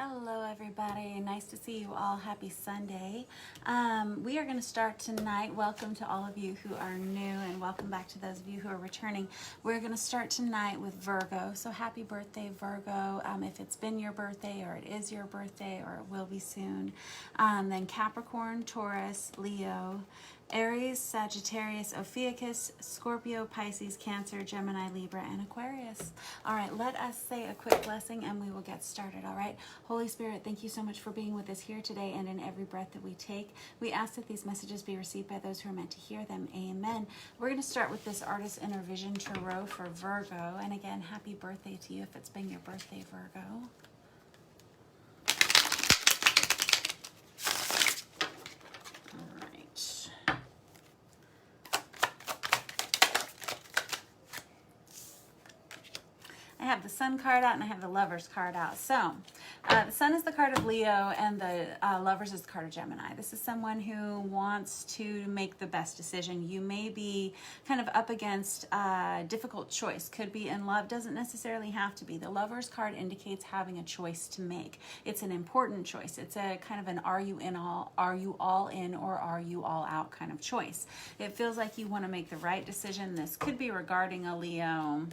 Hello everybody, nice to see you all. Happy Sunday. We are going to start tonight. Welcome to all of you who are new and welcome back to those of you who are returning. We're going to start tonight with Virgo. So happy birthday, Virgo. If it's been your birthday or it is your birthday or it will be soon. Then Capricorn, Taurus, Leo, Aries, Sagittarius, Ophiuchus, Scorpio, Pisces, Cancer, Gemini, Libra, and Aquarius. All right, let us say a quick blessing and we will get started, all right? Holy Spirit, thank you so much for being with us here today and in every breath that we take. We ask that these messages be received by those who are meant to hear them. Amen. We're going to start with this Artist Inner Vision Tarot for Virgo. And again, happy birthday to you if it's been your birthday, Virgo. I have the Sun card out and I have the Lovers card out. So the Sun is the card of Leo and the Lovers is the card of Gemini. This is someone who wants to make the best decision. You may be kind of up against a difficult choice. Could be in love, doesn't necessarily have to be. The Lovers card indicates having a choice to make. It's an important choice. It's a kind of an are you all in or are you all out kind of choice. It feels like you want to make the right decision. This could be regarding a Leo.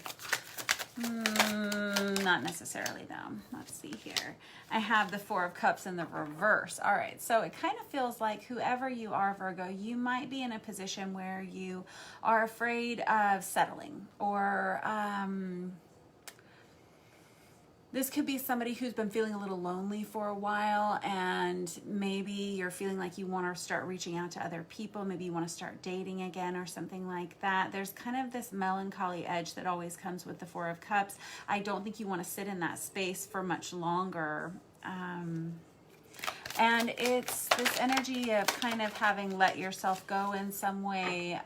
Not necessarily though. Let's see here. I have the Four of Cups in the reverse. All right, so it kind of feels like whoever you are, Virgo, you might be in a position where you are afraid of settling or this could be somebody who's been feeling a little lonely for a while and maybe you're feeling like you want to start reaching out to other people. Maybe you want to start dating again or something like that. There's kind of this melancholy edge that always comes with the Four of Cups. I don't think you want to sit in that space for much longer. And it's this energy of kind of having let yourself go in some way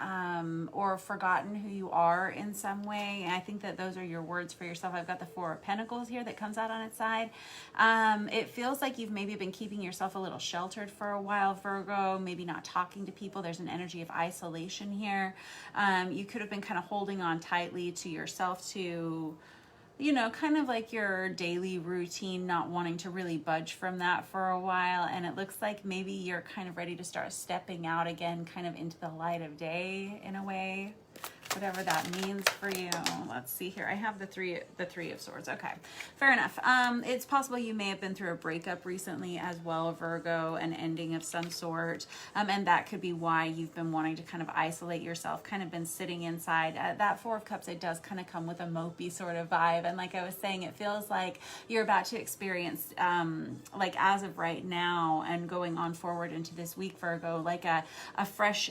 or forgotten who you are in some way. And I think that those are your words for yourself. I've got the Four of Pentacles here that comes out on its side. It feels like you've maybe been keeping yourself a little sheltered for a while, Virgo, maybe not talking to people. There's an energy of isolation here. You could have been kind of holding on tightly to yourself to, you know, kind of like your daily routine, not wanting to really budge from that for a while. And it looks like maybe you're kind of ready to start stepping out again, kind of into the light of day in a way, whatever that means for you. Let's see here. I have the three of Swords. Okay, fair enough. It's possible you may have been through a breakup recently as well, Virgo, an ending of some sort. And that could be why you've been wanting to kind of isolate yourself, kind of been sitting inside. That Four of Cups, it does kind of come with a mopey sort of vibe. And like I was saying, it feels like you're about to experience, like as of right now and going on forward into this week, Virgo, like a fresh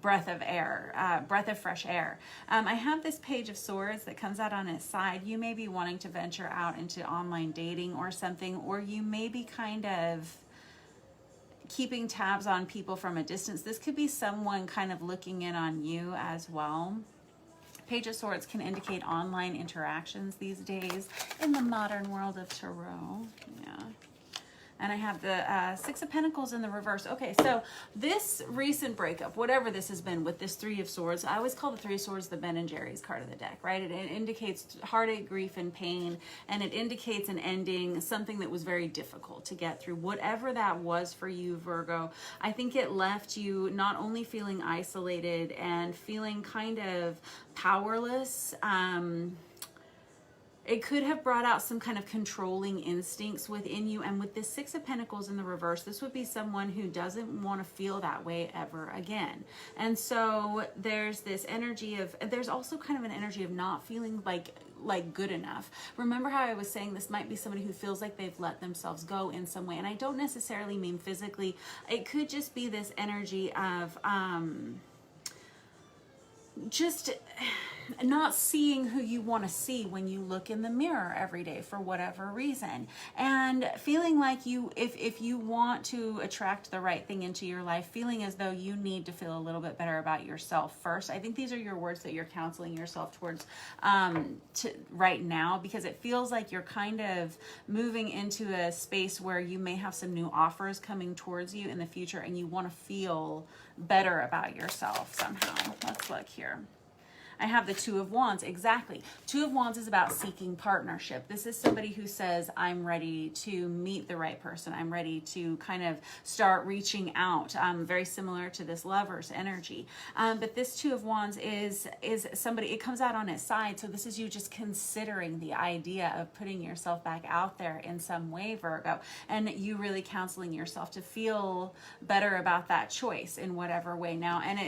breath of fresh air. I have this Page of Swords that comes out on its side. You may be wanting to venture out into online dating or something, or you may be kind of keeping tabs on people from a distance. This could be someone kind of looking in on you as well. Page of Swords can indicate online interactions these days in the modern world of tarot. Yeah. And I have the Six of Pentacles in the reverse. Okay, so this recent breakup, whatever this has been with this Three of Swords, I always call the Three of Swords the Ben and Jerry's card of the deck, right? It indicates heartache, grief, and pain, and it indicates an ending, something that was very difficult to get through. Whatever that was for you, Virgo, I think it left you not only feeling isolated and feeling kind of powerless, it could have brought out some kind of controlling instincts within you. And with this Six of Pentacles in the reverse, this would be someone who doesn't want to feel that way ever again. And so there's this energy of, there's also kind of an energy of not feeling like good enough. Remember how I was saying this might be somebody who feels like they've let themselves go in some way. And I don't necessarily mean physically. It could just be this energy of, just not seeing who you want to see when you look in the mirror every day for whatever reason, and feeling like you, if you want to attract the right thing into your life, feeling as though you need to feel a little bit better about yourself first. I think these are your words that you're counseling yourself towards right now, because it feels like you're kind of moving into a space where you may have some new offers coming towards you in the future and you want to feel better about yourself somehow. Let's look here. I have the Two of Wands. Exactly. Two of Wands is about seeking partnership. This is somebody who says, I'm ready to meet the right person. I'm ready to kind of start reaching out. Very similar to this Lover's energy. But this Two of Wands is somebody, it comes out on its side. So this is you just considering the idea of putting yourself back out there in some way, Virgo, and you really counseling yourself to feel better about that choice in whatever way. Now, and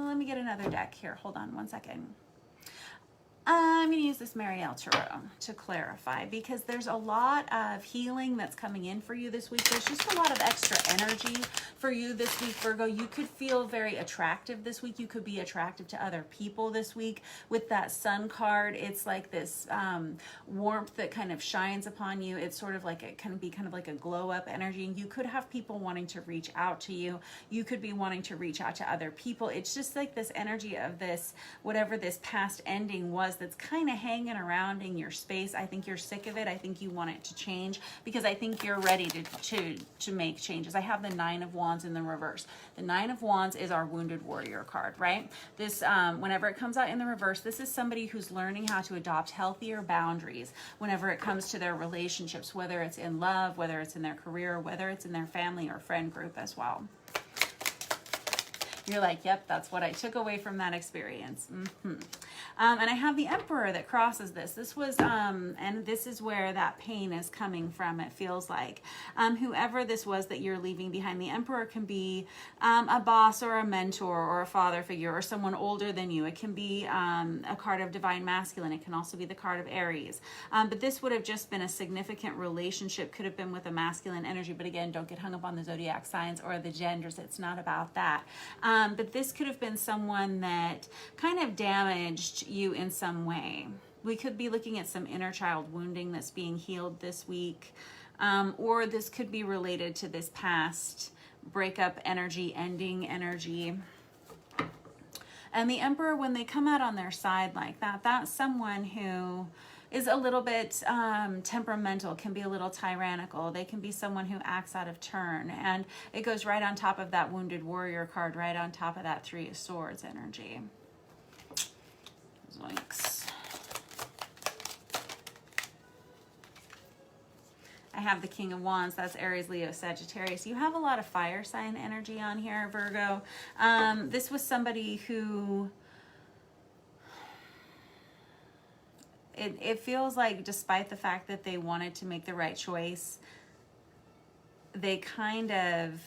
let me get another deck here. Hold on one second. I'm going to use this Marielle Tarot to clarify, because there's a lot of healing that's coming in for you this week. There's just a lot of extra energy for you this week, Virgo. You could feel very attractive this week. You could be attractive to other people this week. With that Sun card, it's like this warmth that kind of shines upon you. It's sort of like, it can be kind of like a glow up energy. And you could have people wanting to reach out to you. You could be wanting to reach out to other people. It's just like this energy of this, whatever this past ending was, that's kind of hanging around in your space. I think you're sick of it. I think you want it to change, because I think you're ready to make changes. I have the Nine of Wands in the reverse. The Nine of Wands is our Wounded Warrior card, right? This, whenever it comes out in the reverse, this is somebody who's learning how to adopt healthier boundaries whenever it comes to their relationships, whether it's in love, whether it's in their career, whether it's in their family or friend group as well. You're like, yep, that's what I took away from that experience. And I have the Emperor that crosses this. This was, and this is where that pain is coming from, it feels like. Whoever this was that you're leaving behind, the Emperor can be a boss or a mentor or a father figure or someone older than you. It can be a card of Divine Masculine. It can also be the card of Aries. But this would have just been a significant relationship, could have been with a masculine energy. But again, don't get hung up on the zodiac signs or the genders. It's not about that. But this could have been someone that kind of damaged you in some way. We could be looking at some inner child wounding that's being healed this week. Or this could be related to this past breakup energy, ending energy. And the Emperor, when they come out on their side like that, that's someone who is a little bit temperamental, can be a little tyrannical. They can be someone who acts out of turn. And it goes right on top of that Wounded Warrior card, right on top of that Three of Swords energy. Zoinks. I have the King of Wands. That's Aries, Leo, Sagittarius. You have a lot of fire sign energy on here, Virgo. This was somebody who... It feels like, despite the fact that they wanted to make the right choice, they kind of...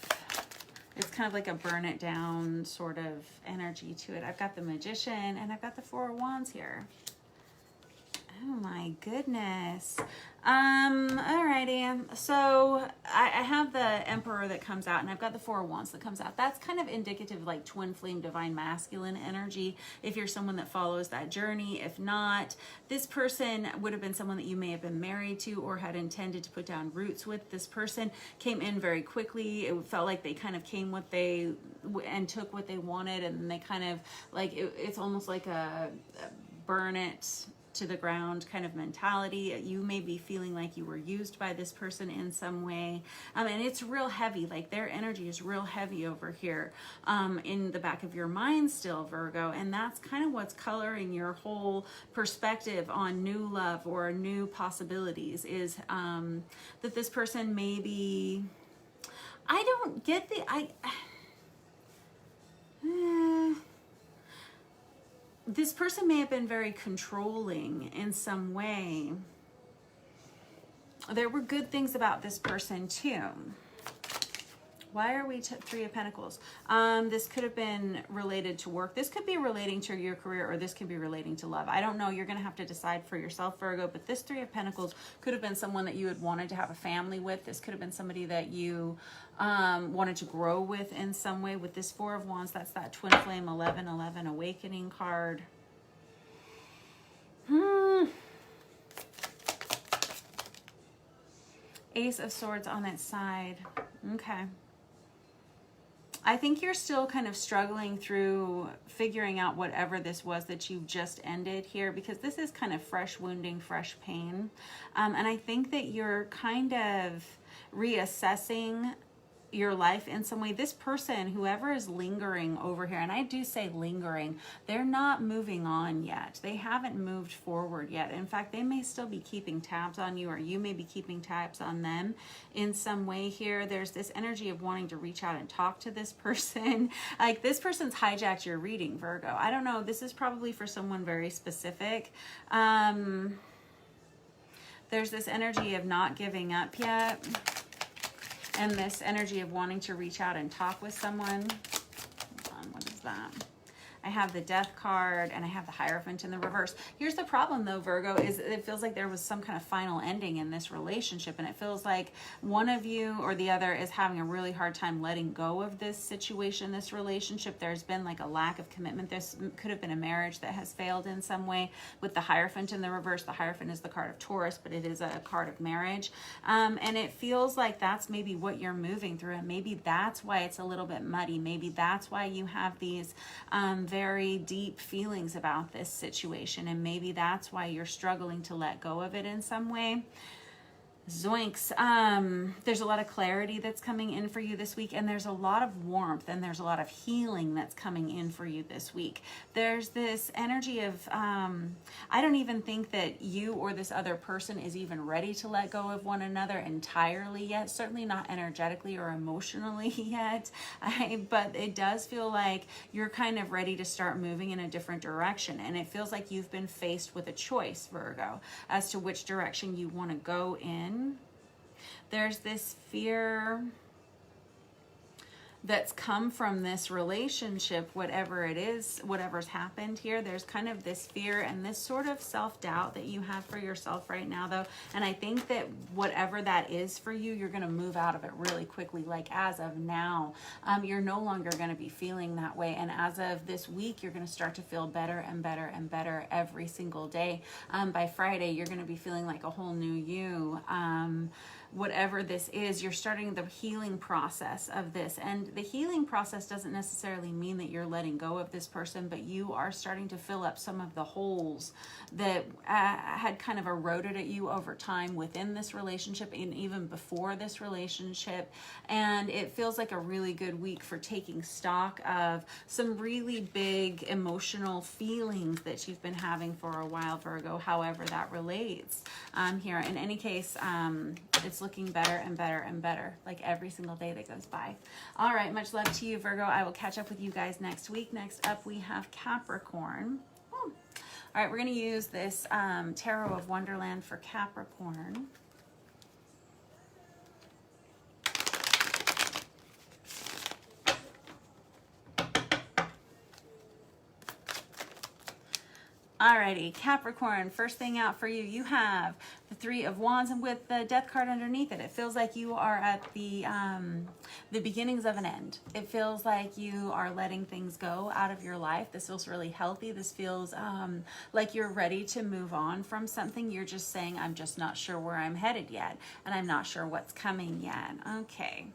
It's kind of like a burn it down sort of energy to it. I've got the Magician and I've got the Four of Wands here. Oh my goodness. Alrighty. So I have the Emperor that comes out, and I've got the Four of Wands that comes out. That's kind of indicative of like twin flame divine masculine energy, if you're someone that follows that journey. If not, this person would have been someone that you may have been married to or had intended to put down roots with. This person came in very quickly. It felt like they kind of came and took what they wanted, and then they kind of like, it's almost like a burn it to the ground kind of mentality. You may be feeling like you were used by this person in some way. And it's real heavy, like their energy is real heavy over here in the back of your mind still, Virgo. And that's kind of what's coloring your whole perspective on new love or new possibilities, is that this person may be, I don't get the, this person may have been very controlling in some way. There were good things about this person too. Why are we Three of Pentacles? This could have been related to work. This could be relating to your career, or this could be relating to love. I don't know. You're going to have to decide for yourself, Virgo. But this Three of Pentacles could have been someone that you had wanted to have a family with. This could have been somebody that you wanted to grow with in some way. With this Four of Wands, that's that twin flame 1111 awakening card. Ace of Swords on its side. Okay. I think you're still kind of struggling through figuring out whatever this was that you've just ended here, because this is kind of fresh wounding, fresh pain. And I think that you're kind of reassessing your life in some way. This person, whoever is lingering over here, and I do say lingering, they're not moving on yet. They haven't moved forward yet. In fact, they may still be keeping tabs on you, or you may be keeping tabs on them in some way here. There's this energy of wanting to reach out and talk to this person. Like, this person's hijacked your reading, Virgo. I don't know. This is probably for someone very specific. There's this energy of not giving up yet. And this energy of wanting to reach out and talk with someone. Hold on, what is that? I have the Death card and I have the Hierophant in the reverse. Here's the problem though, Virgo, is it feels like there was some kind of final ending in this relationship, and it feels like one of you or the other is having a really hard time letting go of this situation, this relationship. There's been like a lack of commitment. This could have been a marriage that has failed in some way. With the Hierophant in the reverse, the Hierophant is the card of Taurus, but it is a card of marriage. And it feels like that's maybe what you're moving through, and maybe that's why it's a little bit muddy. Maybe that's why you have these very deep feelings about this situation, and maybe that's why you're struggling to let go of it in some way. Zoinks. There's a lot of clarity that's coming in for you this week, and there's a lot of warmth, and there's a lot of healing that's coming in for you this week. There's this energy of, I don't even think that you or this other person is even ready to let go of one another entirely yet, certainly not energetically or emotionally yet, but it does feel like you're kind of ready to start moving in a different direction, and it feels like you've been faced with a choice, Virgo, as to which direction you want to go in. There's this fear that's come from this relationship, whatever it is, whatever's happened here. There's kind of this fear and this sort of self-doubt that you have for yourself right now, though. And I think that whatever that is for you, you're going to move out of it really quickly. Like, as of now, you're no longer going to be feeling that way. And as of this week, you're going to start to feel better and better and better every single day. By Friday, you're going to be feeling like a whole new you. Whatever this is, you're starting the healing process of this. And the healing process doesn't necessarily mean that you're letting go of this person, but you are starting to fill up some of the holes that had kind of eroded at you over time within this relationship and even before this relationship. And it feels like a really good week for taking stock of some really big emotional feelings that you've been having for a while, Virgo, however that relates here. In any case, it's looking better and better and better, like every single day that goes by. All right, much love to you, Virgo. I will catch up with you guys next week. Next up, we have Capricorn. All right, we're going to use this Tarot of Wonderland for Capricorn. Alrighty, Capricorn, first thing out for you, you have the Three of Wands, and with the Death card underneath it, it feels like you are at the beginnings of an end. It feels like you are letting things go out of your life. This feels really healthy. This feels like you're ready to move on from something. You're just saying, I'm just not sure where I'm headed yet, and I'm not sure what's coming yet. Okay.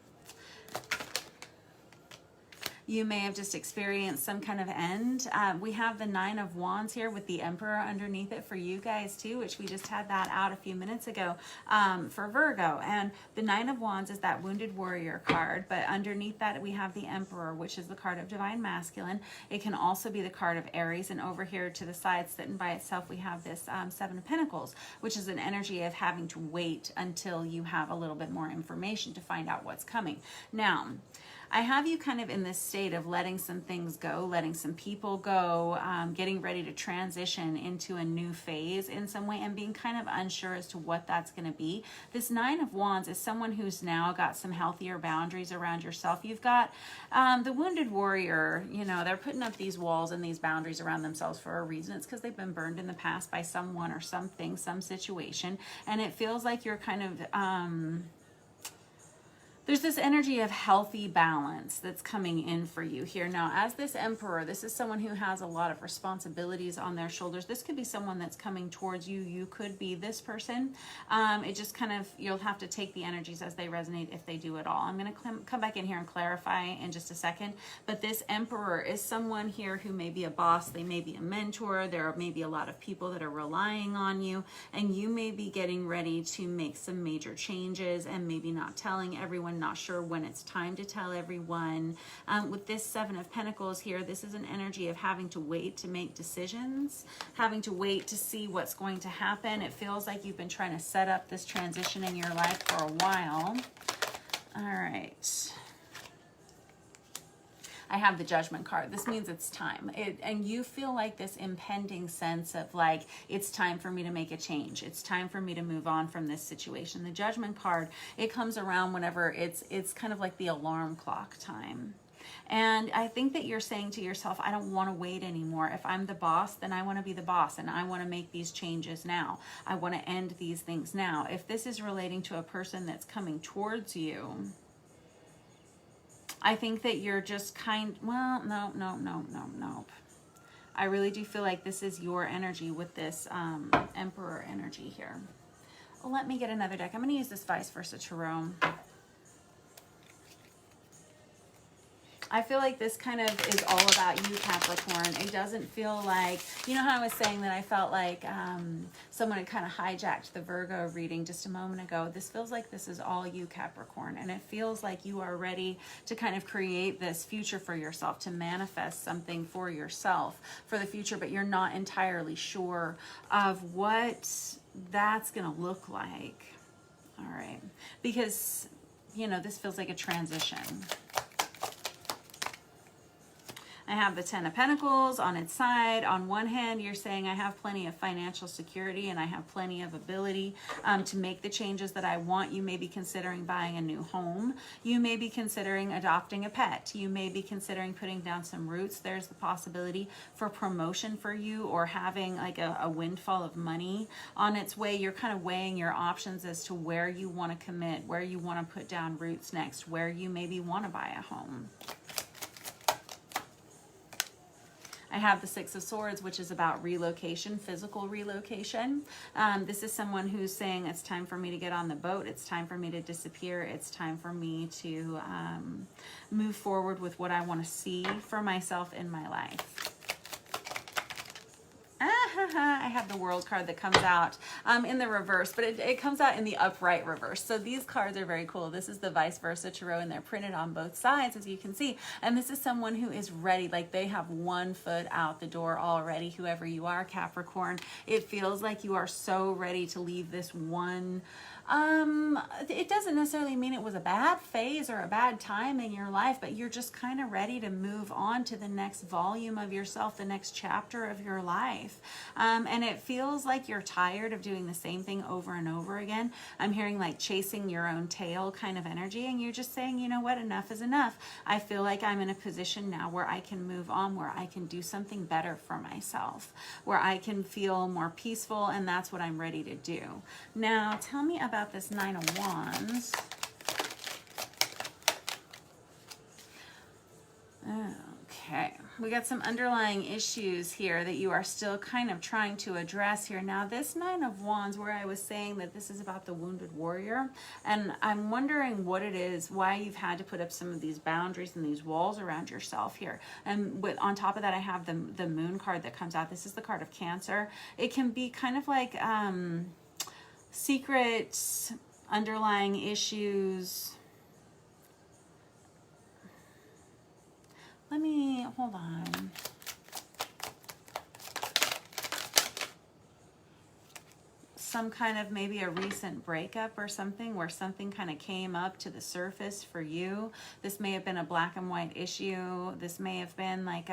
You may have just experienced some kind of end. We have the Nine of Wands here with the Emperor underneath it for you guys too, which we just had that out a few minutes ago for Virgo. And the Nine of Wands is that Wounded Warrior card, but underneath that we have the Emperor, which is the card of Divine Masculine. It can also be the card of Aries, and over here to the side, sitting by itself, we have this Seven of Pentacles, which is an energy of having to wait until you have a little bit more information to find out what's coming. Now, I have you kind of in this state of letting some things go, letting some people go, getting ready to transition into a new phase in some way, and being kind of unsure as to what that's going to be. This Nine of Wands is someone who's now got some healthier boundaries around yourself. You've got the Wounded Warrior, you know, they're putting up these walls and these boundaries around themselves for a reason. It's because they've been burned in the past by someone or something, some situation, and it feels like you're kind of there's this energy of healthy balance that's coming in for you here. Now, as this Emperor, this is someone who has a lot of responsibilities on their shoulders. This could be someone that's coming towards you. You could be this person. It just kind of, you'll have to take the energies as they resonate, if they do at all. I'm going to come back in here and clarify in just a second. But this Emperor is someone here who may be a boss. They may be a mentor. There may be a lot of people that are relying on you. And you may be getting ready to make some major changes and maybe not telling everyone everyone, not sure when it's time to tell everyone. With this Seven of Pentacles here, this is an energy of having to wait to make decisions, having to wait to see what's going to happen. It feels like you've been trying to set up this transition in your life for a while. All right. I have the Judgment card. This means it's time. And you feel like this impending sense of like, it's time for me to make a change. It's time for me to move on from this situation. The Judgment card, it comes around whenever it's kind of like the alarm clock time. And I think that you're saying to yourself, I don't want to wait anymore. If I'm the boss, then I want to be the boss, and I want to make these changes now. I want to end these things now. If this is relating to a person that's coming towards you, I think that you're just no. I really do feel like this is your energy with this Emperor energy here. Well, let me get another deck. I'm going to use this Vice Versa Tarot. I feel like this kind of is all about you, Capricorn. It doesn't feel like, you know how I was saying that I felt like someone had kind of hijacked the Virgo reading just a moment ago. This feels like this is all you, Capricorn. And it feels like you are ready to kind of create this future for yourself, to manifest something for yourself for the future, but you're not entirely sure of what that's going to look like. All right. Because, you know, this feels like a transition. I have the Ten of Pentacles on its side. On one hand, you're saying I have plenty of financial security and I have plenty of ability to make the changes that I want. You may be considering buying a new home. You may be considering adopting a pet. You may be considering putting down some roots. There's the possibility for promotion for you, or having like a windfall of money on its way. You're kind of weighing your options as to where you want to commit, where you want to put down roots next, where you maybe want to buy a home. I have the Six of Swords, which is about relocation, physical relocation. This is someone who's saying it's time for me to get on the boat. It's time for me to disappear. It's time for me to move forward with what I want to see for myself in my life. I have the World card that comes out in the reverse, but it comes out in the upright reverse. So these cards are very cool. This is the Vice Versa Tarot, and they're printed on both sides, as you can see. And this is someone who is ready, like they have one foot out the door already. Whoever you are, Capricorn, it feels like you are so ready to leave this one. It doesn't necessarily mean it was a bad phase or a bad time in your life, but you're just kind of ready to move on to the next volume of yourself, the next chapter of your life. And it feels like you're tired of doing the same thing over and over again. I'm hearing like chasing your own tail kind of energy, and you're just saying, you know what, enough is enough. I feel like I'm in a position now where I can move on, where I can do something better for myself, where I can feel more peaceful, and that's what I'm ready to do. Now, tell me about this Nine of Wands. Okay, we got some underlying issues here that you are still kind of trying to address here. Now, this Nine of Wands, where I was saying that this is about the wounded warrior, and I'm wondering what it is, why you've had to put up some of these boundaries and these walls around yourself here. And on top of that, I have the Moon card that comes out. This is the card of Cancer. It can be kind of like secret underlying issues. Let me, hold on. Some kind of maybe a recent breakup or something, where something kind of came up to the surface for you. This may have been a black and white issue. This may have been like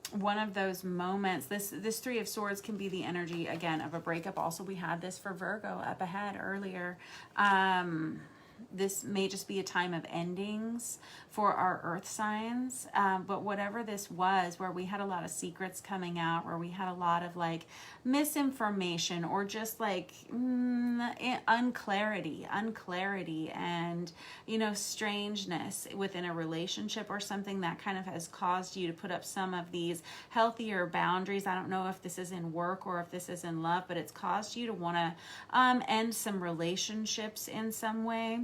one of those moments. This Three of Swords can be the energy, again, of a breakup. Also, we had this for Virgo up ahead earlier. This may just be a time of endings for our earth signs, but whatever this was, where we had a lot of secrets coming out, where we had a lot of like misinformation, or just like unclarity and, you know, strangeness within a relationship or something, that kind of has caused you to put up some of these healthier boundaries. I don't know if this is in work or if this is in love, but it's caused you to want to end some relationships in some way.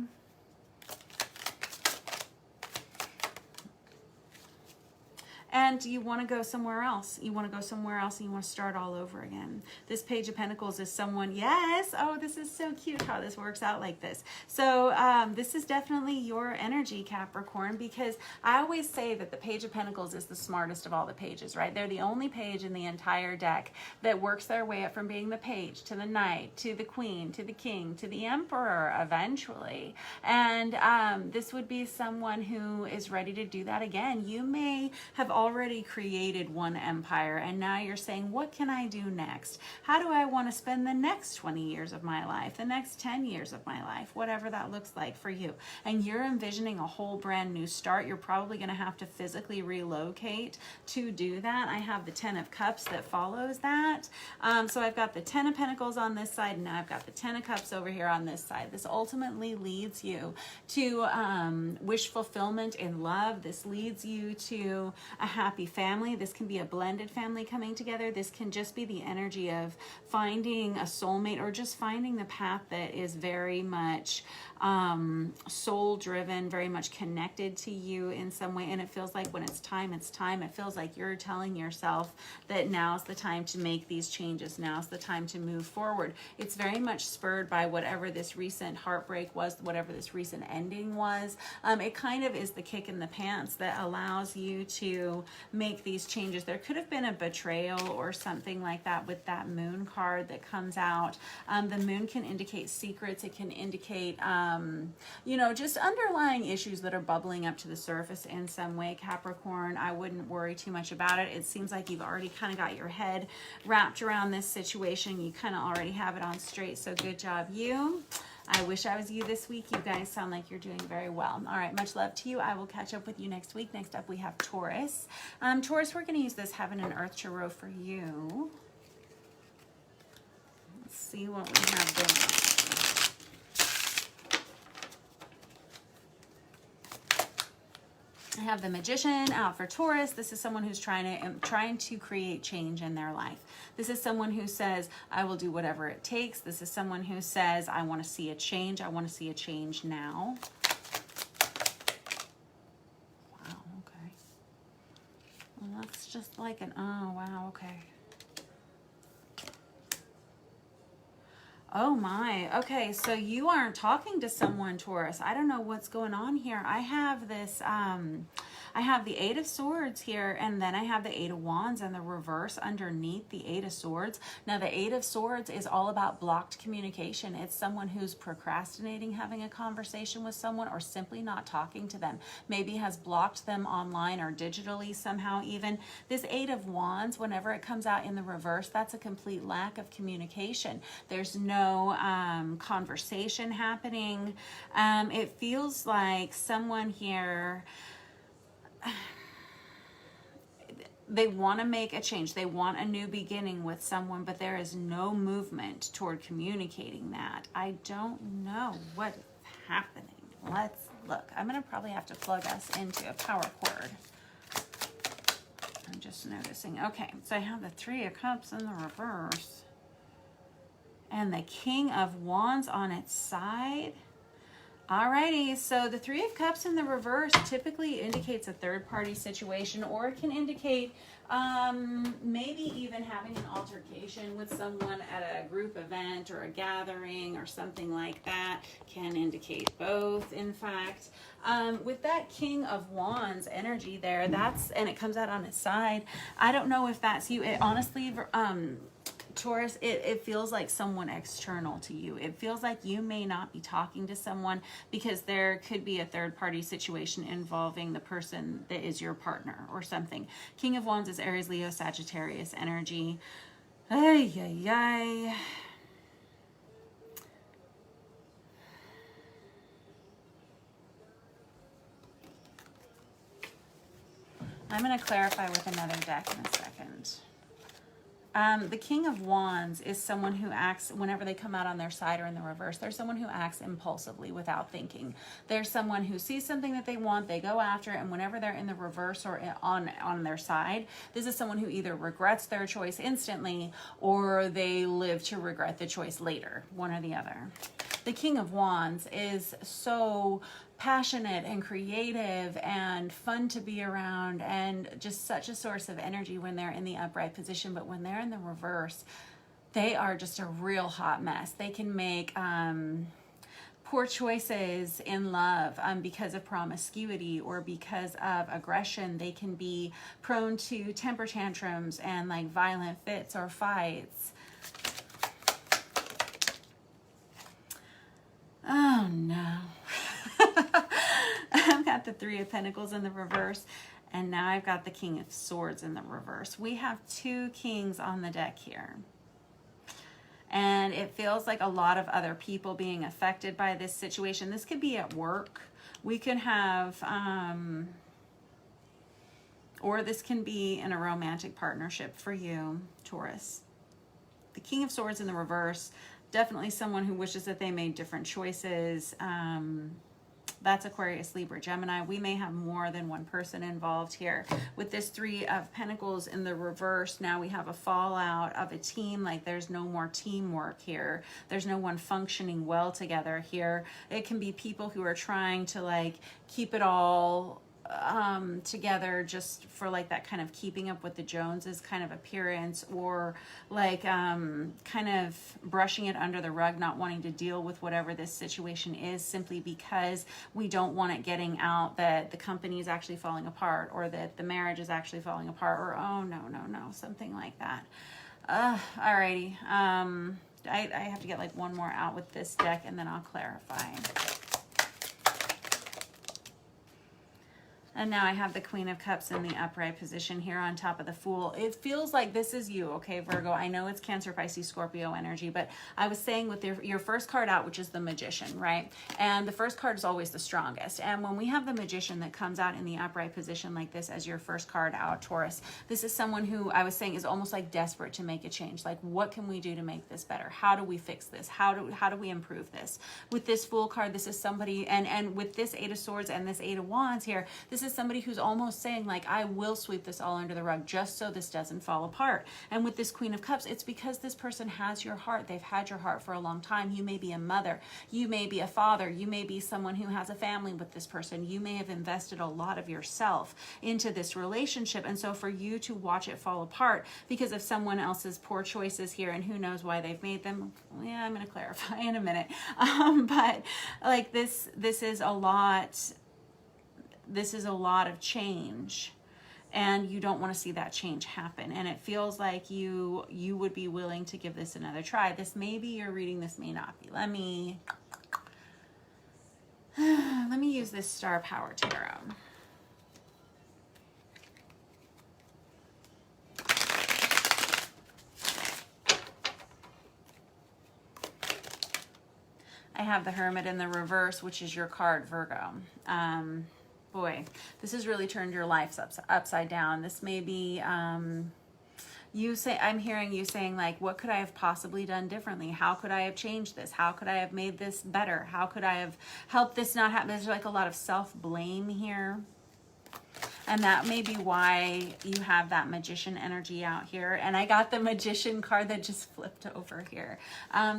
and you want to go somewhere else. You want to go somewhere else and you want to start all over again. This Page of Pentacles is someone, yes, oh, this is so cute how this works out like this. So this is definitely your energy, Capricorn, because I always say that the Page of Pentacles is the smartest of all the pages, right? They're the only page in the entire deck that works their way up from being the page to the knight, to the queen, to the king, to the emperor eventually. And this would be someone who is ready to do that again. You may have already created one empire and now you're saying, what can I do next? How do I want to spend the next 20 years of my life, the next 10 years of my life, whatever that looks like for you? And you're envisioning a whole brand new start. You're probably going to have to physically relocate to do that. I have the 10 of Cups that follows that. So I've got the 10 of Pentacles on this side, and now I've got the 10 of Cups over here on this side. This ultimately leads you to wish fulfillment in love. This leads you to a happy family. This can be a blended family coming together. This can just be the energy of finding a soulmate or just finding the path that is very much soul driven, very much connected to you in some way. And it feels like when it's time, it's time. It feels like you're telling yourself that now's the time to make these changes. Now's the time to move forward. It's very much spurred by whatever this recent heartbreak was, whatever this recent ending was. It kind of is the kick in the pants that allows you to make these changes. There could have been a betrayal or something like that with that moon card that comes out. The moon can indicate secrets. It can indicate just underlying issues that are bubbling up to the surface in some way, Capricorn. I wouldn't worry too much about it. It seems like you've already kind of got your head wrapped around this situation. You kind of already have it on straight, so good job, you. I wish I was you this week. You guys sound like you're doing very well. All right, much love to you. I will catch up with you next week. Next up, we have Taurus. Taurus, we're going to use this Heaven and Earth Tarot for you. Let's see what we have going. I have the Magician out for Taurus. This is someone who's trying to create change in their life. This is someone who says, I will do whatever it takes. This is someone who says, I want to see a change. I want to see a change now. Wow, okay. Well, that's just like an, oh, wow, okay. Oh my, okay, so you aren't talking to someone, Taurus. I don't know what's going on here. I have this, I have the Eight of Swords here, and then I have the Eight of Wands and the reverse underneath the Eight of Swords. Now, the Eight of Swords is all about blocked communication. It's someone who's procrastinating having a conversation with someone or simply not talking to them. Maybe has blocked them online or digitally somehow even. This Eight of Wands, whenever it comes out in the reverse, that's a complete lack of communication. There's no conversation happening. It feels like someone here, they want to make a change. They want a new beginning with someone, but there is no movement toward communicating that. I don't know what is happening. Let's look. I'm going to probably have to plug us into a power cord. I'm just noticing. Okay, so I have the Three of Cups in the reverse and the King of Wands on its side. Alrighty, so the Three of Cups in the reverse typically indicates a third-party situation, or it can indicate maybe even having an altercation with someone at a group event or a gathering or something like that. Can indicate both, in fact. With that King of Wands energy there, and it comes out on its side. I don't know if that's you. It honestly, Taurus, it feels like someone external to you. It feels like you may not be talking to someone because there could be a third-party situation involving the person that is your partner or something. King of Wands is Aries, Leo, Sagittarius energy. Ay, ay, ay. I'm going to clarify with another deck in a second. The King of Wands is someone who acts, whenever they come out on their side or in the reverse, there's someone who acts impulsively without thinking. There's someone who sees something that they want, they go after it, and whenever they're in the reverse or on their side, this is someone who either regrets their choice instantly or they live to regret the choice later, one or the other. the King of Wands is so passionate and creative and fun to be around and just such a source of energy when they're in the upright position. But when they're in the reverse, they are just a real hot mess. They can make poor choices in love because of promiscuity or because of aggression. They can be prone to temper tantrums and like violent fits or fights. Oh no. I've got the Three of Pentacles in the reverse, and now I've got the King of Swords in the reverse. We have two kings on the deck here. And it feels like a lot of other people being affected by this situation. This could be at work. We could have, or this can be in a romantic partnership for you, Taurus. The King of Swords in the reverse, definitely someone who wishes that they made different choices. That's Aquarius, Libra, Gemini. We may have more than one person involved here. With this Three of Pentacles in the reverse, now we have a fallout of a team. Like there's no more teamwork here. There's no one functioning well together here. It can be people who are trying to like keep it all together just for like that kind of keeping up with the Joneses kind of appearance, or like kind of brushing it under the rug, not wanting to deal with whatever this situation is, simply because we don't want it getting out that the company is actually falling apart, or that the marriage is actually falling apart, or oh no, something like that. Alrighty. I have to get like one more out with this deck and then I'll clarify. And now I have the Queen of Cups in the upright position here on top of the Fool. It feels like this is you, okay, Virgo? I know it's Cancer, Pisces, Scorpio energy, but I was saying with your first card out, which is the Magician, right? And the first card is always the strongest. And when we have the Magician that comes out in the upright position like this as your first card out, Taurus, this is someone who I was saying is almost like desperate to make a change. Like, what can we do to make this better? How do we fix this? How do we improve this? With this Fool card, this is somebody, and with this Eight of Swords and this Eight of Wands here, this is somebody who's almost saying like, I will sweep this all under the rug just so this doesn't fall apart. And with this Queen of Cups, it's because this person has your heart. They've had your heart for a long time. You may be a mother, you may be a father, you may be someone who has a family with this person. You may have invested a lot of yourself into this relationship, and so for you to watch it fall apart because of someone else's poor choices here, and who knows why they've made them, yeah, I'm going to clarify in a minute. But like this is a lot. This is a lot of change, and you don't want to see that change happen. And it feels like you would be willing to give this another try. This may be your reading, this may not be. Let me use this Star Power Tarot. I have the Hermit in the reverse, which is your card, Virgo. Boy, this has really turned your life upside down. This may be I'm hearing you saying like, what could I have possibly done differently? How could I have changed this? How could I have made this better? How could I have helped this not happen? There's like a lot of self-blame here. And that may be why you have that Magician energy out here. And I got the Magician card that just flipped over here.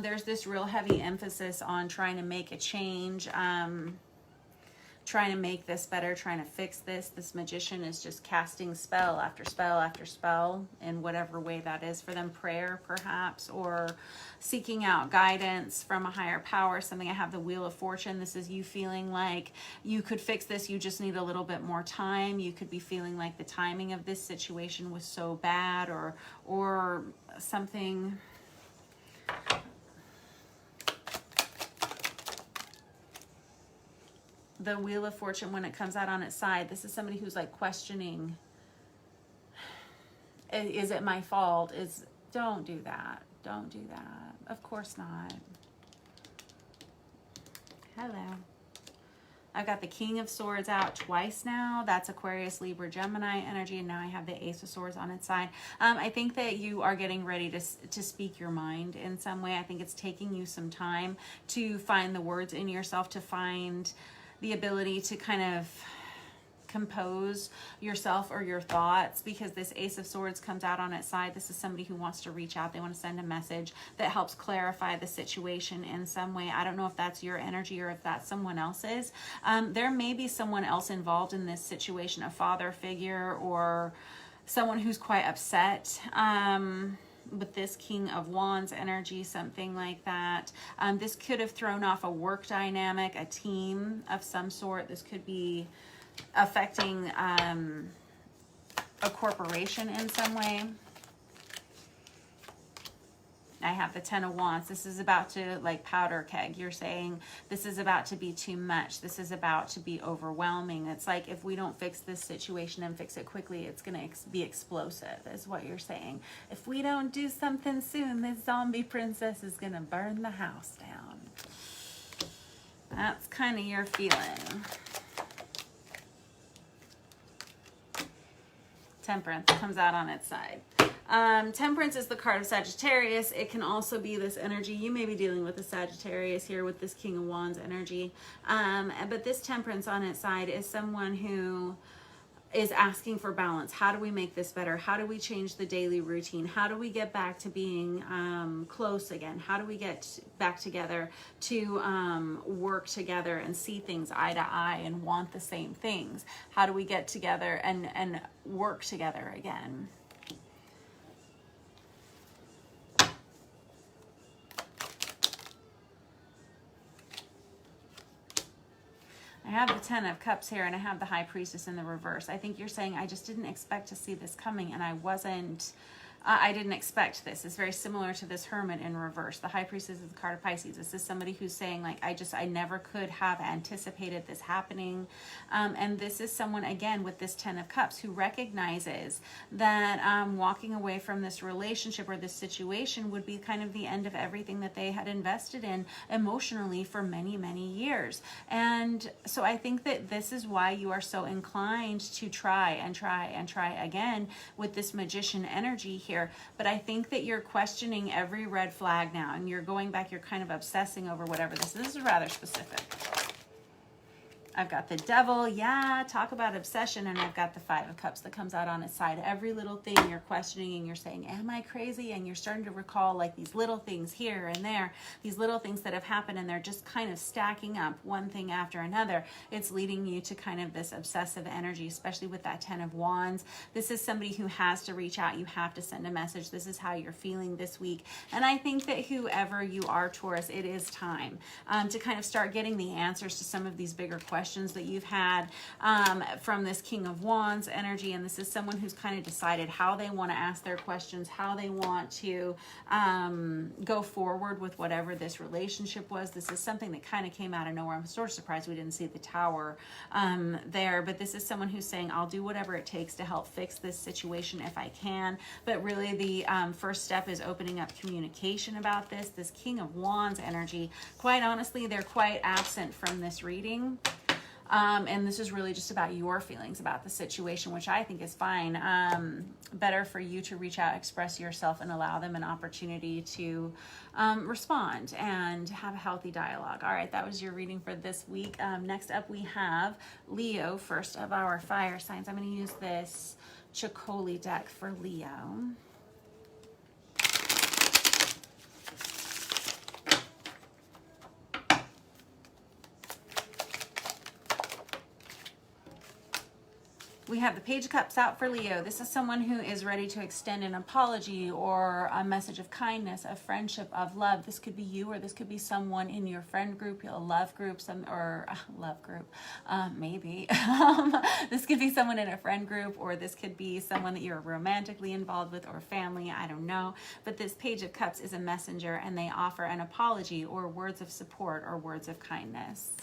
There's this real heavy emphasis on trying to make a change, trying to make this better, trying to fix this. This Magician is just casting spell after spell after spell in whatever way that is for them. Prayer, perhaps, or seeking out guidance from a higher power. Something. I have the Wheel of Fortune. This is you feeling like you could fix this. You just need a little bit more time. You could be feeling like the timing of this situation was so bad, or something. The Wheel of Fortune, when it comes out on its side, this is somebody who's like questioning, is it my fault? Don't do that. Don't do that. Of course not. Hello. I've got the King of Swords out twice now. That's Aquarius, Libra, Gemini energy. And now I have the Ace of Swords on its side. I think that you are getting ready to speak your mind in some way. I think it's taking you some time to find the words in yourself, to find the ability to kind of compose yourself or your thoughts, because this Ace of Swords comes out on its side. This is somebody who wants to reach out. They want to send a message that helps clarify the situation in some way. I don't know if that's your energy or if that's someone else's. There may be someone else involved in this situation, a father figure or someone who's quite upset. With this King of Wands energy, something like that. This could have thrown off a work dynamic, a team of some sort. This could be affecting a corporation in some way. I have the Ten of Wands. This is about to, like, powder keg. You're saying this is about to be too much. This is about to be overwhelming. It's like, if we don't fix this situation and fix it quickly, it's going to be explosive, is what you're saying. If we don't do something soon, this zombie princess is going to burn the house down. That's kind of your feeling. Temperance comes out on its side. Temperance is the card of Sagittarius. It can also be this energy. You may be dealing with a Sagittarius here with this King of Wands energy. But this Temperance on its side is someone who is asking for balance. How do we make this better? How do we change the daily routine? How do we get back to being close again? How do we get back together to work together and see things eye to eye and want the same things? How do we get together and work together again? I have the Ten of Cups here, and I have the High Priestess in the reverse. I think you're saying, I just didn't expect to see this coming, and I didn't expect this. It's very similar to this Hermit in reverse. The High Priestess is the card of Pisces. This is somebody who's saying, like, I never could have anticipated this happening. And this is someone, again, with this Ten of Cups, who recognizes that walking away from this relationship or this situation would be kind of the end of everything that they had invested in emotionally for many, many years. And so I think that this is why you are so inclined to try and try and try again with this Magician energy here. But I think that you're questioning every red flag now, and you're going back, you're kind of obsessing over whatever this is. This is rather specific. I've got the Devil, yeah, talk about obsession, and I've got the Five of Cups that comes out on its side. Every little thing you're questioning, and you're saying, am I crazy? And you're starting to recall, like, these little things here and there, these little things that have happened, and they're just kind of stacking up one thing after another. It's leading you to kind of this obsessive energy, especially with that Ten of Wands. This is somebody who has to reach out. You have to send a message. This is how you're feeling this week. And I think that whoever you are, Taurus, it is time to kind of start getting the answers to some of these bigger questions that you've had from this King of Wands energy. And this is someone who's kind of decided how they want to ask their questions, how they want to go forward with whatever this relationship was. This is something that kind of came out of nowhere. I'm sort of surprised we didn't see the Tower there, but this is someone who's saying, I'll do whatever it takes to help fix this situation if I can. But really the first step is opening up communication about this. This King of Wands energy, quite honestly, they're quite absent from this reading. And this is really just about your feelings about the situation, which I think is fine. Better for you to reach out, express yourself, and allow them an opportunity to respond and have a healthy dialogue. All right, that was your reading for this week. Next up, we have Leo, first of our fire signs. I'm going to use this Chicoli deck for Leo. We have the Page of Cups out for Leo. This is someone who is ready to extend an apology or a message of kindness, of friendship, of love. This could be you, or this could be someone in your friend group, a love group, maybe. This could be someone in a friend group, or this could be someone that you're romantically involved with, or family, I don't know. But this Page of Cups is a messenger, and they offer an apology or words of support or words of kindness.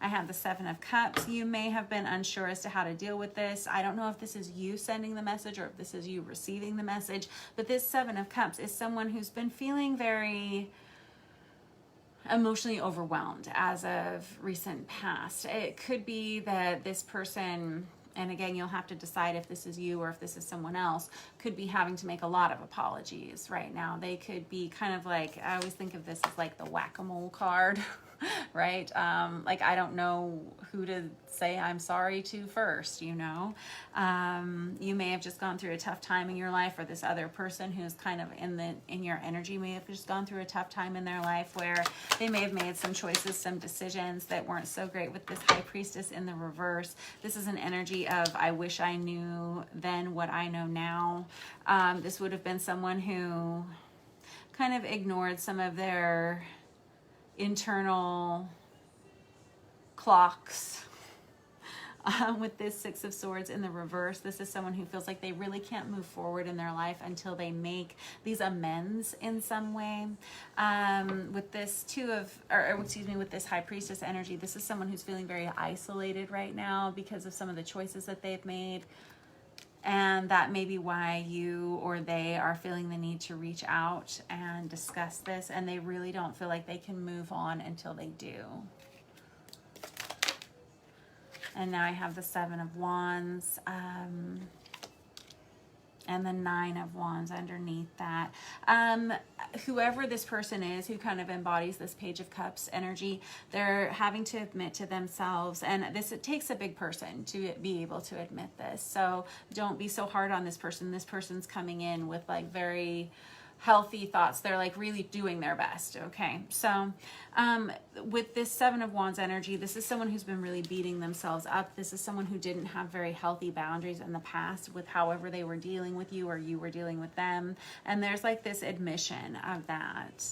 I have the Seven of Cups. You may have been unsure as to how to deal with this. I don't know if this is you sending the message or if this is you receiving the message, but this Seven of Cups is someone who's been feeling very emotionally overwhelmed as of recent past. It could be that this person, and again, you'll have to decide if this is you or if this is someone else, could be having to make a lot of apologies right now. They could be kind of like, I always think of this as like the whack-a-mole card. right? Like, I don't know who to say I'm sorry to first, you know? You may have just gone through a tough time in your life, or this other person who's kind of in your energy may have just gone through a tough time in their life where they may have made some choices, some decisions that weren't so great with this High Priestess in the reverse. This is an energy of, I wish I knew then what I know now. This would have been someone who kind of ignored some of their internal clocks. With this Six of Swords in the reverse, this is someone who feels like they really can't move forward in their life until they make these amends in some way. With this with this High Priestess energy, this is someone who's feeling very isolated right now because of some of the choices that they've made. And that may be why you or they are feeling the need to reach out and discuss this, and they really don't feel like they can move on until they do. And now I have the Seven of Wands and the Nine of Wands underneath that. Whoever this person is who kind of embodies this Page of Cups energy, they're having to admit to themselves, and it takes a big person to be able to admit this. So don't be so hard on this person. This person's coming in with like very healthy thoughts. They're like really doing their best. Okay. So, with this Seven of Wands energy, this is someone who's been really beating themselves up. This is someone who didn't have very healthy boundaries in the past with however they were dealing with you or you were dealing with them. And there's like this admission of that.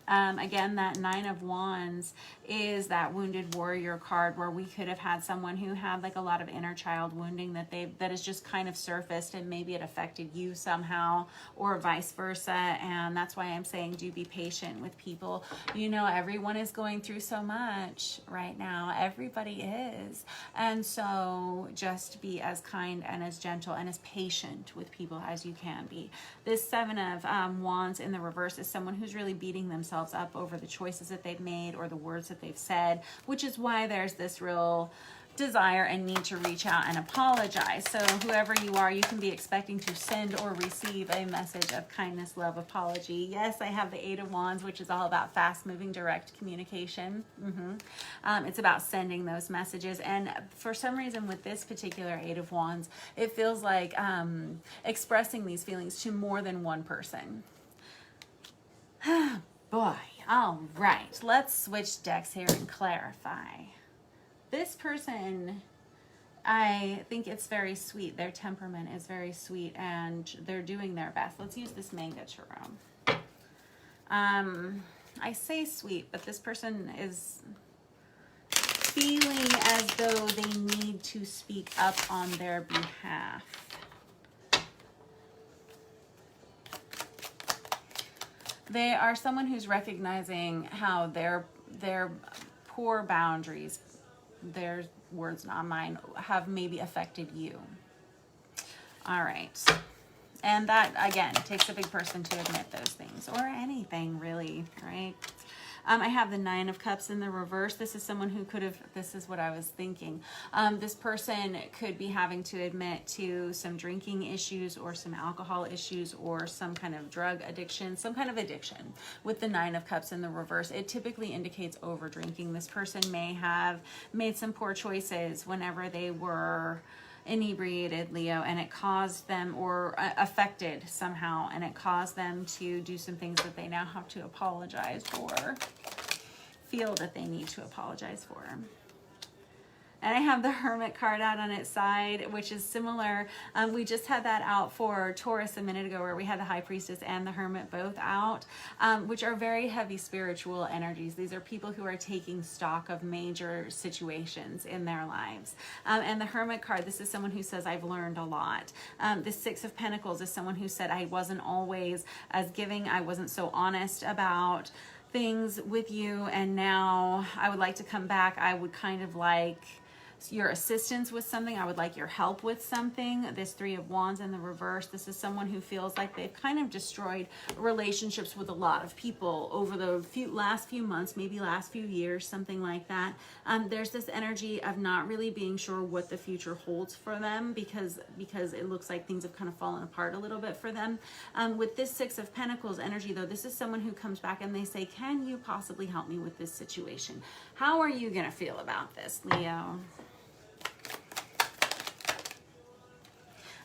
Again, that Nine of Wands is that wounded warrior card where we could have had someone who had like a lot of inner child wounding that is just kind of surfaced, and maybe it affected you somehow or vice versa. And that's why I'm saying do be patient with people. You know, everyone is going through so much right now. Everybody is. And so just be as kind and as gentle and as patient with people as you can be. This Seven of Wands in the reverse is someone who's really beating themselves up over the choices that they've made or the words that they've said, which is why there's this real desire and need to reach out and apologize. So whoever you are, you can be expecting to send or receive a message of kindness, love, apology. Yes, I have the Eight of Wands, which is all about fast-moving, direct communication. It's about sending those messages. And for some reason with this particular Eight of Wands, it feels like expressing these feelings to more than one person. Boy, all right. Let's switch decks here and clarify. This person, I think it's very sweet. Their temperament is very sweet and they're doing their best. Let's use this Manga Tarot. I say sweet, but this person is feeling as though they need to speak up on their behalf. They are someone who's recognizing how their poor boundaries, their words, not mine, have maybe affected you. All right. And that, again, takes a big person to admit those things, or anything really, right? I have the Nine of Cups in the reverse. This is someone who could have, this is what I was thinking. This person could be having to admit to some drinking issues or some alcohol issues or some kind of drug addiction, some kind of addiction. With the Nine of Cups in the reverse, it typically indicates over drinking. This person may have made some poor choices whenever they were inebriated, Leo, and it caused them, or affected somehow, and it caused them to do some things that they now have to apologize for, feel that they need to apologize for. And I have the Hermit card out on its side, which is similar. We just had that out for Taurus a minute ago, where we had the High Priestess and the Hermit both out, which are very heavy spiritual energies. These are people who are taking stock of major situations in their lives. And the Hermit card, this is someone who says, I've learned a lot. The Six of Pentacles is someone who said, I wasn't always as giving. I wasn't so honest about things with you. And now I would like to come back. I would kind of like your assistance with something. I would like your help with something. This Three of Wands in the reverse. This is someone who feels like they've kind of destroyed relationships with a lot of people over the last few months, maybe last few years, something like that. There's this energy of not really being sure what the future holds for them because it looks like things have kind of fallen apart a little bit for them. With this Six of Pentacles energy, though, this is someone who comes back and they say, can you possibly help me with this situation? How are you going to feel about this, Leo?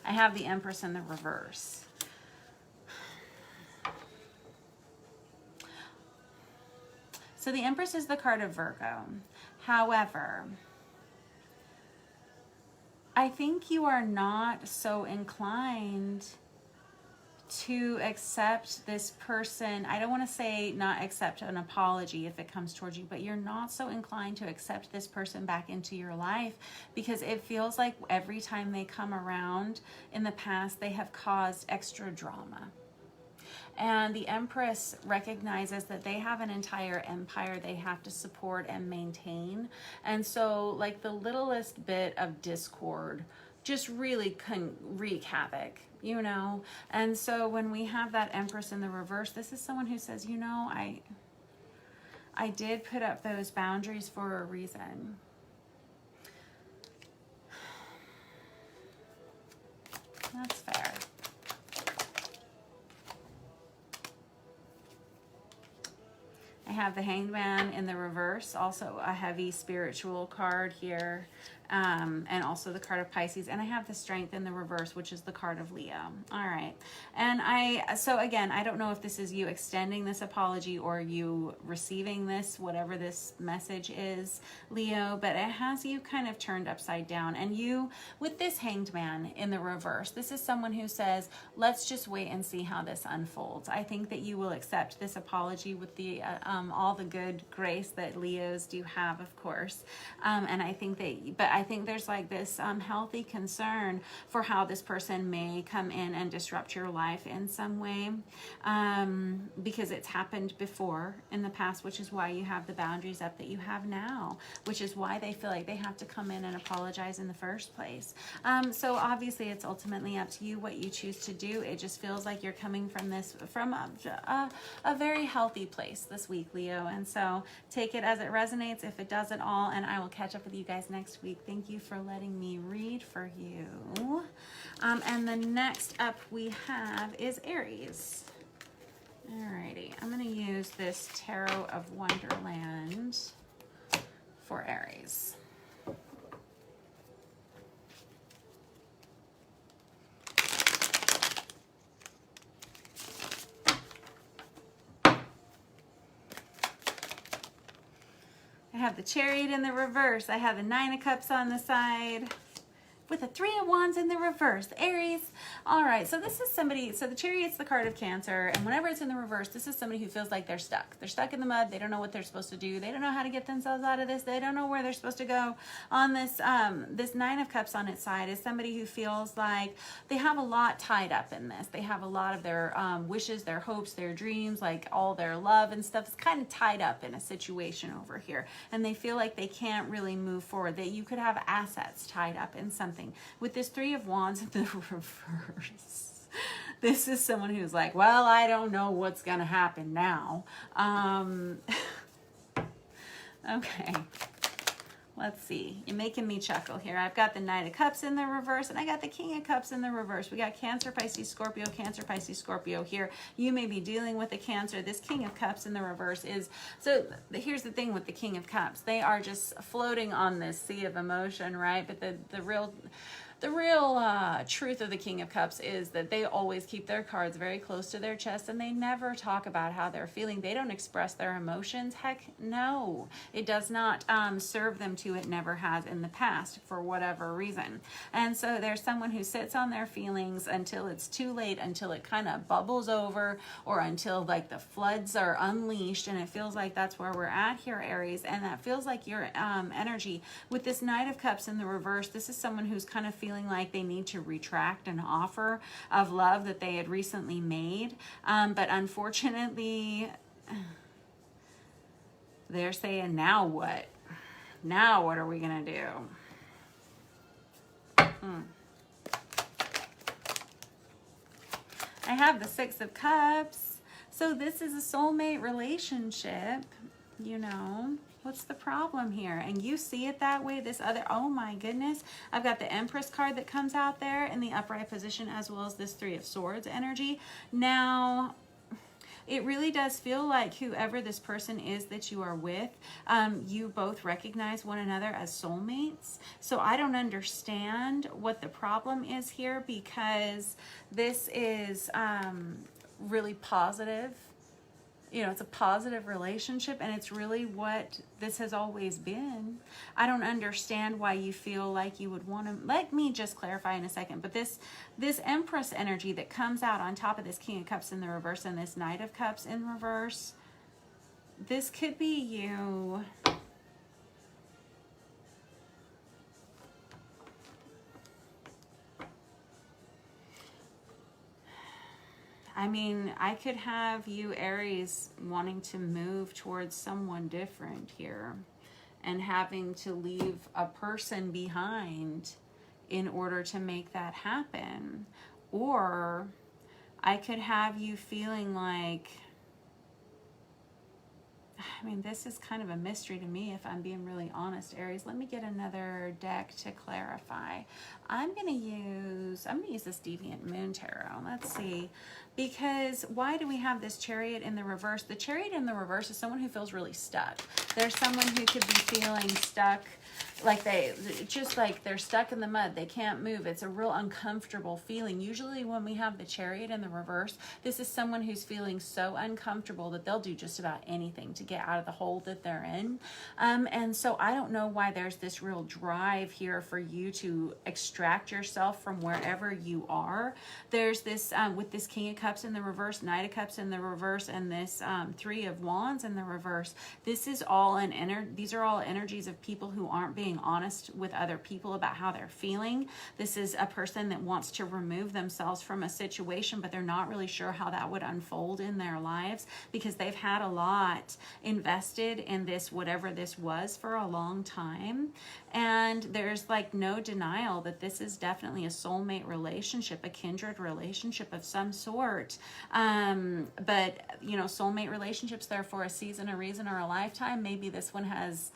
I have the Empress in the reverse. So the Empress is the card of Virgo. However, I think you are not so inclined to accept this person. I don't want to say not accept an apology if it comes towards you, but you're not so inclined to accept this person back into your life because it feels like every time they come around in the past, they have caused extra drama. And the Empress recognizes that they have an entire empire they have to support and maintain. And so like the littlest bit of discord just really can wreak havoc, you know? And so when we have that Empress in the reverse, this is someone who says, you know, I did put up those boundaries for a reason. That's fair. I have the Hanged Man in the reverse, also a heavy spiritual card here. And also the card of Pisces, and I have the Strength in the reverse, which is the card of Leo. All right. And so again, I don't know if this is you extending this apology or you receiving this, whatever this message is, Leo, but it has you kind of turned upside down. And you, with this Hanged Man in the reverse, this is someone who says, let's just wait and see how this unfolds. I think that you will accept this apology with the all the good grace that Leos do have, of course. And I think that, but I think there's like this healthy concern for how this person may come in and disrupt your life in some way, because it's happened before in the past, which is why you have the boundaries up that you have now, which is why they feel like they have to come in and apologize in the first place. So obviously it's ultimately up to you what you choose to do. It just feels like you're coming from this, from a very healthy place this week, Leo. And so take it as it resonates if it does at all, and I will catch up with you guys next week. Thank you for letting me read for you. And the next up we have is Aries. Alrighty, I'm going to use this Tarot of Wonderland for Aries. I have the Chariot in the reverse. I have the Nine of Cups on the side with the Three of Wands in the reverse. Aries. All right, so this is somebody, so the Chariot's the card of Cancer, and whenever it's in the reverse, this is somebody who feels like they're stuck. They're stuck in the mud. They don't know what they're supposed to do. They don't know how to get themselves out of this. They don't know where they're supposed to go. On this, this Nine of Cups on its side is somebody who feels like they have a lot tied up in this. They have a lot of their wishes, their hopes, their dreams, like all their love and stuff is kind of tied up in a situation over here, and they feel like they can't really move forward. That you could have assets tied up in something. With this Three of Wands in the reverse, this is someone who's like, well, I don't know what's gonna happen now. Okay, let's see. You're making me chuckle here. I've got the Knight of Cups in the reverse, and I got the King of Cups in the reverse. We got Cancer, Pisces, Scorpio, Cancer, Pisces, Scorpio here. You may be dealing with a Cancer. This King of Cups in the reverse is, so here's the thing with the King of Cups. They are just floating on this sea of emotion, right? But the real truth of the King of Cups is that they always keep their cards very close to their chest, and they never talk about how they're feeling. They don't express their emotions. Heck no. It does not serve them to. It never has in the past for whatever reason. And so there's someone who sits on their feelings until it's too late, until it kind of bubbles over, or until like the floods are unleashed, and it feels like that's where we're at here, Aries. And that feels like your energy. With this Knight of Cups in the reverse, this is someone who's kind of feeling like they need to retract an offer of love that they had recently made. But unfortunately, they're saying, now what? Now what are we going to do? I have the Six of Cups. So this is a soulmate relationship, you know. What's the problem here? And you see it that way. This other, oh my goodness. I've got the Empress card that comes out there in the upright position, as well as this Three of Swords energy. Now, it really does feel like whoever this person is that you are with, you both recognize one another as soulmates. So I don't understand what the problem is here, because this is really positive. You know, it's a positive relationship, and it's really what this has always been. I don't understand why you feel like you would want to. Let me just clarify in a second. But this Empress energy that comes out on top of this King of Cups in the reverse and this Knight of Cups in reverse, this could be you. I mean, I could have you, Aries, wanting to move towards someone different here and having to leave a person behind in order to make that happen. Or I could have you feeling like, I mean, this is kind of a mystery to me, if I'm being really honest, Aries. Let me get another deck to clarify. I'm going to use this Deviant Moon Tarot. Let's see. Because why do we have this Chariot in the reverse? The Chariot in the reverse is someone who feels really stuck. There's someone who could be feeling stuck, like they're stuck in the mud. They can't move. It's a real uncomfortable feeling. Usually when we have the Chariot in the reverse, this is someone who's feeling so uncomfortable that they'll do just about anything to get out of the hole that they're in. And so I don't know why there's this real drive here for you to extract yourself from wherever you are. There's this, with this King of Cups in the reverse, Knight of Cups in the reverse, and this Three of Wands in the reverse. This is all these are all energies of people who aren't being honest with other people about how they're feeling. This is a person that wants to remove themselves from a situation, but they're not really sure how that would unfold in their lives, because they've had a lot invested in this, whatever this was, for a long time. And there's like no denial that this is definitely a soulmate relationship, a kindred relationship of some sort. But you know, soulmate relationships, they're for a season, a reason, or a lifetime. Maybe this one has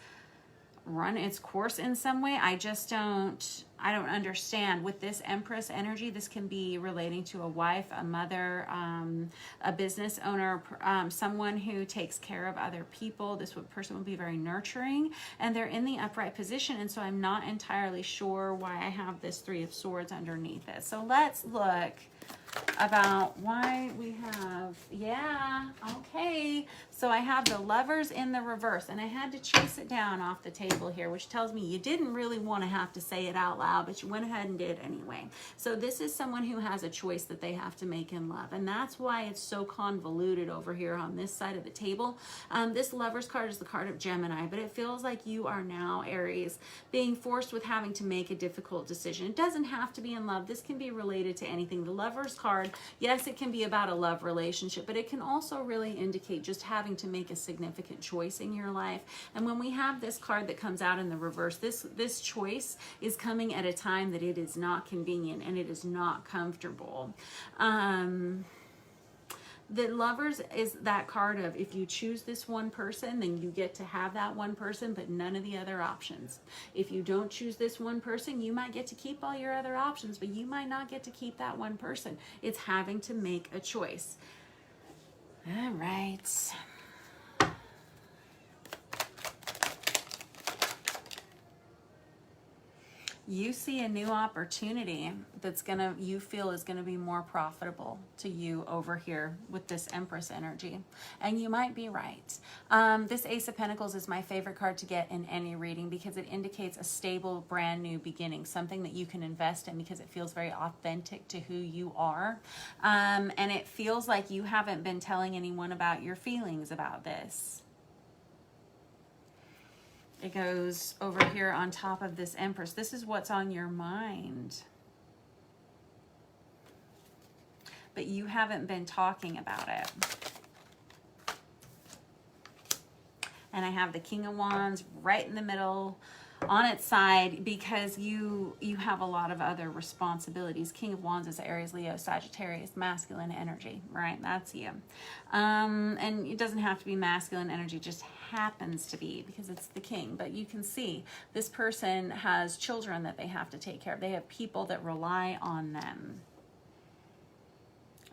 run its course in some way. I don't understand. With this Empress energy, this can be relating to a wife, a mother, a business owner, someone who takes care of other people. This person would be very nurturing, and they're in the upright position, and so I'm not entirely sure why I have this Three of Swords underneath it. So let's look about why we have, okay. So I have the Lovers in the reverse, and I had to chase it down off the table here, which tells me you didn't really want to have to say it out loud, but you went ahead and did anyway. So this is someone who has a choice that they have to make in love, and that's why it's so convoluted over here on this side of the table. This Lovers card is the card of Gemini, but it feels like you are now, Aries, being forced with having to make a difficult decision. It doesn't have to be in love. This can be related to anything. The Lovers card, yes, it can be about a love relationship, but it can also really indicate just having to make a significant choice in your life. And when we have this card that comes out in the reverse, this choice is coming at a time that it is not convenient and it is not comfortable. The Lovers is that card of, if you choose this one person, then you get to have that one person, but none of the other options. If you don't choose this one person, you might get to keep all your other options, but you might not get to keep that one person. It's having to make a choice. All right. You see a new opportunity that's you feel is gonna be more profitable to you over here with this Empress energy, and you might be right. This Ace of Pentacles is my favorite card to get in any reading, because it indicates a stable, brand new beginning, something that you can invest in, because it feels very authentic to who you are, and it feels like you haven't been telling anyone about your feelings about this. It goes over here on top of this Empress. This is what's on your mind. But you haven't been talking about it. And I have the King of Wands right in the middle on its side because you have a lot of other responsibilities. King of Wands is Aries, Leo, Sagittarius, masculine energy, right? That's you. And it doesn't have to be masculine energy, just happens to be because it's the king. But you can see this person has children that they have to take care of. They have people that rely on them.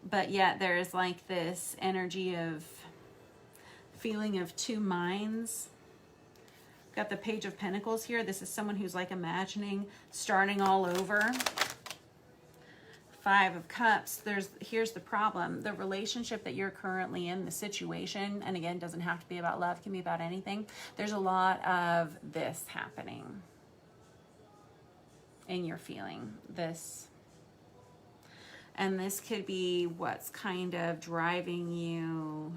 But yet there's like this energy of feeling of two minds. Got the Page of Pentacles here. This is someone who's like imagining starting all over. Five of Cups. Here's the problem. The relationship that you're currently in, the situation, and again, doesn't have to be about love, can be about anything. There's a lot of this happening in your feeling. This. And this could be what's kind of driving you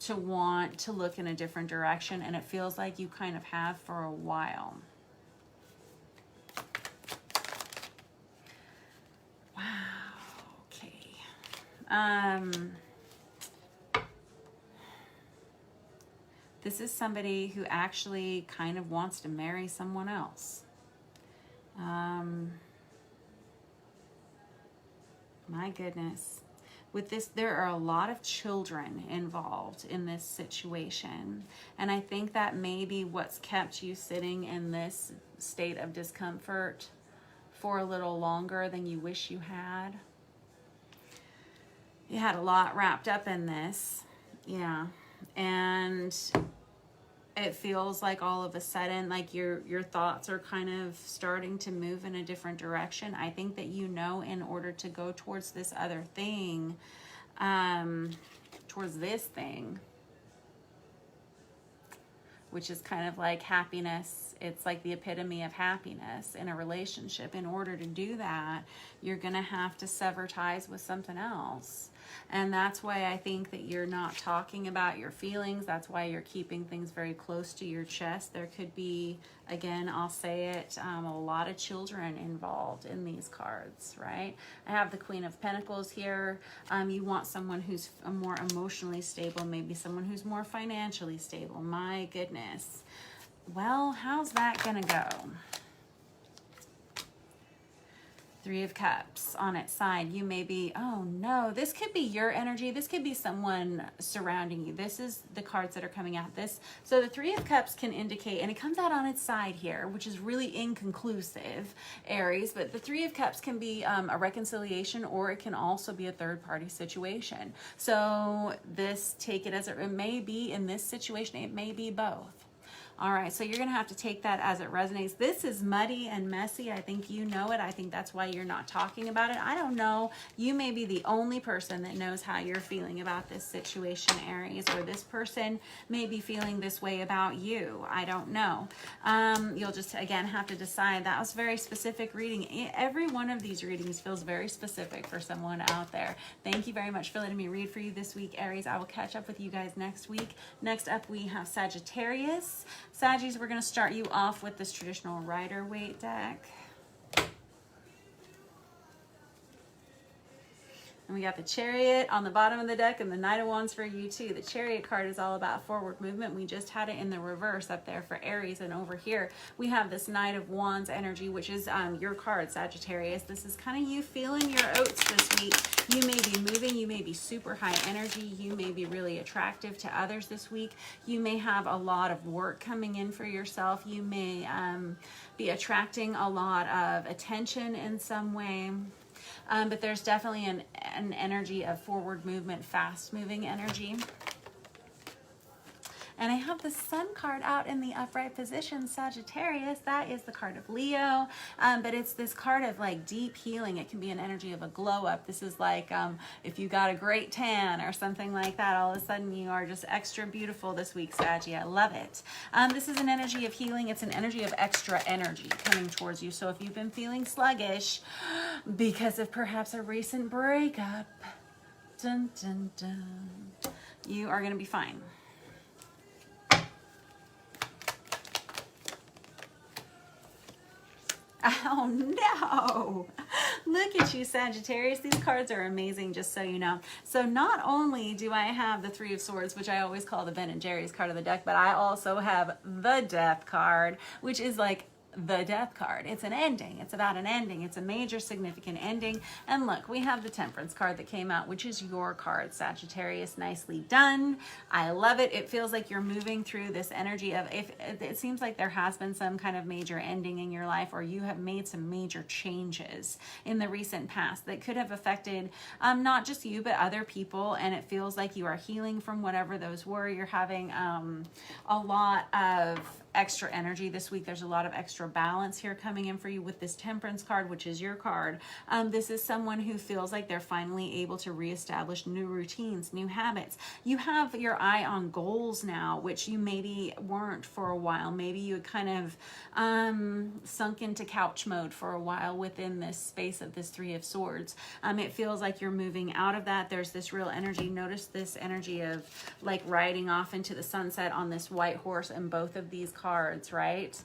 to want to look in a different direction, and it feels like you kind of have for a while. Wow, okay. This is somebody who actually kind of wants to marry someone else. My goodness. With this, there are a lot of children involved in this situation. And I think that may be what's kept you sitting in this state of discomfort for a little longer than you wish you had. You had a lot wrapped up in this. Yeah. And it feels like all of a sudden, like your thoughts are kind of starting to move in a different direction. I think that you know, in order to go towards this other thing, towards this thing, which is kind of like happiness. It's like the epitome of happiness in a relationship. In order to do that, you're going to have to sever ties with something else. And that's why I think that you're not talking about your feelings. That's why you're keeping things very close to your chest. There could be, again, I'll say it, a lot of children involved in these cards, right? I have the Queen of Pentacles here. You want someone who's more emotionally stable, maybe someone who's more financially stable. My goodness. Well, how's that gonna go? Three of Cups on its side. You may be, oh no, this could be your energy. This could be someone surrounding you. This is the cards that are coming out. This. So the Three of Cups can indicate, and it comes out on its side here, which is really inconclusive, Aries, but the Three of Cups can be a reconciliation, or it can also be a third party situation. So this, take it as it may be in this situation, it may be both. All right, so you're going to have to take that as it resonates. This is muddy and messy. I think you know it. I think that's why you're not talking about it. I don't know. You may be the only person that knows how you're feeling about this situation, Aries, or this person may be feeling this way about you. I don't know. You'll just, again, have to decide. That was very specific reading. Every one of these readings feels very specific for someone out there. Thank you very much for letting me read for you this week, Aries. I will catch up with you guys next week. Next up, we have Sagittarius. Saggies, we're going to start you off with this traditional Rider-Waite deck. And we got the Chariot on the bottom of the deck and the Knight of Wands for you too. The Chariot card is all about forward movement. We just had it in the reverse up there for Aries, and over here we have this Knight of Wands energy, which is your card, Sagittarius. This is kind of you feeling your oats this week. You may be moving, you may be super high energy, you may be really attractive to others this week. You may have a lot of work coming in for yourself. You may be attracting a lot of attention in some way. But there's definitely an energy of forward movement, fast moving energy. And I have the Sun card out in the upright position, Sagittarius. That is the card of Leo. But it's this card of like deep healing. It can be an energy of a glow up. This is like if you got a great tan or something like that, all of a sudden you are just extra beautiful this week, Saggy. I love it. This is an energy of healing. It's an energy of extra energy coming towards you. So if you've been feeling sluggish because of perhaps a recent breakup, dun, dun, dun, you are going to be fine. Oh no, Look at you, Sagittarius. These cards are amazing, just so you know. So not only do I have the Three of Swords, which I always call the Ben and Jerry's card of the deck, but I also have the Death card, which is like the Death card. It's an ending. It's about an ending. It's a major significant ending. And look, we have the Temperance card that came out, which is your card, Sagittarius. Nicely done. I love it. It feels like you're moving through this energy of, if it seems like there has been some kind of major ending in your life, or you have made some major changes in the recent past that could have affected not just you, but other people. And it feels like you are healing from whatever those were. You're having a lot of extra energy this week. There's a lot of extra balance here coming in for you with this Temperance card, which is your card. This is someone who feels like they're finally able to reestablish new routines, new habits. You have your eye on goals now, which you maybe weren't for a while. Maybe you had kind of sunk into couch mode for a while within this space of this Three of Swords. It feels like you're moving out of that. There's this real energy. Notice this energy of like riding off into the sunset on this white horse in both of these cards, right?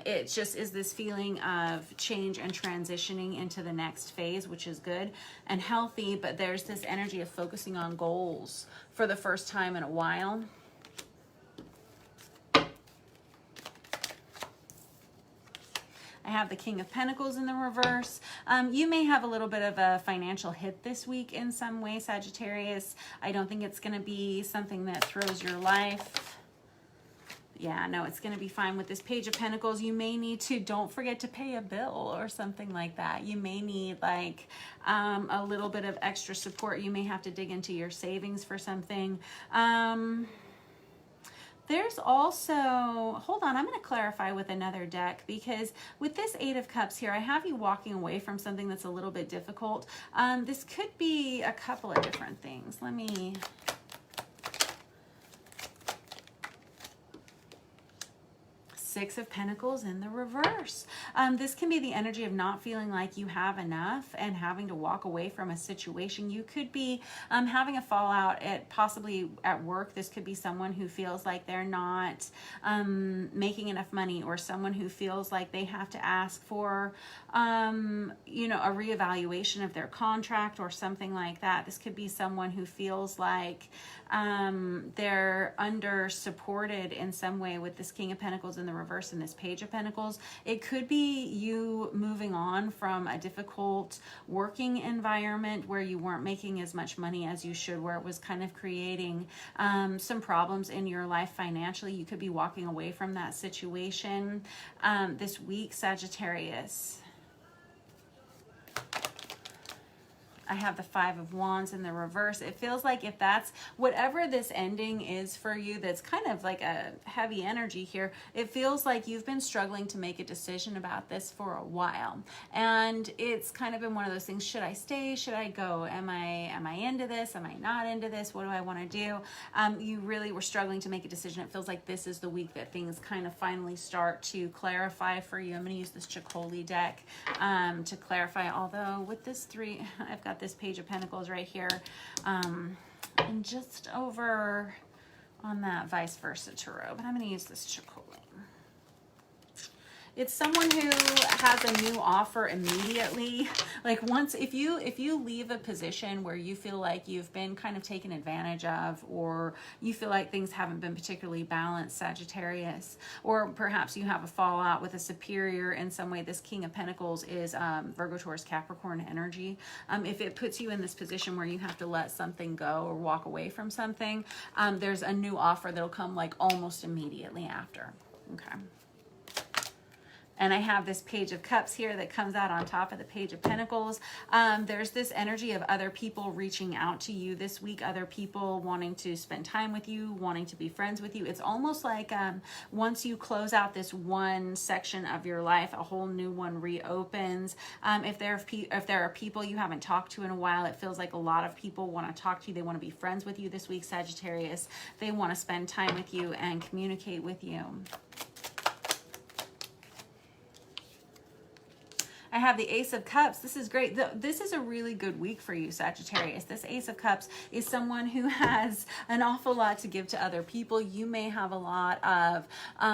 It just is this feeling of change and transitioning into the next phase, which is good and healthy, but there's this energy of focusing on goals for the first time in a while. I have the King of Pentacles in the reverse. You may have a little bit of a financial hit this week in some way, Sagittarius. I don't think it's going to be something that throws your life. Yeah, no, it's going to be fine with this Page of Pentacles. You may need to, don't forget to pay a bill or something like that. You may need like a little bit of extra support. You may have to dig into your savings for something. There's also, hold on, I'm going to clarify with another deck, because with this Eight of Cups here, I have you walking away from something that's a little bit difficult. This could be a couple of different things. Let me... Six of Pentacles in the reverse. This can be the energy of not feeling like you have enough and having to walk away from a situation. You could be having a fallout possibly at work. This could be someone who feels like they're not making enough money, or someone who feels like they have to ask for you know, a reevaluation of their contract or something like that. This could be someone who feels like they're under supported in some way with this King of Pentacles in the reverse and this Page of Pentacles. It could be you moving on from a difficult working environment where you weren't making as much money as you should, where it was kind of creating some problems in your life financially. You could be walking away from that situation this week, Sagittarius. I have the Five of Wands in the reverse. It feels like if that's whatever this ending is for you, that's kind of like a heavy energy here. It feels like you've been struggling to make a decision about this for a while. And it's kind of been one of those things. Should I stay? Should I go? Am I into this? Am I not into this? What do I want to do? You really were struggling to make a decision. It feels like this is the week that things kind of finally start to clarify for you. I'm going to use this Chicoli deck to clarify. Although with this three, I've got this Page of Pentacles right here, and just over on that vice versa tarot, but I'm going to use this Chicoli. It's someone who has a new offer immediately. Like once, if you leave a position where you feel like you've been kind of taken advantage of, or you feel like things haven't been particularly balanced, Sagittarius, or perhaps you have a fallout with a superior in some way. This King of Pentacles is Virgo, Taurus, Capricorn energy. If it puts you in this position where you have to let something go or walk away from something, there's a new offer that'll come like almost immediately after. Okay. And I have this Page of Cups here that comes out on top of the Page of Pentacles. There's this energy of other people reaching out to you this week, other people wanting to spend time with you, wanting to be friends with you. It's almost like once you close out this one section of your life, a whole new one reopens. If there are people you haven't talked to in a while, it feels like a lot of people want to talk to you. They want to be friends with you this week, Sagittarius. They want to spend time with you and communicate with you. I have the Ace of Cups. This is great. This is a really good week for you, Sagittarius. This Ace of Cups is someone who has an awful lot to give to other people. You may have a lot of,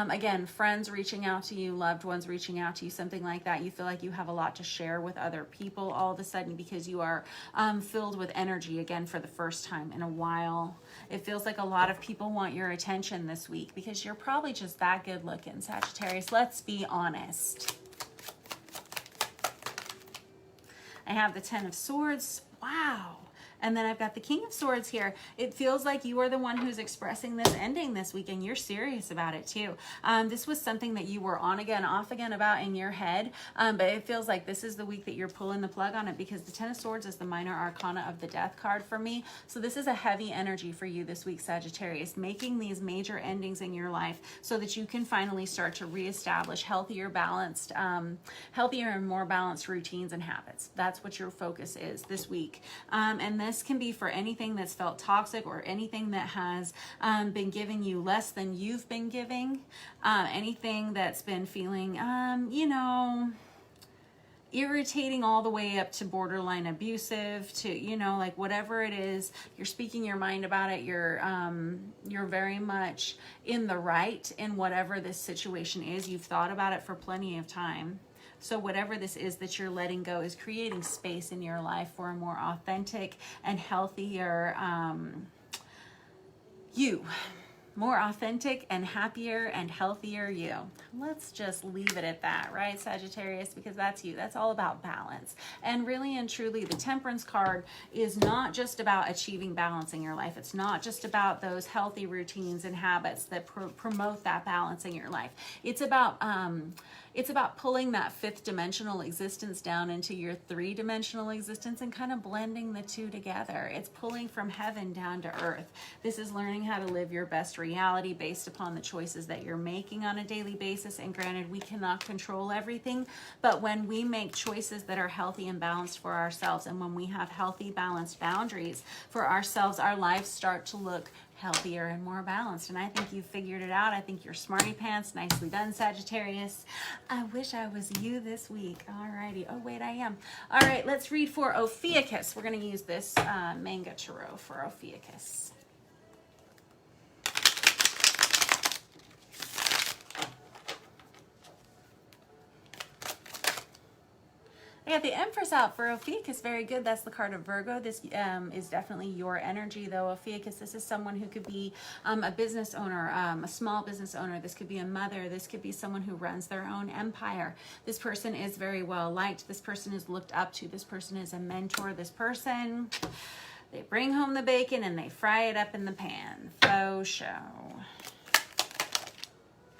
again, friends reaching out to you, loved ones reaching out to you, something like that. You feel like you have a lot to share with other people all of a sudden because you are filled with energy again for the first time in a while. It feels like a lot of people want your attention this week because you're probably just that good looking, Sagittarius. Let's be honest. I have the Ten of Swords. Wow. And then I've got the King of Swords here. It feels like you are the one who's expressing this ending this week, and you're serious about it too. This was something that you were on again, off again about in your head, but it feels like this is the week that you're pulling the plug on it because the Ten of Swords is the minor arcana of the Death card for me. So this is a heavy energy for you this week, Sagittarius, making these major endings in your life so that you can finally start to reestablish healthier, balanced, healthier and more balanced routines and habits. That's what your focus is this week. And this can be for anything that's felt toxic or anything that has been giving you less than you've been giving. Anything that's been feeling, you know, irritating all the way up to borderline abusive, to, you know, like whatever it is, you're speaking your mind about it. You're very much in the right in whatever this situation is. You've thought about it for plenty of time. So whatever this is that you're letting go is creating space in your life for a more authentic and healthier you. More authentic and happier and healthier you. Let's just leave it at that, right, Sagittarius? Because that's you. That's all about balance. And really and truly, the Temperance card is not just about achieving balance in your life. It's not just about those healthy routines and habits that promote that balance in your life. It's about pulling that fifth dimensional existence down into your three-dimensional existence and kind of blending the two together. It's pulling from heaven down to earth. This is learning how to live your best reality based upon the choices that you're making on a daily basis. And granted, we cannot control everything, but when we make choices that are healthy and balanced for ourselves, and when we have healthy, balanced boundaries for ourselves, our lives start to look healthier and more balanced. And I think you figured it out. I think you're smarty pants. Nicely done, Sagittarius. I wish I was you this week. Alrighty. Oh, wait, I am. All right, let's read for Ophiuchus. We're going to use this manga tarot for Ophiuchus. I got the Empress out for Ophiuchus. Very good. That's the card of Virgo. This is definitely your energy, though, Ophiuchus. This is someone who could be a business owner, a small business owner. This could be a mother. This could be someone who runs their own empire. This person is very well liked. This person is looked up to. This person is a mentor. This person, they bring home the bacon and they fry it up in the pan. Faux show.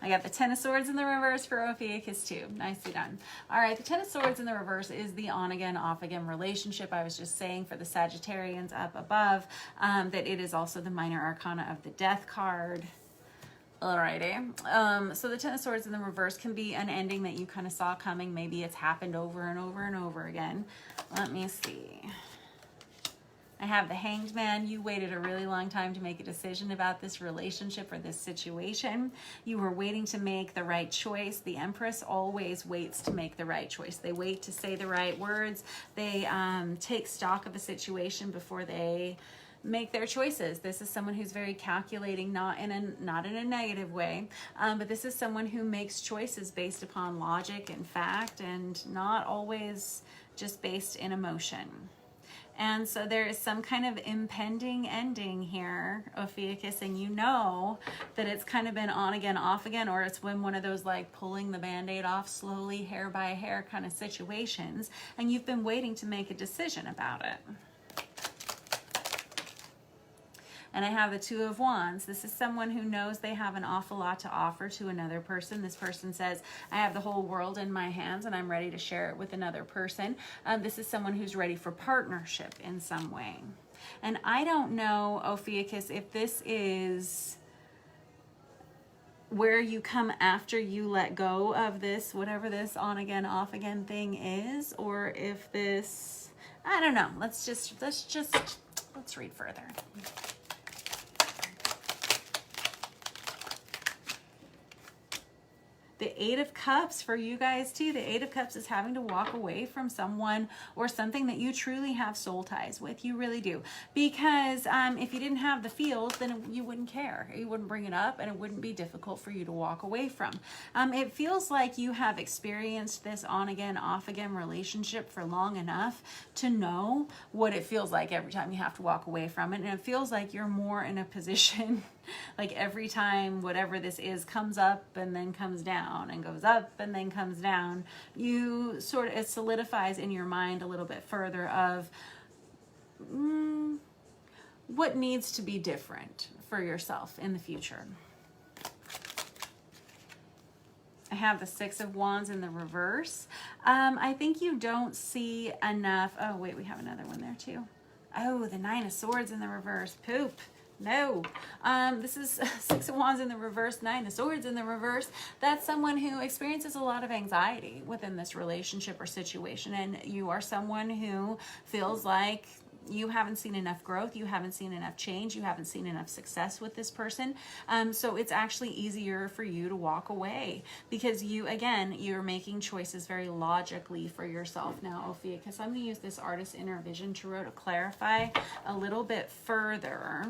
I got the Ten of Swords in the reverse for Ophiuchus too. Nicely done. All right, the Ten of Swords in the reverse is the on-again, off-again relationship. I was just saying for the Sagittarians up above that it is also the minor arcana of the Death card. Alrighty. So the Ten of Swords in the reverse can be an ending that you kind of saw coming. Maybe it's happened over and over and over again. Let me see. I have the Hanged Man. You waited a really long time to make a decision about this relationship or this situation. You were waiting to make the right choice. The Empress always waits to make the right choice. They wait to say the right words. They take stock of a situation before they make their choices. This is someone who's very calculating, not in a negative way, but this is someone who makes choices based upon logic and fact and not always just based in emotion. And so there is some kind of impending ending here, Ophiuchus, and you know that it's kind of been on again, off again, or it's been one of those like pulling the Band-Aid off slowly, hair by hair kind of situations, and you've been waiting to make a decision about it. And I have the Two of Wands. This is someone who knows they have an awful lot to offer to another person. This person says, I have the whole world in my hands and I'm ready to share it with another person. This is someone who's ready for partnership in some way. And I don't know, Ophiuchus, if this is where you come after you let go of this, whatever this on again, off again thing is, or if this, I don't know. Let's read further. The Eight of Cups for you guys too. The Eight of Cups is having to walk away from someone or something that you truly have soul ties with. You really do. Because if you didn't have the feels, then you wouldn't care. You wouldn't bring it up, and it wouldn't be difficult for you to walk away from. It feels like you have experienced this on again, off again relationship for long enough to know what it feels like every time you have to walk away from it. And it feels like you're more in a position like every time whatever this is comes up and then comes down and goes up and then comes down, you sort of, it solidifies in your mind a little bit further of what needs to be different for yourself in the future. I have the Six of Wands in the reverse. I think you don't see enough. Oh, wait, we have another one there too. Oh, the Nine of Swords in the reverse. Poop. No. This is Six of Wands in the reverse, Nine of Swords in the reverse. That's someone who experiences a lot of anxiety within this relationship or situation. And you are someone who feels like you haven't seen enough growth, you haven't seen enough change, you haven't seen enough success with this person. So it's actually easier for you to walk away because you're making choices very logically for yourself. Now, Ophiuchus, I'm going to use this Artist Inner Vision Tarot to clarify a little bit further.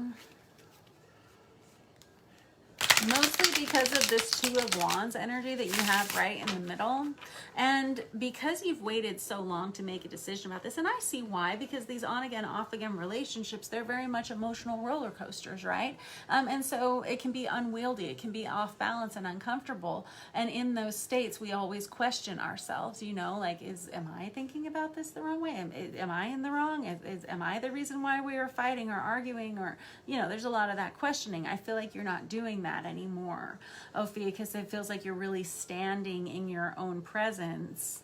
Mostly because of this Two of Wands energy that you have right in the middle. And because you've waited so long to make a decision about this, and I see why, because these on again, off again relationships, they're very much emotional roller coasters, right? And so it can be unwieldy, it can be off balance and uncomfortable. And in those states, we always question ourselves, you know, like, am I thinking about this the wrong way? Am I in the wrong? Am I the reason why we are fighting or arguing? Or, you know, there's a lot of that questioning. I feel like you're not doing that anymore, Ophiuchus. It feels like you're really standing in your own presence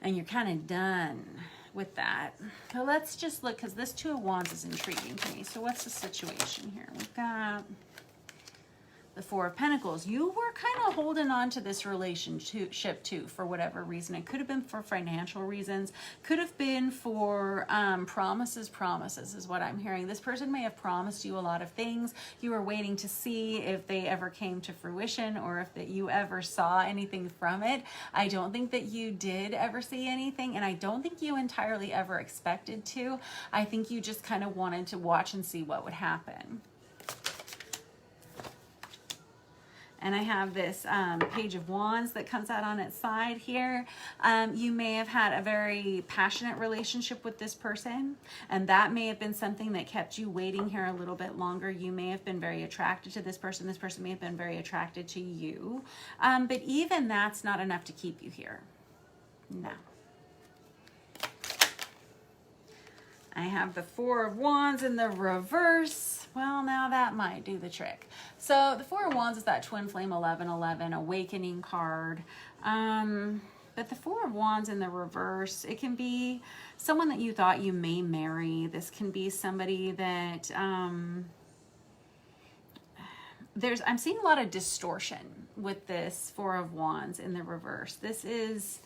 and you're kind of done with that. So let's just look, because this Two of Wands is intriguing to me. So what's the situation here? We've got the Four of Pentacles. You were kind of holding on to this relationship too, for whatever reason. It could have been for financial reasons, could have been for promises is what I'm hearing. This person may have promised you a lot of things. You were waiting to see if they ever came to fruition or if that you ever saw anything from it. I don't think that you did ever see anything, and I don't think you entirely ever expected to. I think you just kind of wanted to watch and see what would happen. And I have this Page of Wands that comes out on its side here. You may have had a very passionate relationship with this person, and that may have been something that kept you waiting here a little bit longer. You may have been very attracted to this person. This person may have been very attracted to you. But even that's not enough to keep you here. No. I have the Four of Wands in the reverse. Well, now that might do the trick. So the Four of Wands is that Twin Flame 1111 awakening card. But the Four of Wands in the reverse, it can be someone that you thought you may marry. This can be somebody that I'm seeing a lot of distortion with this Four of Wands in the reverse. This is,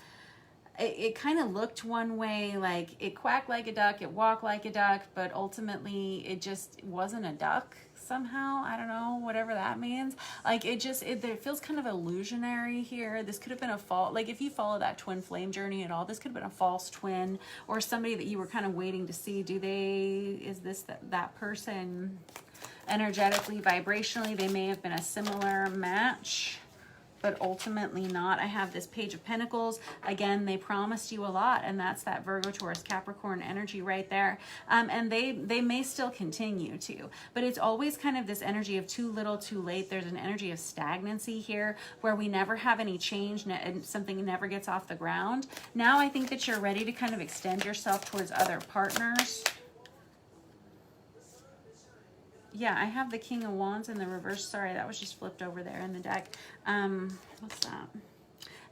it kind of looked one way, like it quacked like a duck, it walked like a duck, but ultimately it just wasn't a duck somehow. I don't know, whatever that means. Like it feels kind of illusionary here. This could have been a false, like if you follow that twin flame journey at all, this could have been a false twin or somebody that you were kind of waiting to see. Is this that person energetically, vibrationally? They may have been a similar match, but ultimately not. I have this Page of Pentacles. Again, they promised you a lot, and that's that Virgo, Taurus, Capricorn energy right there. And they may still continue to, but it's always kind of this energy of too little, too late. There's an energy of stagnancy here where we never have any change and something never gets off the ground. Now I think that you're ready to kind of extend yourself towards other partners. Yeah, I have the King of Wands in the reverse. Sorry, that was just flipped over there in the deck. What's that?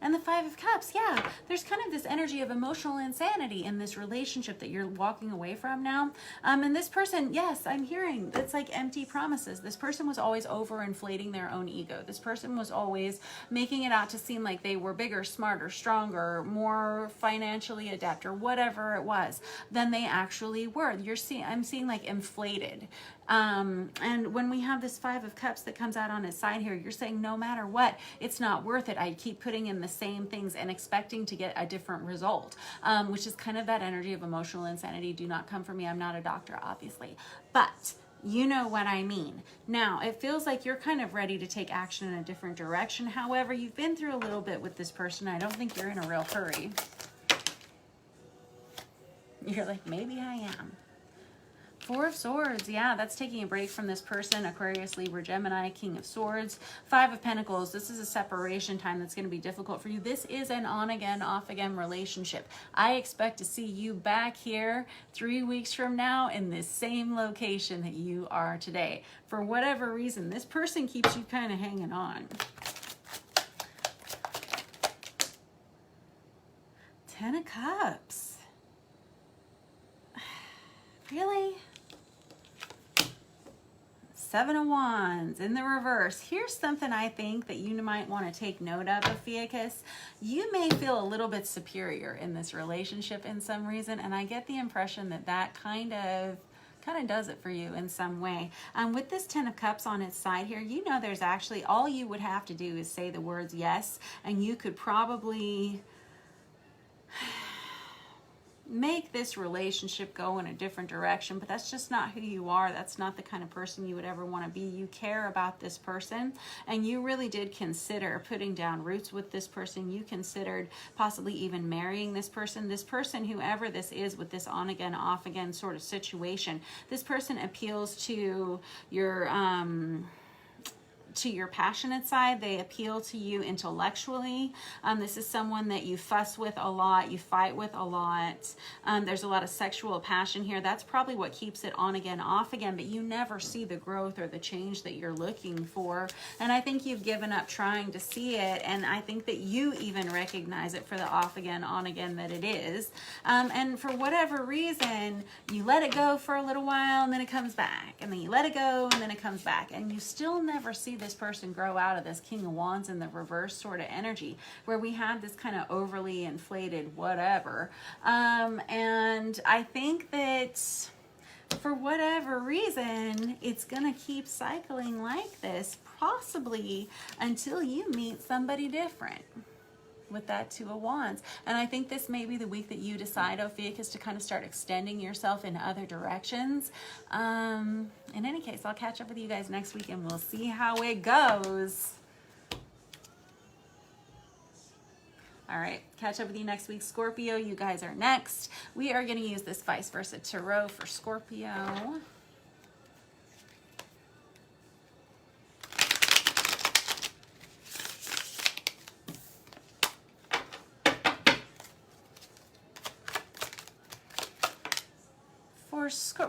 And the Five of Cups, yeah, there's kind of this energy of emotional insanity in this relationship that you're walking away from now. And this person, yes, I'm hearing, it's like empty promises. This person was always overinflating their own ego. This person was always making it out to seem like they were bigger, smarter, stronger, more financially adept, or whatever it was, than they actually were. I'm seeing like inflated. And when we have this Five of Cups that comes out on his side here, you're saying no matter what, it's not worth it. I keep putting in the same things and expecting to get a different result, which is kind of that energy of emotional insanity. Do not come for me. I'm not a doctor, obviously, but you know what I mean. Now, it feels like you're kind of ready to take action in a different direction. However, you've been through a little bit with this person. I don't think you're in a real hurry. You're like, maybe I am. Four of Swords, yeah, that's taking a break from this person. Aquarius, Libra, Gemini, King of Swords. Five of Pentacles, this is a separation time that's going to be difficult for you. This is an on-again, off-again relationship. I expect to see you back here 3 weeks from now in this same location that you are today. For whatever reason, this person keeps you kind of hanging on. Ten of Cups. Really? Seven of Wands in the reverse. Here's something I think that you might want to take note of, Ophiuchus. You may feel a little bit superior in this relationship in some reason, and I get the impression that that kind of does it for you in some way. With this Ten of Cups on its side here, you know there's actually, all you would have to do is say the words yes, and you could probably make this relationship go in a different direction, but that's just not who you are. That's not the kind of person you would ever want to be. You care about this person, and you really did consider putting down roots with this person. You considered possibly even marrying this person. This person, whoever this is, with this on again, off again sort of situation, this person appeals to your passionate side. They appeal to you intellectually. This is someone that you fuss with a lot, you fight with a lot. There's a lot of sexual passion here. That's probably what keeps it on again, off again, but you never see the growth or the change that you're looking for. And I think you've given up trying to see it, and I think that you even recognize it for the off again, on again that it is. And for whatever reason, you let it go for a little while, and then it comes back, and then you let it go, and then it comes back, and you still never see this person grow out of this King of Wands in the reverse sort of energy, where we have this kind of overly inflated whatever. And I think that for whatever reason, it's going to keep cycling like this, possibly until you meet somebody different with that Two of Wands. And I think this may be the week that you decide, Ophiuchus, to kind of start extending yourself in other directions. In any case, I'll catch up with you guys next week, and we'll see how it goes. All right, catch up with you next week, Scorpio. You guys are next. We are going to use this vice versa tarot for Scorpio.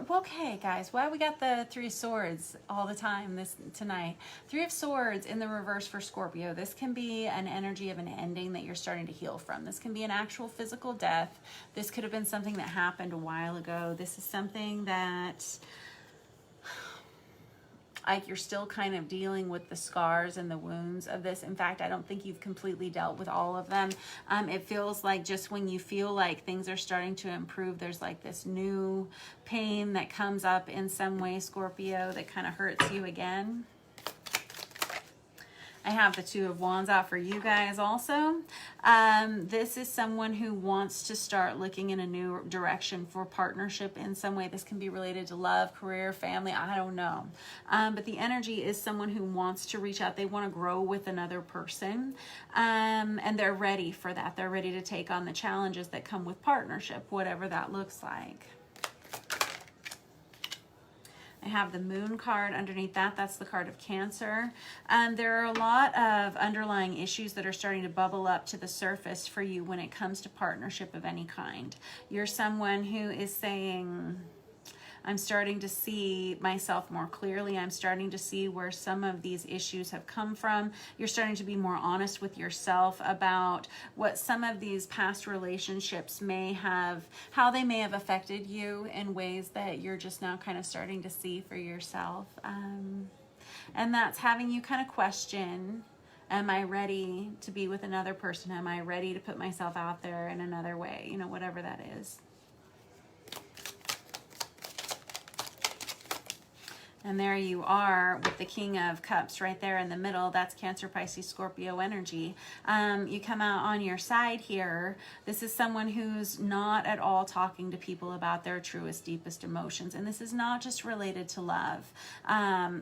Okay, guys, why we got the Three of Swords all the time tonight? Three of Swords in the reverse for Scorpio. This can be an energy of an ending that you're starting to heal from. This can be an actual physical death. This could have been something that happened a while ago. This is something that, like, you're still kind of dealing with the scars and the wounds of this. In fact, I don't think you've completely dealt with all of them. It feels like just when you feel like things are starting to improve, there's like this new pain that comes up in some way, Scorpio, that kind of hurts you again. I have the Two of Wands out for you guys also. This is someone who wants to start looking in a new direction for partnership in some way. This can be related to love, career, family, I don't know. But the energy is someone who wants to reach out. They want to grow with another person. And they're ready for that. They're ready to take on the challenges that come with partnership, whatever that looks like. I have the Moon card underneath that. That's the card of Cancer. There are a lot of underlying issues that are starting to bubble up to the surface for you when it comes to partnership of any kind. You're someone who is saying, I'm starting to see myself more clearly. I'm starting to see where some of these issues have come from. You're starting to be more honest with yourself about what some of these past relationships may have, how they may have affected you in ways that you're just now kind of starting to see for yourself. And that's having you kind of question, am I ready to be with another person? Am I ready to put myself out there in another way? You know, whatever that is. And there you are with the King of Cups right there in the middle. That's Cancer, Pisces, Scorpio energy. You come out on your side here. This is someone who's not at all talking to people about their truest, deepest emotions. And this is not just related to love.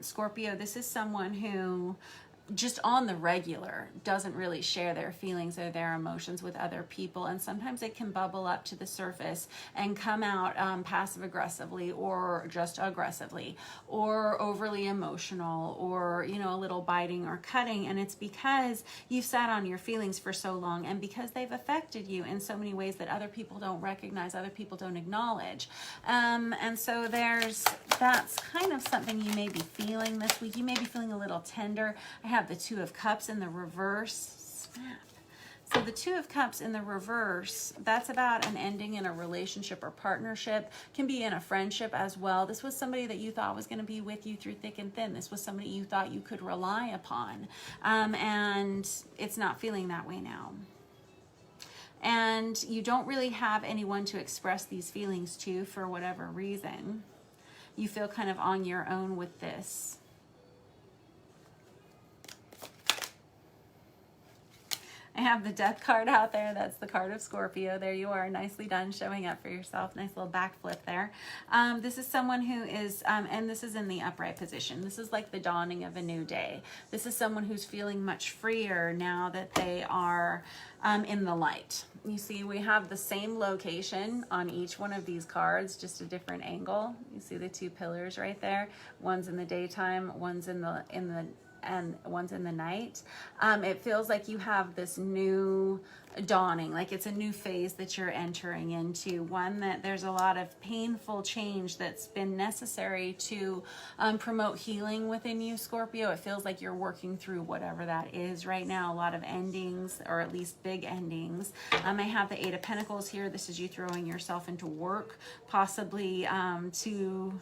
Scorpio, this is someone who just on the regular doesn't really share their feelings or their emotions with other people, and sometimes it can bubble up to the surface and come out passive aggressively or just aggressively or overly emotional or, you know, a little biting or cutting. And it's because you've sat on your feelings for so long and because they've affected you in so many ways that other people don't recognize, other people don't acknowledge. And so that's kind of something you may be feeling this week. You may be feeling a little tender. I have the Two of Cups in the reverse. Snap. So the Two of Cups in the reverse, that's about an ending in a relationship or partnership. Can be in a friendship as well. This was somebody that you thought was going to be with you through thick and thin. This was somebody you thought you could rely upon. And it's not feeling that way now. And you don't really have anyone to express these feelings to for whatever reason. You feel kind of on your own with this. I have the Death card out there. That's the card of Scorpio. There you are, nicely done, showing up for yourself. Nice little backflip there. This is someone who is, and this is in the upright position. This is like the dawning of a new day. This is someone who's feeling much freer now that they are in the light. You see, we have the same location on each one of these cards, just a different angle. You see the two pillars right there. One's in the daytime, one's in the and one's in the night. It feels like you have this new dawning, like it's a new phase that you're entering into, one that there's a lot of painful change that's been necessary to promote healing within you, Scorpio. It feels like you're working through whatever that is right now, a lot of endings, or at least big endings. I have the Eight of Pentacles here. This is you throwing yourself into work, possibly to,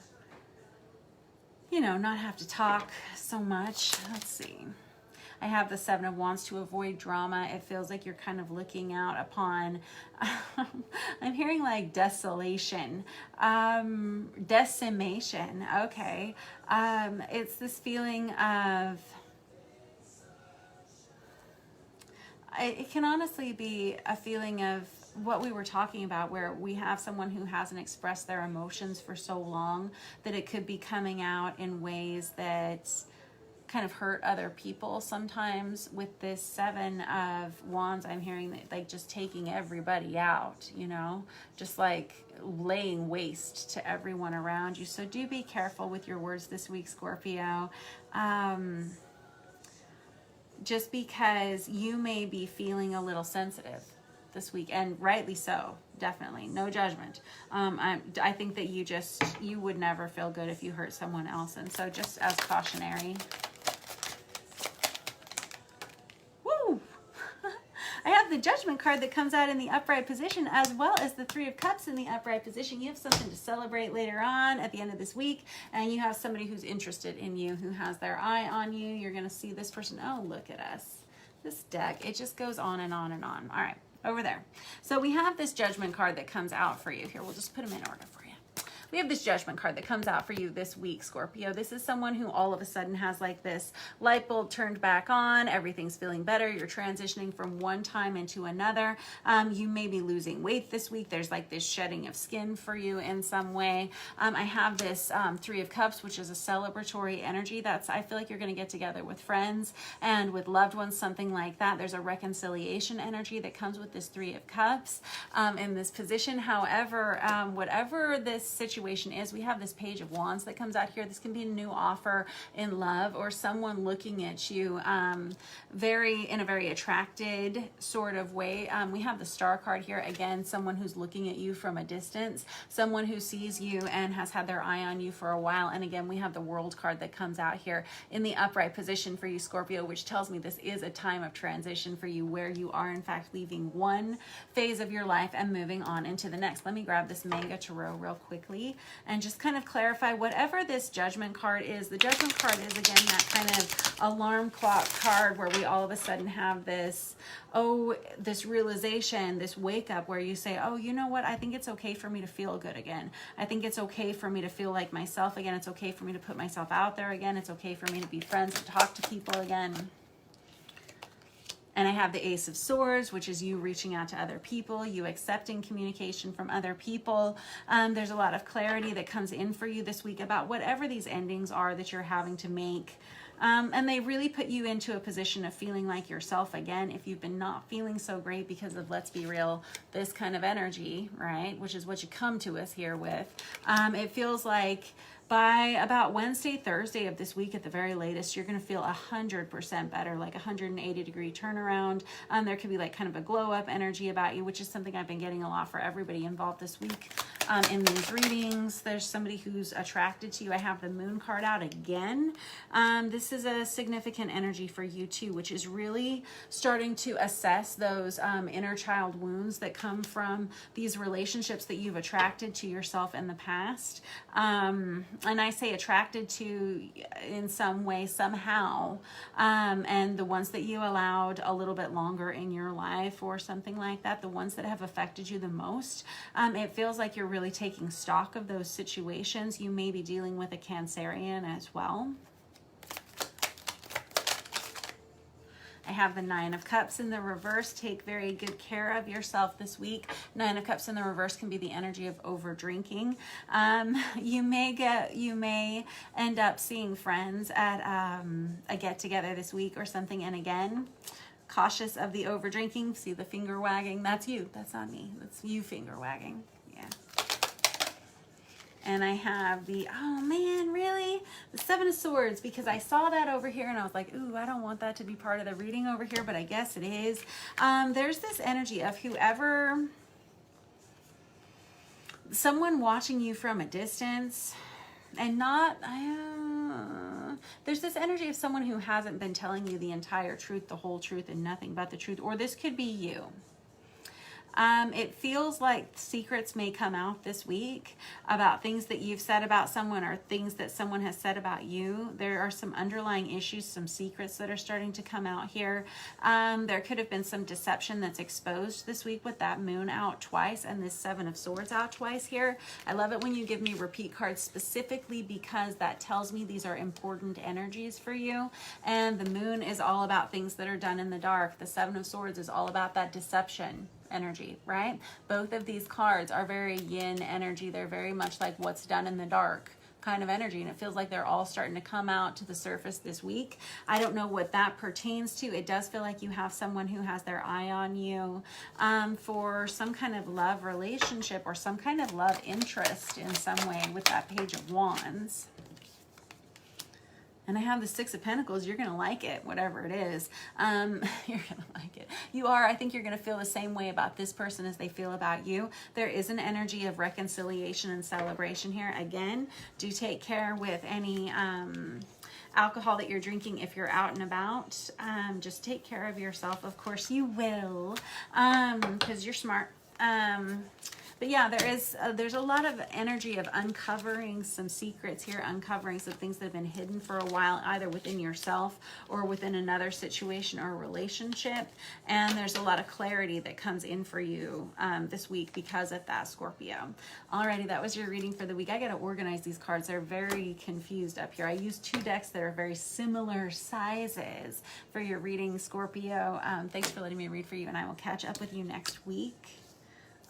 you know, not have to talk so much. Let's see. I have the Seven of Wands to avoid drama. It feels like you're kind of looking out upon, I'm hearing like desolation, decimation. Okay. It's this feeling of, it can honestly be a feeling of what we were talking about, where we have someone who hasn't expressed their emotions for so long that it could be coming out in ways that kind of hurt other people. Sometimes with this Seven of Wands, I'm hearing that, like, just taking everybody out, you know, just like laying waste to everyone around you. So do be careful with your words this week, Scorpio. Just because you may be feeling a little sensitive this week, and rightly so, definitely, no judgment. I think that you would never feel good if you hurt someone else, and so just as cautionary. Woo! I have the Judgment card that comes out in the upright position, as well as the Three of Cups in the upright position. You have something to celebrate later on at the end of this week, and you have somebody who's interested in you, who has their eye on you. You're going to see this person. Oh, look at us. This deck, it just goes on and on and on. All right. Over there. So we have this Judgment card that comes out for you. Here, we'll just put them in order for you. We have this Judgment card that comes out for you this week, Scorpio. This is someone who all of a sudden has like this light bulb turned back on. Everything's feeling better. You're transitioning from one time into another. You may be losing weight this week. There's like this shedding of skin for you in some way. I have this Three of Cups, which is a celebratory energy. I feel like you're going to get together with friends and with loved ones, something like that. There's a reconciliation energy that comes with this Three of Cups in this position. However, whatever this situation situation is. We have this Page of Wands that comes out here. This can be a new offer in love, or someone looking at you in a very attracted sort of way. We have the Star card here. Again, someone who's looking at you from a distance, someone who sees you and has had their eye on you for a while. And again, we have the World card that comes out here in the upright position for you, Scorpio, which tells me this is a time of transition for you, where you are in fact leaving one phase of your life and moving on into the next. Let me grab this Mega Tarot real quickly and just kind of clarify whatever this Judgment card is. The Judgment card is, again, that kind of alarm clock card where we all of a sudden have this, this realization, this wake up where you say, oh, you know what? I think it's okay for me to feel good again. I think it's okay for me to feel like myself again. It's okay for me to put myself out there again. It's okay for me to be friends and talk to people again. And I have the Ace of Swords, which is you reaching out to other people, you accepting communication from other people. There's a lot of clarity that comes in for you this week about whatever these endings are that you're having to make. And they really put you into a position of feeling like yourself again. If you've been not feeling so great because of, let's be real, this kind of energy, right? Which is what you come to us here with. It feels like by about Wednesday, Thursday of this week at the very latest, you're going to feel 100% better, like 180-degree turnaround. There could be like kind of a glow up energy about you, which is something I've been getting a lot for everybody involved this week. In these readings, there's somebody who's attracted to you. I have the Moon card out again. This is a significant energy for you too, which is really starting to assess those inner child wounds that come from these relationships that you've attracted to yourself in the past. And I say attracted to in some way, somehow, and the ones that you allowed a little bit longer in your life or something like that, the ones that have affected you the most. It feels like you're really taking stock of those situations. You may be dealing with a Cancerian as well. I have the Nine of Cups in the reverse. Take very good care of yourself this week. Nine of Cups in the reverse can be the energy of over drinking. You may end up seeing friends at a get together this week or something. And again, cautious of the over drinking. See the finger wagging? That's you. That's not me. That's you finger wagging. Yeah. And I have the, oh man, really? The Seven of Swords, because I saw that over here and I was like, ooh, I don't want that to be part of the reading over here, but I guess it is. There's this energy of whoever, someone watching you from a distance and not, there's this energy of someone who hasn't been telling you the entire truth, the whole truth, and nothing but the truth, or this could be you. It feels like secrets may come out this week about things that you've said about someone or things that someone has said about you. There are some underlying issues, some secrets that are starting to come out here. There could have been some deception that's exposed this week with that Moon out twice and this Seven of Swords out twice here. I love it when you give me repeat cards specifically because that tells me these are important energies for you. And the Moon is all about things that are done in the dark. The Seven of Swords is all about that deception energy, right? Both of these cards are very yin energy. They're very much like what's done in the dark kind of energy, and it feels like they're all starting to come out to the surface this week. I don't know what that pertains to. It does feel like you have someone who has their eye on you for some kind of love relationship or some kind of love interest in some way with that Page of Wands. And I have the Six of Pentacles. You're going to like it, whatever it is. You're going to like it. You are. I think you're going to feel the same way about this person as they feel about you. There is an energy of reconciliation and celebration here. Again, do take care with any alcohol that you're drinking if you're out and about. Just take care of yourself. Of course you will, because you're smart. But yeah, there's a lot of energy of uncovering some secrets here, uncovering some things that have been hidden for a while, either within yourself or within another situation or relationship. And there's a lot of clarity that comes in for you this week because of that, Scorpio. Alrighty, that was your reading for the week. I got to organize these cards. They're very confused up here. I used two decks that are very similar sizes for your reading, Scorpio. Thanks for letting me read for you, and I will catch up with you next week.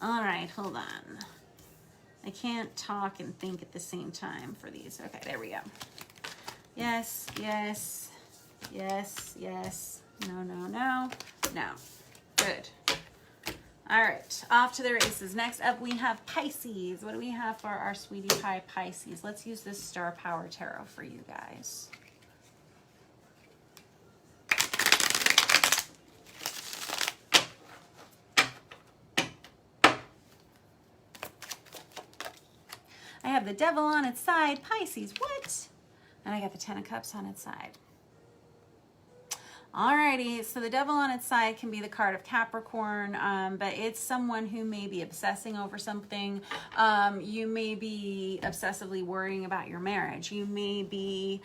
All right, hold on. I can't talk and think at the same time for these. Okay, there we go. Yes, yes, yes, yes. No, no, no, no. Good. All right, off to the races. Next up, we have Pisces. What do we have for our sweetie pie Pisces? Let's use this Star Power Tarot for you guys. I have the Devil on its side. Pisces, what? And I got the Ten of Cups on its side. Alrighty, so the Devil on its side can be the card of Capricorn, but it's someone who may be obsessing over something. You may be obsessively worrying about your marriage. You may be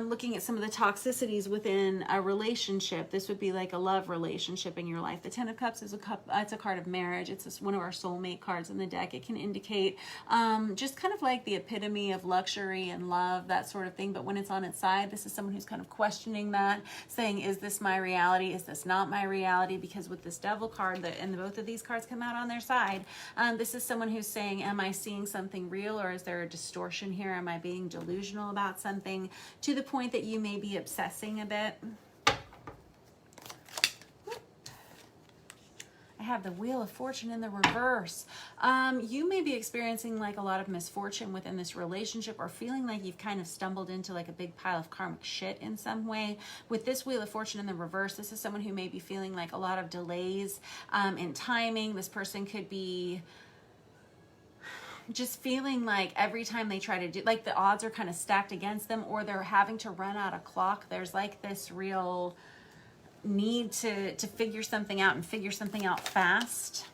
looking at some of the toxicities within a relationship. This would be like a love relationship in your life. The Ten of Cups is it's a card of marriage. It's one of our soulmate cards in the deck. It can indicate just kind of like the epitome of luxury and love, that sort of thing. But when it's on its side, this is someone who's kind of questioning that, saying, is this my reality? Is this not my reality? Because with this Devil card, and both of these cards come out on their side, this is someone who's saying, am I seeing something real, or is there a distortion here? Am I being delusional about something, to the point that you may be obsessing a bit? I have the Wheel of Fortune in the reverse. You may be experiencing like a lot of misfortune within this relationship, or feeling like you've kind of stumbled into like a big pile of karmic shit in some way. With this Wheel of Fortune in the reverse, this is someone who may be feeling like a lot of delays in timing. This person could be just feeling like every time they try to do, like the odds are kind of stacked against them, or they're having to run out of clock. There's like this real need to figure something out, and figure something out fast.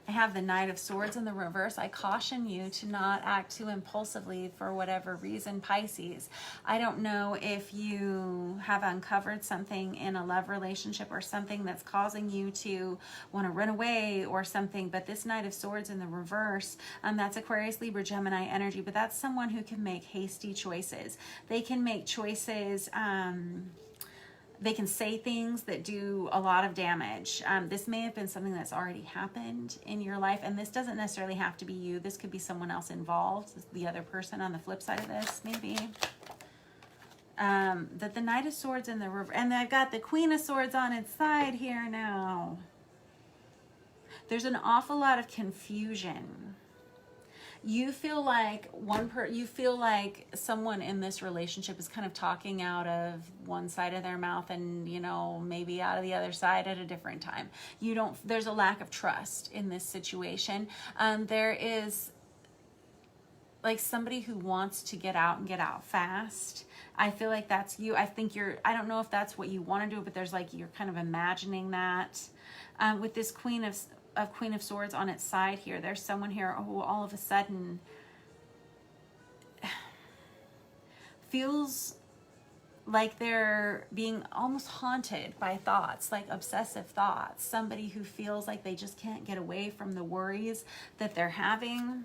I have the Knight of Swords in the reverse. I caution you to not act too impulsively for whatever reason, Pisces. I don't know if you have uncovered something in a love relationship, or something that's causing you to want to run away or something, but this Knight of Swords in the reverse, that's Aquarius, Libra, Gemini energy, but that's someone who can make hasty choices. They can make choices, they can say things that do a lot of damage. This may have been something that's already happened in your life, and this doesn't necessarily have to be you. This could be someone else involved, the other person on the flip side of this, maybe. That the Knight of Swords in the river, and I've got the Queen of Swords on its side here now. There's an awful lot of confusion. You feel like you feel like someone in this relationship is kind of talking out of one side of their mouth, and maybe out of the other side at a different time. There's a lack of trust in this situation. There is like somebody who wants to get out and get out fast. I feel like that's you. I don't know if that's what you want to do, but there's like, you're kind of imagining that. With this Queen of Swords on its side here, there's someone here who all of a sudden feels like they're being almost haunted by thoughts, like obsessive thoughts. Somebody who feels like they just can't get away from the worries that they're having.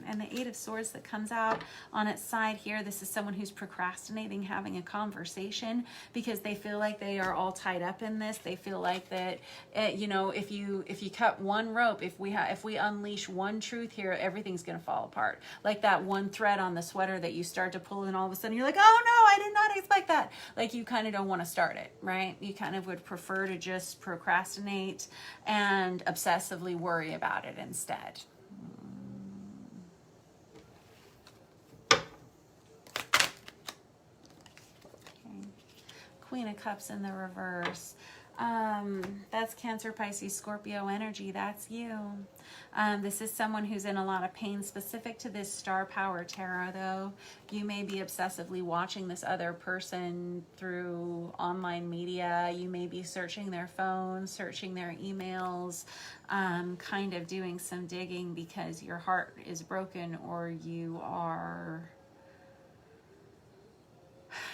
And the Eight of Swords that comes out on its side here, this is someone who's procrastinating having a conversation because they feel like they are all tied up in this. They feel like that, if you cut one rope, if we unleash one truth here, everything's going to fall apart. Like that one thread on the sweater that you start to pull, and all of a sudden you're like, oh no, I did not expect that. Like you kind of don't want to start it, right? You kind of would prefer to just procrastinate and obsessively worry about it instead. Queen of Cups in the reverse. That's Cancer, Pisces, Scorpio energy. That's you. This is someone who's in a lot of pain. Specific to this Star Power Tarot, though, you may be obsessively watching this other person through online media. You may be searching their phones, searching their emails, kind of doing some digging because your heart is broken, or you are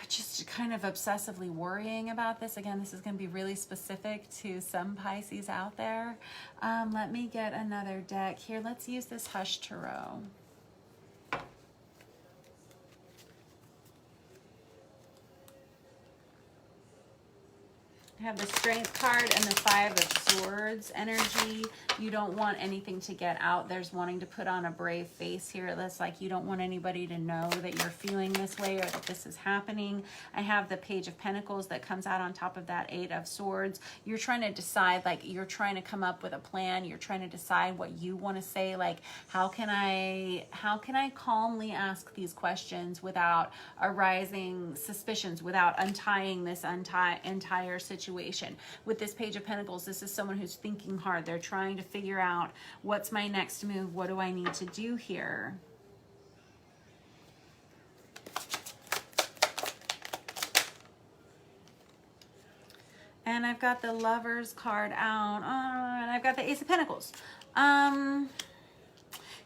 just kind of obsessively worrying about this. Again, this is going to be really specific to some Pisces out there. Let me get another deck here. Let's use this Hush Tarot. I have the Strength card and the Five of Swords energy. You don't want anything to get out. There's wanting to put on a brave face here. That's like you don't want anybody to know that you're feeling this way or that this is happening. I have the Page of Pentacles that comes out on top of that Eight of Swords. You're trying to decide, like you're trying to come up with a plan. You're trying to decide what you want to say. Like, how can I calmly ask these questions without arising suspicions, without untying this entire situation? With this Page of Pentacles, this is someone who's thinking hard. They're trying to figure out, what's my next move? What do I need to do here? And I've got the Lovers card out, and I've got the Ace of Pentacles.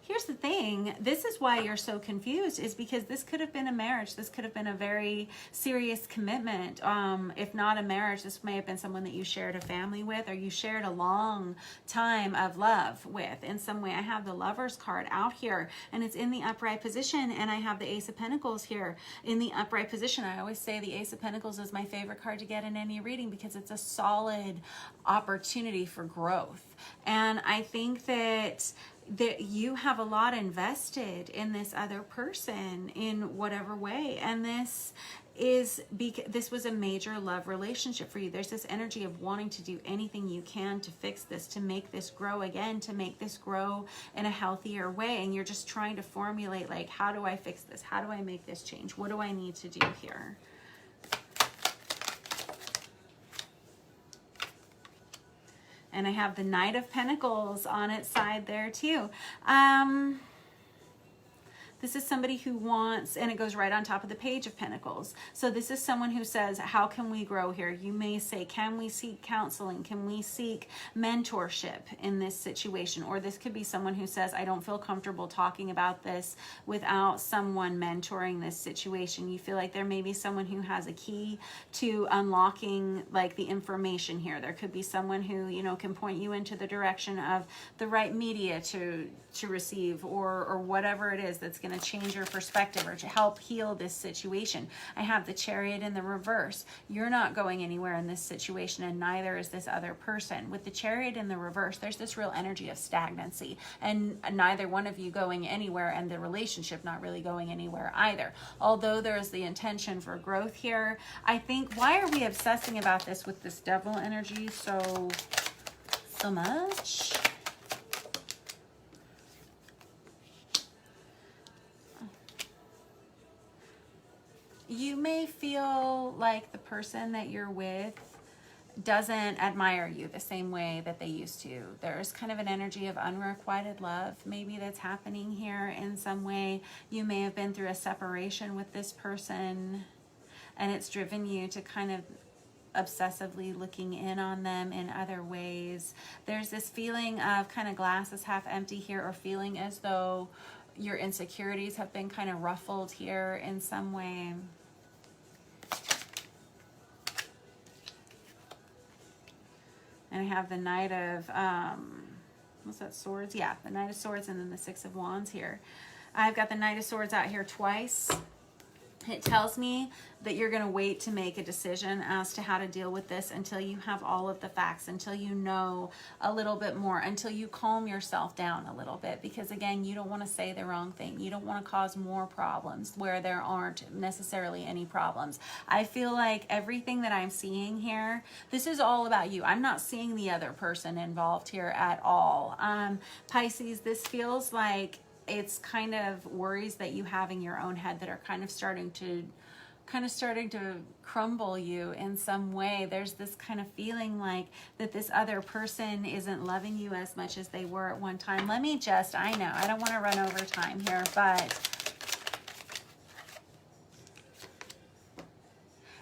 Here's the thing. This is why you're so confused, is because this could have been a marriage. This could have been a very serious commitment. If not a marriage, this may have been someone that you shared a family with, or you shared a long time of love with in some way. I have the Lovers card out here, and it's in the upright position, and I have the Ace of Pentacles here in the upright position. I always say the Ace of Pentacles is my favorite card to get in any reading because it's a solid opportunity for growth. And I think that you have a lot invested in this other person in whatever way, and this was a major love relationship for you. There's this energy of wanting to do anything you can to fix this, to make this grow again, to make this grow in a healthier way, and you're just trying to formulate, like, how do I fix this? How do I make this change? What do I need to do here? And I have the Knight of Pentacles on its side there too. This is somebody who wants, and it goes right on top of the Page of Pentacles. So this is someone who says, how can we grow here? You may say, can we seek counseling? Can we seek mentorship in this situation? Or this could be someone who says, I don't feel comfortable talking about this without someone mentoring this situation. You feel like there may be someone who has a key to unlocking, like, the information here. There could be someone who, you know, can point you into the direction of the right media to receive, or whatever it is that's going to change your perspective or to help heal this situation. I have the Chariot in the reverse. You're not going anywhere in this situation, and neither is this other person. With the Chariot in the reverse, there's this real energy of stagnancy, and neither one of you going anywhere, and the relationship not really going anywhere either. Although there's the intention for growth here, I think, why are we obsessing about this with this Devil energy so much? You may feel like the person that you're with doesn't admire you the same way that they used to. There's kind of an energy of unrequited love maybe that's happening here in some way. You may have been through a separation with this person, and it's driven you to kind of obsessively looking in on them in other ways. There's this feeling of kind of glass is half empty here, or feeling as though your insecurities have been kind of ruffled here in some way. And I have the Knight of, what's that, Swords? Yeah, the Knight of Swords, and then the Six of Wands here. I've got the Knight of Swords out here twice. It tells me that you're going to wait to make a decision as to how to deal with this until you have all of the facts, until you know a little bit more, until you calm yourself down a little bit. Because again, you don't want to say the wrong thing. You don't want to cause more problems where there aren't necessarily any problems. I feel like everything that I'm seeing here, this is all about you. I'm not seeing the other person involved here at all. Pisces, this feels like it's kind of worries that you have in your own head that are kind of starting to crumble you in some way. There's this kind of feeling like that this other person isn't loving you as much as they were at one time. Let me just, I know, I don't want to run over time here, but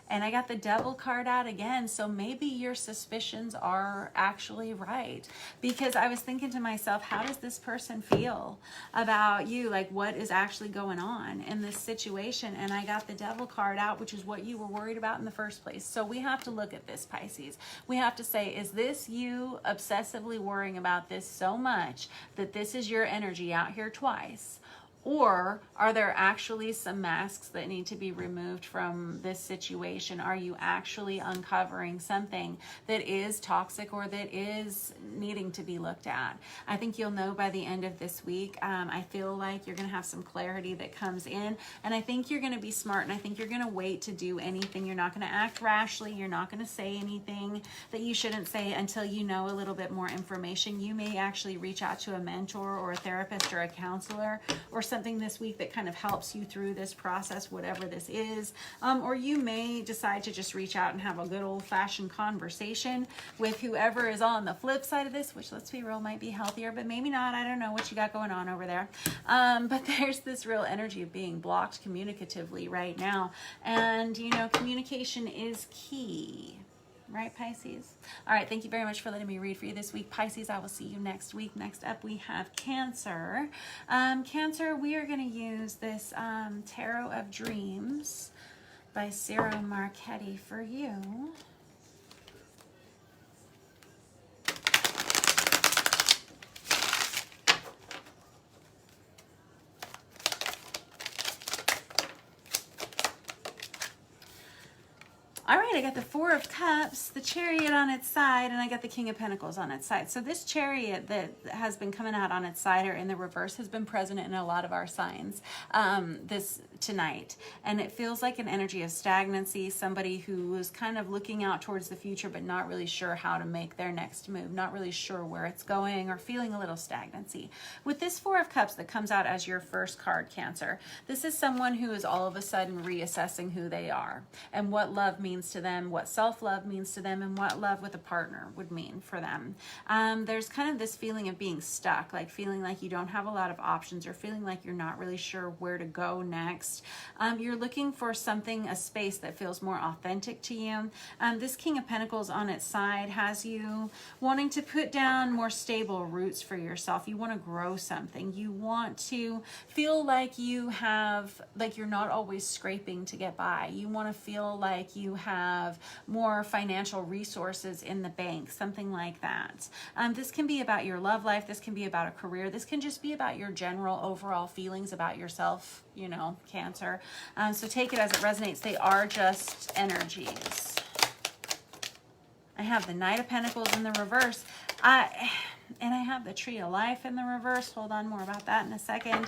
and I got the Devil card out again, so maybe your suspicions are actually right. Because I was thinking to myself, how does this person feel about you? Like, what is actually going on in this situation? And I got the Devil card out, which is what you were worried about in the first place. So we have to look at this, Pisces. We have to say, is this you obsessively worrying about this so much that this is your energy out here twice? Or are there actually some masks that need to be removed from this situation? Are you actually uncovering something that is toxic or that is needing to be looked at? I think you'll know by the end of this week. I feel like you're going to have some clarity that comes in, and I think you're going to be smart, and I think you're going to wait to do anything. You're not going to act rashly. You're not going to say anything that you shouldn't say until you know a little bit more information. You may actually reach out to a mentor or a therapist or a counselor or something this week that kind of helps you through this process, whatever this is. Or you may decide to just reach out and have a good old-fashioned conversation with whoever is on the flip side of this, which, let's be real, might be healthier, but maybe not. I don't know what you got going on over there. But there's this real energy of being blocked communicatively right now. And, you know, communication is key. Right, Pisces? All right, thank you very much for letting me read for you this week. Pisces, I will see you next week. Next up, we have Cancer. Cancer, we are going to use this Tarot of Dreams by Ciro Marchetti for you. All right, I got the Four of Cups, the Chariot on its side, and I got the King of Pentacles on its side. So this Chariot that has been coming out on its side or in the reverse has been present in a lot of our signs tonight. And it feels like an energy of stagnancy, somebody who is kind of looking out towards the future but not really sure how to make their next move, not really sure where it's going, or feeling a little stagnancy. With this Four of Cups that comes out as your first card, Cancer, this is someone who is all of a sudden reassessing who they are and what love means to them, what self-love means to them, and what love with a partner would mean for them. There's kind of this feeling of being stuck, like feeling like you don't have a lot of options, or feeling like you're not really sure where to go next. You're looking for something, a space that feels more authentic to you. This King of Pentacles on its side has you wanting to put down more stable roots for yourself. You want to grow something. You want to feel like you have, like you're not always scraping to get by. You want to feel like you have more financial resources in the bank, something like that. This can be about your love life. This can be about a career. This can just be about your general overall feelings about yourself, you know, Cancer. So take it as it resonates. They are just energies. I have the Knight of Pentacles in the reverse. And I have the Tree of Life in the reverse. Hold on, more about that in a second.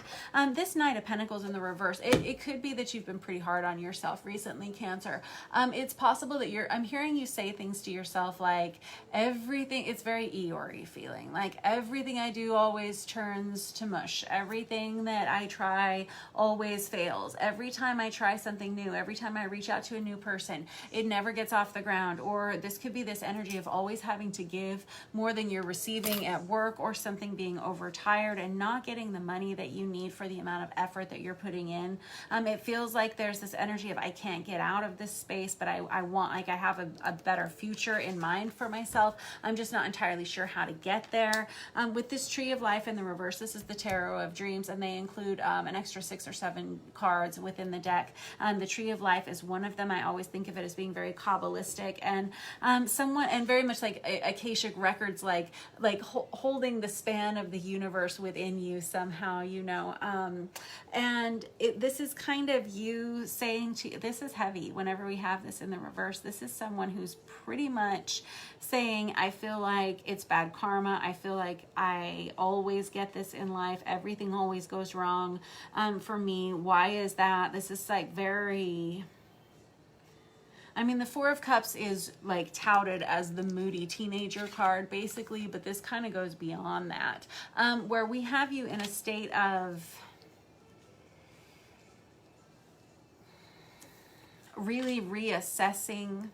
This Knight of Pentacles in the reverse, it could be that you've been pretty hard on yourself recently, Cancer. It's possible that I'm hearing you say things to yourself like, everything, it's very Eeyore feeling, like everything I do always turns to mush. Everything that I try always fails. Every time I try something new, every time I reach out to a new person, it never gets off the ground. Or this could be this energy of always having to give more than you're receiving at work, or something being overtired and not getting the money that you need for the amount of effort that you're putting in. It feels like there's this energy of, I can't get out of this space, but I want, like, I have a better future in mind for myself. I'm just not entirely sure how to get there. With this Tree of Life in the reverse, this is the Tarot of Dreams, and they include an extra 6 or 7 cards within the deck. The Tree of Life is one of them. I always think of it as being very Kabbalistic and somewhat, and very much like Akashic Records, like holding the span of the universe within you somehow, you know. And this is kind of you saying to, this is heavy whenever we have this in the reverse. This is someone who's pretty much saying, I feel like it's bad karma. I feel like I always get this in life. Everything always goes wrong for me. Why is that? This is like very... I mean, the Four of Cups is like touted as the moody teenager card, basically, but this kind of goes beyond that, where we have you in a state of really reassessing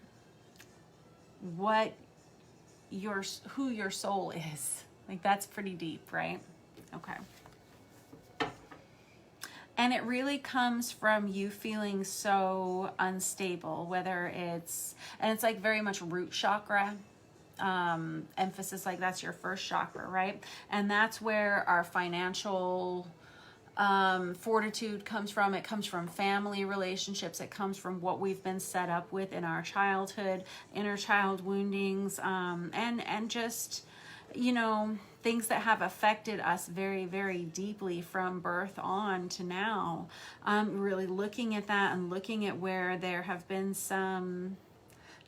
who your soul is. Like, that's pretty deep, right? Okay. And it really comes from you feeling so unstable, whether it's like very much root chakra, emphasis, like that's your first chakra, right? And that's where our financial fortitude comes from. It comes from family relationships. It comes from what we've been set up with in our childhood, inner child woundings, and just, you know, things that have affected us very, very deeply from birth on to now. Really looking at that and looking at where there have been some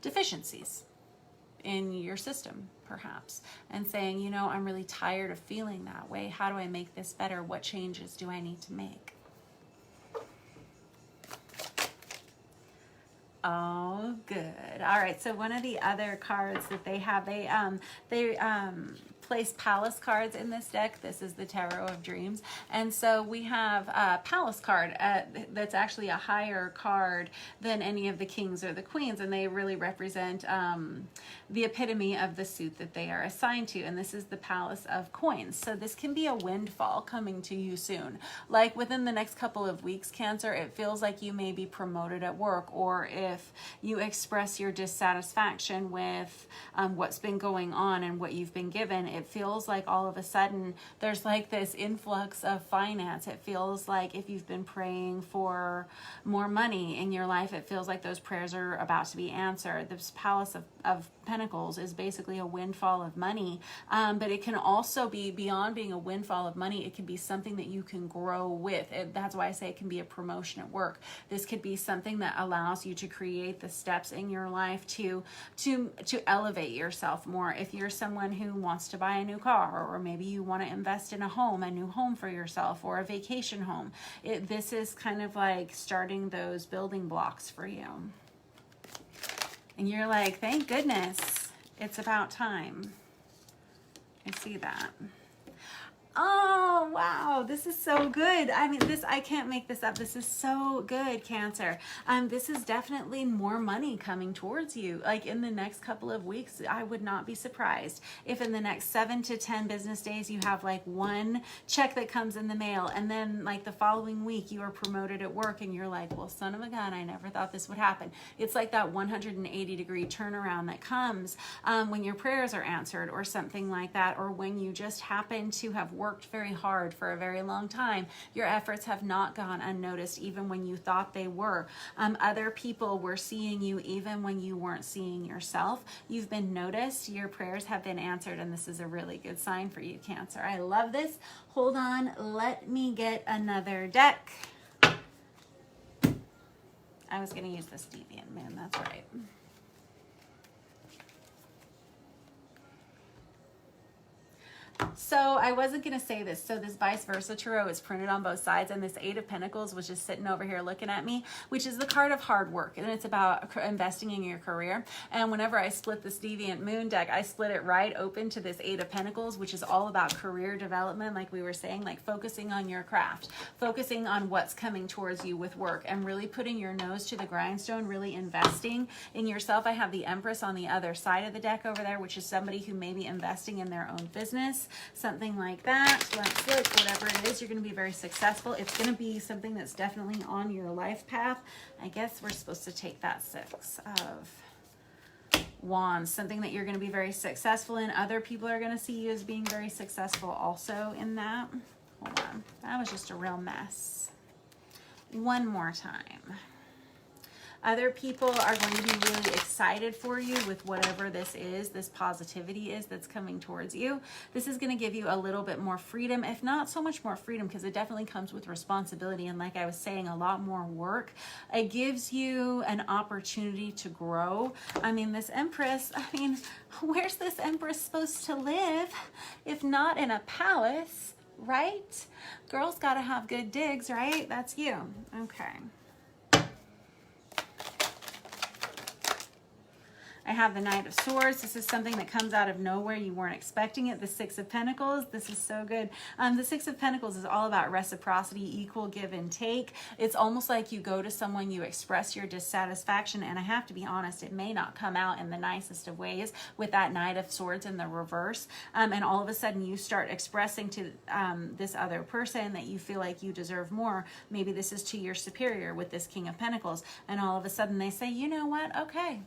deficiencies in your system, perhaps, and saying, you know, I'm really tired of feeling that way. How do I make this better? What changes do I need to make? Oh, good. All right. So one of the other cards that they have, they place palace cards in this deck. This is the Tarot of Dreams. And so we have a palace card that's actually a higher card than any of the kings or the queens. And they really represent the epitome of the suit that they are assigned to. And this is the Palace of Coins. So this can be a windfall coming to you soon. Like within the next couple of weeks, Cancer, it feels like you may be promoted at work, or if you express your dissatisfaction with what's been going on and what you've been given, it feels like all of a sudden there's like this influx of finance. It feels like if you've been praying for more money in your life, it feels like those prayers are about to be answered. This Palace of Pentacles is basically a windfall of money, but it can also be beyond being a windfall of money. It can be something that you can grow with. That's why I say it can be a promotion at work. This could be something that allows you to create the steps in your life to elevate yourself more. If you're someone who wants to buy a new car, or maybe you want to invest in a new home for yourself, or a vacation home, this is kind of like starting those building blocks for you. And you're like, thank goodness, it's about time. I see that. Oh, wow. This is so good. I mean, I can't make this up. This is so good, Cancer. This is definitely more money coming towards you. Like in the next couple of weeks, I would not be surprised if in the next 7 to 10 business days, you have like one check that comes in the mail. And then like the following week, you are promoted at work and you're like, well, son of a gun, I never thought this would happen. It's like that 180-degree turnaround that comes when your prayers are answered, or something like that, or when you just happen to have worked very hard for a very long time. Your efforts have not gone unnoticed, even when you thought they were. Other people were seeing you even when you weren't seeing yourself. You've been noticed. Your prayers have been answered, and this is a really good sign for you, Cancer. I love this. Hold on. Let me get another deck. I was going to use this Deviant Moon. That's right. So I wasn't going to say this. So this vice versa tarot is printed on both sides, and this Eight of Pentacles was just sitting over here looking at me, which is the card of hard work, and it's about investing in your career. And whenever I split this Deviant Moon deck, I split it right open to this Eight of Pentacles, which is all about career development, like we were saying, like focusing on your craft, focusing on what's coming towards you with work, and really putting your nose to the grindstone, really investing in yourself. I have the Empress on the other side of the deck over there, which is somebody who may be investing in their own business, something like that. Let's look. Whatever it is, you're going to be very successful. It's going to be something that's definitely on your life path. I guess we're supposed to take that Six of Wands, something that you're going to be very successful in. Other people are going to see you as being very successful also in that. Hold on. That was just a real mess. One more time. Other people are going to be really excited for you with whatever this is, this positivity is that's coming towards you. This is going to give you a little bit more freedom, if not so much more freedom, because it definitely comes with responsibility. And like I was saying, a lot more work. It gives you an opportunity to grow. I mean, this Empress, I mean, where's this Empress supposed to live if not in a palace, right? Girls got to have good digs, right? That's you. Okay. I have the Knight of Swords. This is something that comes out of nowhere. You weren't expecting it. The Six of Pentacles. This is so good. The Six of Pentacles is all about reciprocity, equal give and take. It's almost like you go to someone, you express your dissatisfaction, and I have to be honest, it may not come out in the nicest of ways with that Knight of Swords in the reverse. And all of a sudden you start expressing to this other person that you feel like you deserve more. Maybe this is to your superior with this King of Pentacles. And all of a sudden they say, you know what? Okay.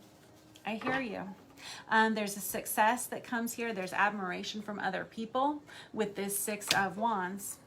I hear you. There's a success that comes here. There's admiration from other people with this Six of Wands.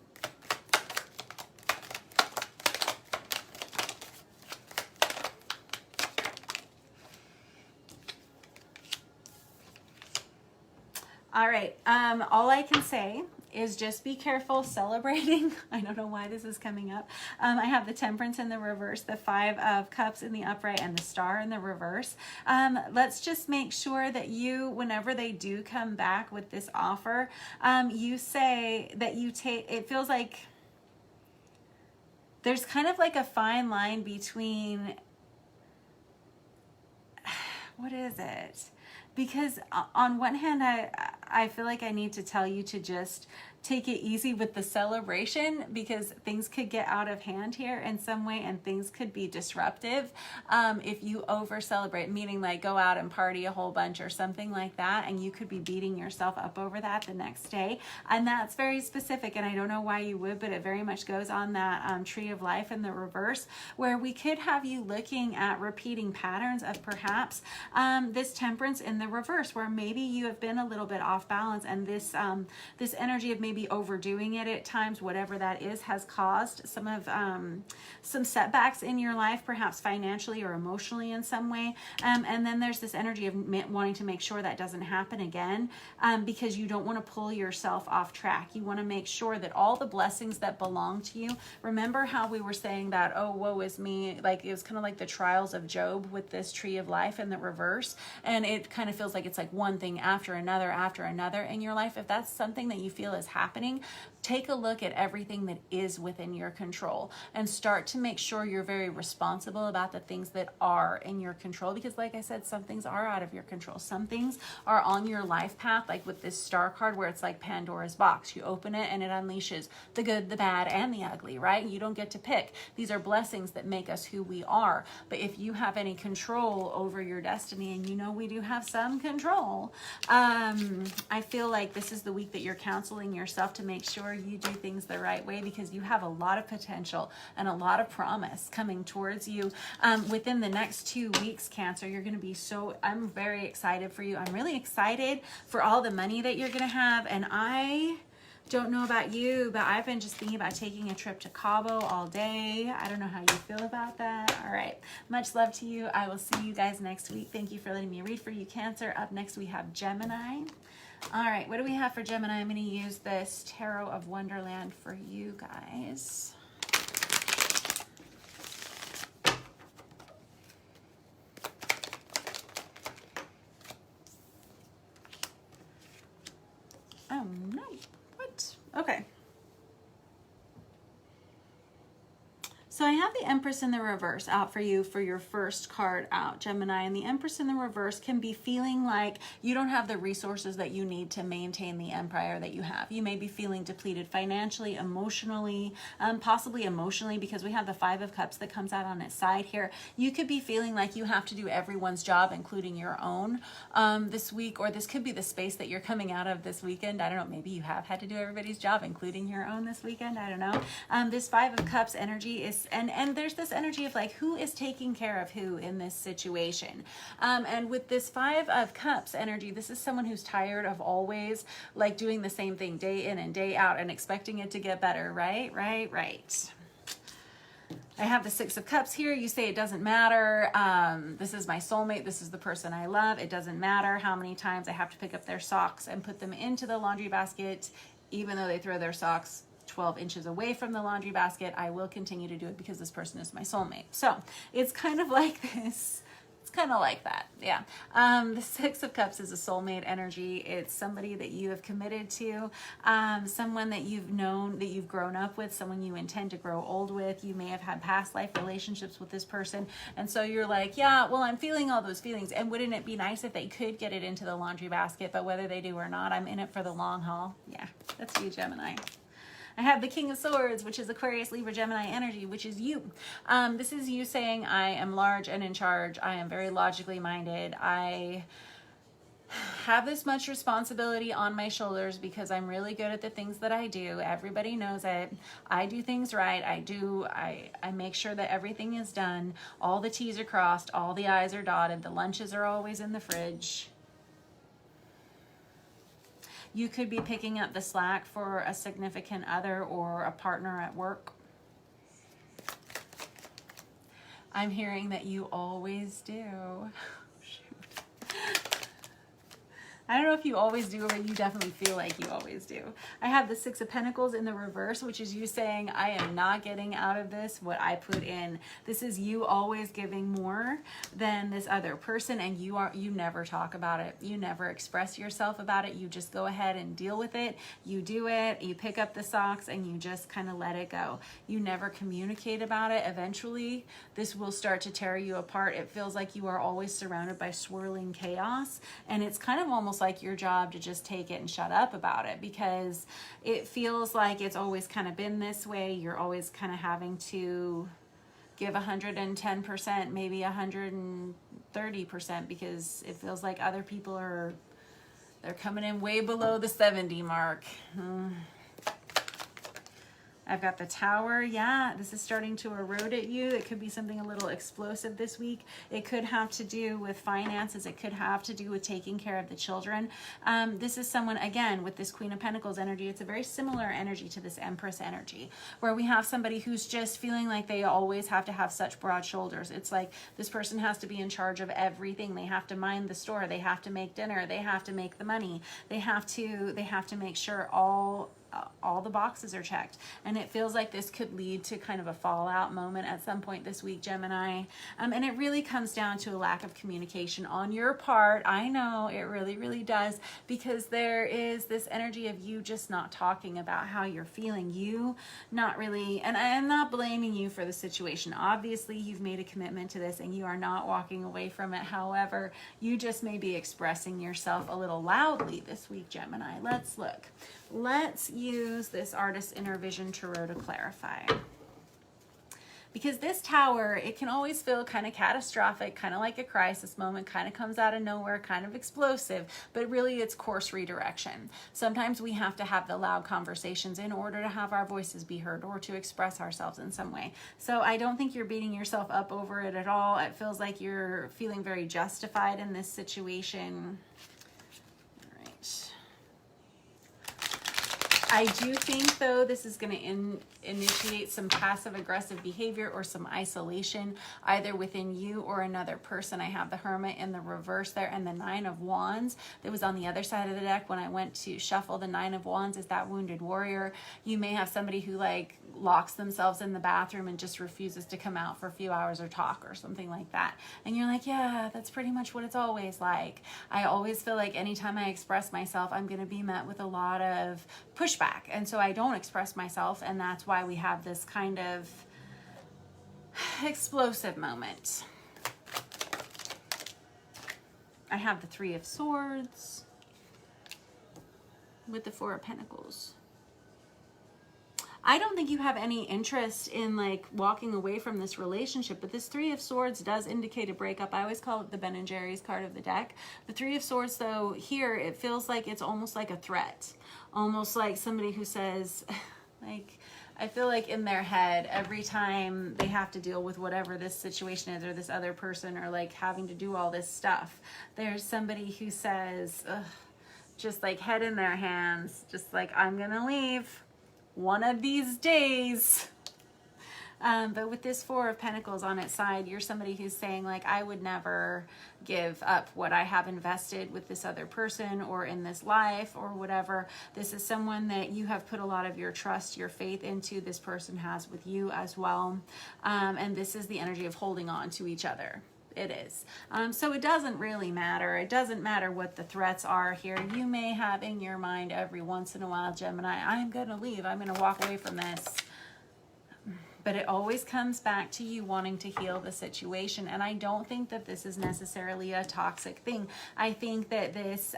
All right. All I can say is just be careful celebrating. I don't know why this is coming up. I have the Temperance in the reverse, the Five of Cups in the upright, and the Star in the reverse. Let's just make sure that you, whenever they do come back with this offer, you say that you take, it feels like there's kind of like a fine line between, what is it? Because on one hand, I feel like I need to tell you to just take it easy with the celebration, because things could get out of hand here in some way, and things could be disruptive if you over celebrate, meaning like go out and party a whole bunch or something like that, and you could be beating yourself up over that the next day. And that's very specific, and I don't know why you would, but it very much goes on that Tree of Life in the reverse, where we could have you looking at repeating patterns of perhaps this Temperance in the reverse, where maybe you have been a little bit off balance, and this this energy of maybe overdoing it at times, whatever that is, has caused some setbacks in your life, perhaps financially or emotionally in some way. And then there's this energy of wanting to make sure that doesn't happen again, because you don't want to pull yourself off track. You want to make sure that all the blessings that belong to you, remember how we were saying that, oh, woe is me, like it was kind of like the trials of Job with this Tree of Life in the reverse, and it kind of feels like it's like one thing after another in your life. If that's something that you feel is happening, take a look at everything that is within your control and start to make sure you're very responsible about the things that are in your control, because like I said, some things are out of your control. Some things are on your life path, like with this Star card, where it's like Pandora's box. You open it and it unleashes the good, the bad, and the ugly, right? You don't get to pick. These are blessings that make us who we are. But if you have any control over your destiny, and you know we do have some control, I feel like this is the week that you're counseling yourself to make sure you do things the right way, because you have a lot of potential and a lot of promise coming towards you within the next 2 weeks, Cancer. You're going to be I'm very excited for you. I'm really excited for all the money that you're going to have, and I don't know about you, but I've been just thinking about taking a trip to Cabo all day. I don't know how you feel about that. All right. Much love to you. I will see you guys next week. Thank you for letting me read for you, Cancer. Up next, we have Gemini. All right. What do we have for Gemini? I'm going to use this Tarot of Wonderland for you guys. Oh, no. What? Okay. So I have the Empress in the reverse out for you for your first card out, Gemini. And the Empress in the reverse can be feeling like you don't have the resources that you need to maintain the empire that you have. You may be feeling depleted financially, emotionally, possibly emotionally, because we have the Five of Cups that comes out on its side here. You could be feeling like you have to do everyone's job, including your own, this week, or this could be the space that you're coming out of this weekend. I don't know, maybe you have had to do everybody's job, including your own this weekend. I don't know. This Five of Cups energy is, and there's this energy of like, who is taking care of who in this situation? And with this Five of Cups energy, this is someone who's tired of always like doing the same thing day in and day out and expecting it to get better, right? I have the Six of Cups here. You say it doesn't matter. This is my soulmate. This is the person I love. It doesn't matter how many times I have to pick up their socks and put them into the laundry basket, even though they throw their socks 12 inches away from the laundry basket. I will continue to do it because this person is my soulmate. So it's kind of like this. It's kind of like that. Yeah. The Six of Cups is a soulmate energy. It's somebody that you have committed to, someone that you've known, that you've grown up with, someone you intend to grow old with. You may have had past life relationships with this person. And so you're like, yeah, well, I'm feeling all those feelings. And wouldn't it be nice if they could get it into the laundry basket? But whether they do or not, I'm in it for the long haul. Yeah, that's you, Gemini. I have the King of Swords, which is Aquarius, Libra, Gemini energy, which is you. This is you saying, I am large and in charge. I am very logically minded. I have this much responsibility on my shoulders because I'm really good at the things that I do. Everybody knows it. I do things right. I make sure that everything is done. All the T's are crossed. All the I's are dotted. The lunches are always in the fridge. You could be picking up the slack for a significant other or a partner at work. I'm hearing that you always do. Shoot. I don't know if you always do, but you definitely feel like you always do. I have the Six of Pentacles in the reverse, which is you saying, I am not getting out of this what I put in. This is you always giving more than this other person, and you never talk about it. You never express yourself about it. You just go ahead and deal with it. You do it, you pick up the socks, and you just kind of let it go. You never communicate about it. Eventually, this will start to tear you apart. It feels like you are always surrounded by swirling chaos, and it's kind of almost like your job to just take it and shut up about it, because it feels like it's always kind of been this way. You're always kind of having to give 110%, maybe 130%, because it feels like other people they're coming in way below the 70 mark. I've got the Tower. Yeah, this is starting to erode at you. It could be something a little explosive this week. It could have to do with finances. It could have to do with taking care of the children. This is someone, again, with this Queen of Pentacles energy. It's a very similar energy to this Empress energy, where we have somebody who's just feeling like they always have to have such broad shoulders. It's like this person has to be in charge of everything. They have to mind the store. They have to make dinner. They have to make the money. They have to make sure all the boxes are checked. And it feels like this could lead to kind of a fallout moment at some point this week, Gemini. And it really comes down to a lack of communication on your part. I know it really, really does, because there is this energy of you just not talking about how you're feeling. You not really, and I am not blaming you for the situation. Obviously, you've made a commitment to this and you are not walking away from it. However, you just may be expressing yourself a little loudly this week, Gemini. Let's look. Let's use this Artist Inner Vision Tarot to clarify. Because this Tower, it can always feel kind of catastrophic, kind of like a crisis moment, kind of comes out of nowhere, kind of explosive, but really it's course redirection. Sometimes we have to have the loud conversations in order to have our voices be heard or to express ourselves in some way. So I don't think you're beating yourself up over it at all. It feels like you're feeling very justified in this situation. All right. I do think, though, this is going to initiate some passive-aggressive behavior or some isolation, either within you or another person. I have the Hermit in the reverse there, and the Nine of Wands that was on the other side of the deck when I went to shuffle. The Nine of Wands is that wounded warrior. You may have somebody who, like, locks themselves in the bathroom and just refuses to come out for a few hours or talk or something like that. And you're like, yeah, that's pretty much what it's always like. I always feel like anytime I express myself, I'm going to be met with a lot of pushback. And so I don't express myself, and that's why we have this kind of explosive moment. I have the Three of Swords with the Four of Pentacles. I don't think you have any interest in like walking away from this relationship, but this Three of Swords does indicate a breakup. I always call it the Ben and Jerry's card of the deck. The Three of Swords, though, here it feels like it's almost like a threat, almost like somebody who says, like, I feel like in their head, every time they have to deal with whatever this situation is or this other person or like having to do all this stuff, there's somebody who says, ugh, just like head in their hands, just like, I'm gonna leave one of these days. But with this Four of Pentacles on its side, you're somebody who's saying like, I would never give up what I have invested with this other person or in this life or whatever. This is someone that you have put a lot of your trust, your faith into. This person has with you as well. And this is the energy of holding on to each other. It is. So it doesn't really matter. It doesn't matter what the threats are here. You may have in your mind every once in a while, Gemini, I'm going to leave. I'm going to walk away from this. But it always comes back to you wanting to heal the situation. And I don't think that this is necessarily a toxic thing. I think that this,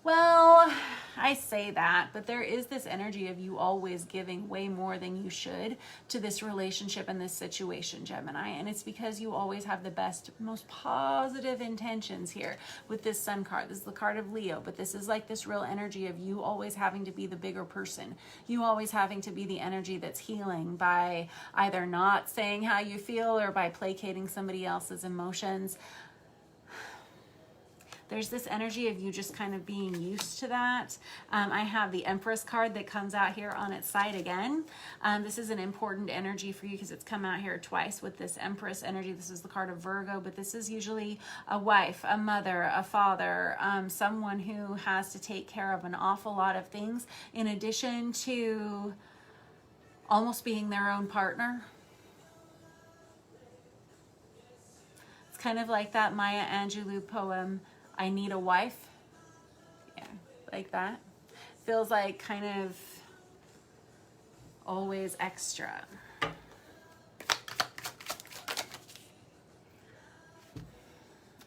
well, I say that, but there is this energy of you always giving way more than you should to this relationship and this situation, Gemini. And it's because you always have the best, most positive intentions here with this Sun card. This is the card of Leo, but this is like this real energy of you always having to be the bigger person. You always having to be the energy that's healing by either not saying how you feel or by placating somebody else's emotions. There's this energy of you just kind of being used to that. I have the Empress card that comes out here on its side again. This is an important energy for you because it's come out here twice with this Empress energy. This is the card of Virgo, but this is usually a wife, a mother, a father, someone who has to take care of an awful lot of things in addition to almost being their own partner. It's kind of like that Maya Angelou poem, I Need a Wife. Yeah, like that. Feels like kind of always extra.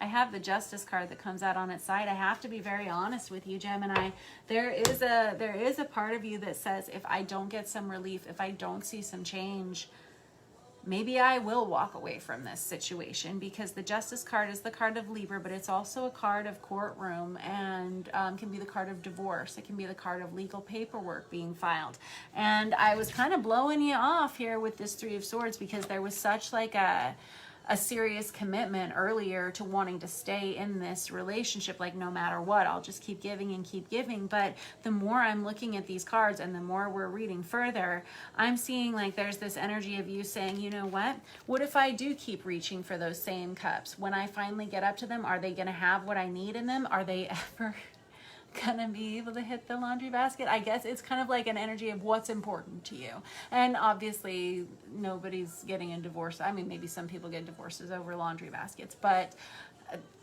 I have the Justice card that comes out on its side. I have to be very honest with you, Gemini. There is a part of you that says, if I don't get some relief, if I don't see some change, maybe I will walk away from this situation, because the Justice card is the card of Libra, but it's also a card of courtroom and can be the card of divorce. It can be the card of legal paperwork being filed. And I was kind of blowing you off here with this Three of Swords because there was such like a serious commitment earlier to wanting to stay in this relationship, like no matter what, I'll just keep giving and keep giving. But the more I'm looking at these cards and the more we're reading further, I'm seeing like there's this energy of you saying, you know what if I do keep reaching for those same cups? When I finally get up to them, are they gonna have what I need in them? Are they ever gonna be able to hit the laundry basket? I guess it's kind of like an energy of what's important to you. And obviously nobody's getting a divorce. I mean, maybe some people get divorces over laundry baskets, but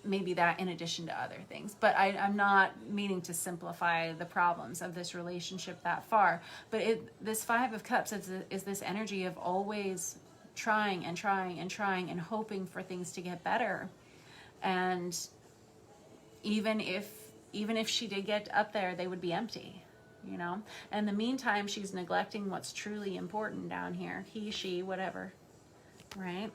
maybe that in addition to other things. But I'm not meaning to simplify the problems of this relationship that far. But this Five of Cups is this energy of always trying and trying and trying and hoping for things to get better. And even if she did get up there, they would be empty, you know? In the meantime, she's neglecting what's truly important down here. He, she, whatever, right?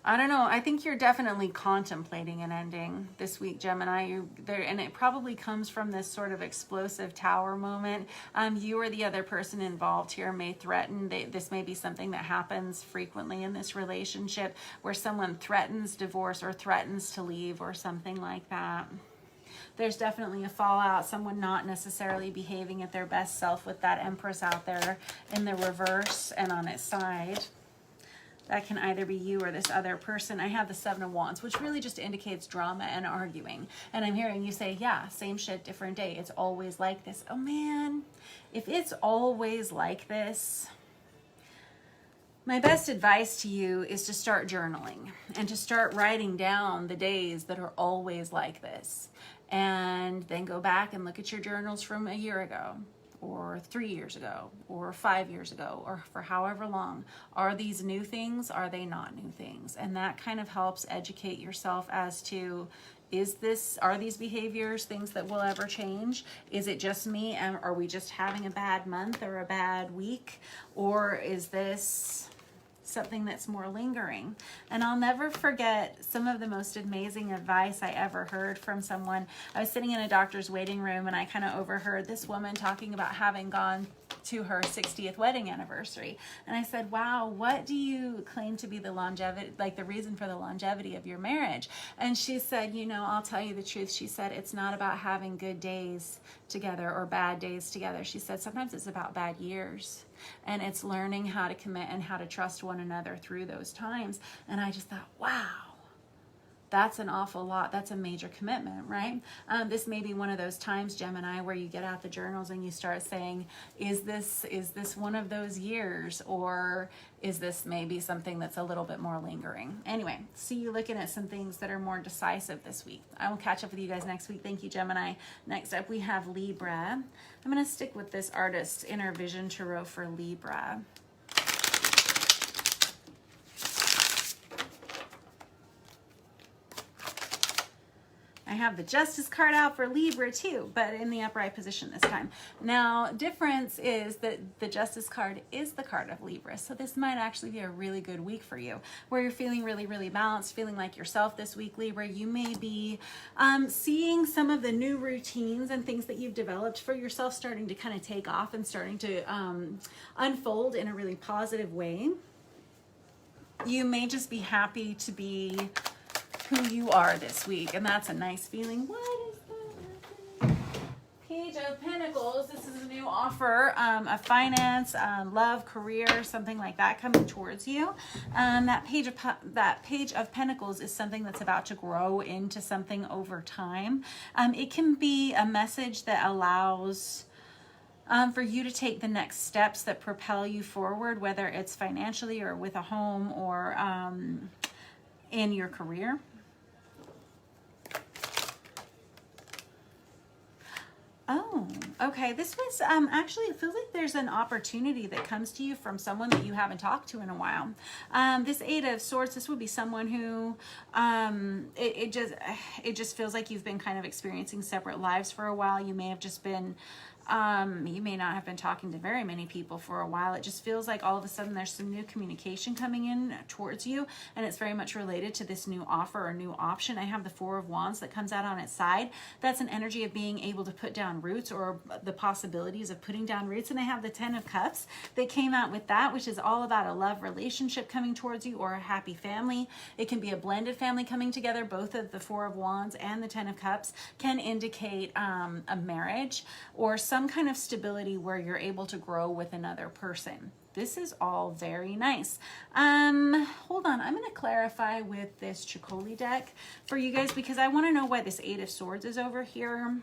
I don't know. I think you're definitely contemplating an ending this week, Gemini. You're there, and it probably comes from this sort of explosive tower moment. You or the other person involved here may threaten. This may be something that happens frequently in this relationship, where someone threatens divorce or threatens to leave or something like that. There's definitely a fallout, someone not necessarily behaving at their best self with that Empress out there in the reverse and on its side. That can either be you or this other person. I have the Seven of Wands, which really just indicates drama and arguing. And I'm hearing you say, yeah, same shit, different day. It's always like this. Oh man, if it's always like this, my best advice to you is to start journaling and to start writing down the days that are always like this. And then go back and look at your journals from a year ago, or 3 years ago, or 5 years ago, or for however long. Are these new things? Are they not new things? And that kind of helps educate yourself as to, are these behaviors things that will ever change? Is it just me? And are we just having a bad month or a bad week? Or is this something that's more lingering? And I'll never forget some of the most amazing advice I ever heard from someone. I was sitting in a doctor's waiting room and I kind of overheard this woman talking about having gone to her 60th wedding anniversary. And I said, wow, what do you claim to be the longevity, like the reason for the longevity of your marriage? And she said, you know, I'll tell you the truth. She said, it's not about having good days together or bad days together. She said, sometimes it's about bad years. And it's learning how to commit and how to trust one another through those times. And I just thought, wow, that's an awful lot. That's a major commitment, right? This may be one of those times, Gemini, where you get out the journals and you start saying, is this one of those years, or is this maybe something that's a little bit more lingering? Anyway, see you looking at some things that are more decisive this week. I will catch up with you guys next week. Thank you, Gemini. Next up, we have Libra. I'm going to stick with this Artist's Inner Vision Tarot for Libra. I have the Justice card out for Libra too, but in the upright position this time. Now, difference is that the Justice card is the card of Libra, so this might actually be a really good week for you, where you're feeling really, really balanced, feeling like yourself this week, Libra. You may be seeing some of the new routines and things that you've developed for yourself starting to kind of take off and starting to unfold in a really positive way. You may just be happy to be who you are this week. And that's a nice feeling. What is that? Page of Pentacles. This is a new offer of finance, love, career, something like that coming towards you. That page of Pentacles is something that's about to grow into something over time. It can be a message that allows for you to take the next steps that propel you forward, whether it's financially or with a home or in your career. Oh, okay. This was actually, it feels like there's an opportunity that comes to you from someone that you haven't talked to in a while. This Eight of Swords, this would be someone who it just feels like you've been kind of experiencing separate lives for a while. You may have just been you may not have been talking to very many people for a while. It just feels like all of a sudden there's some new communication coming in towards you, and it's very much related to this new offer or new option. I have the Four of Wands that comes out on its side. That's an energy of being able to put down roots, or the possibilities of putting down roots. And I have the Ten of Cups that came out with that, which is all about a love relationship coming towards you, or a happy family. It can be a blended family coming together. Both of the Four of Wands and the Ten of Cups can indicate a marriage or some kind of stability where you're able to grow with another person. This is all very nice. Hold on, I'm going to clarify with this Chicoli deck for you guys, because I want to know why this Eight of Swords is over here.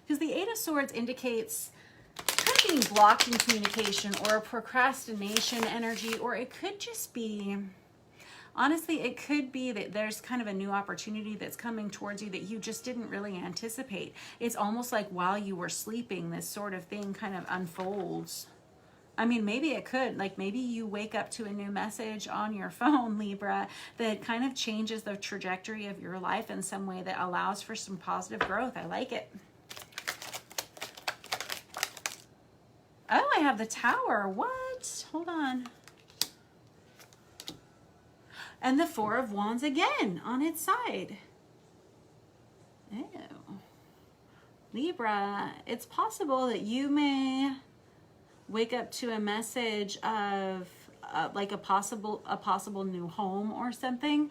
Because the Eight of Swords indicates kind of being blocked in communication, or a procrastination energy, or it could just be, honestly, it could be that there's kind of a new opportunity that's coming towards you that you just didn't really anticipate. It's almost like while you were sleeping, this sort of thing kind of unfolds. I mean, maybe it could, like maybe you wake up to a new message on your phone, Libra, that kind of changes the trajectory of your life in some way that allows for some positive growth. I like it. Oh, I have the Tower. What? Hold on. And the Four of Wands again on its side. Oh. Libra, it's possible that you may wake up to a message of like a possible new home or something.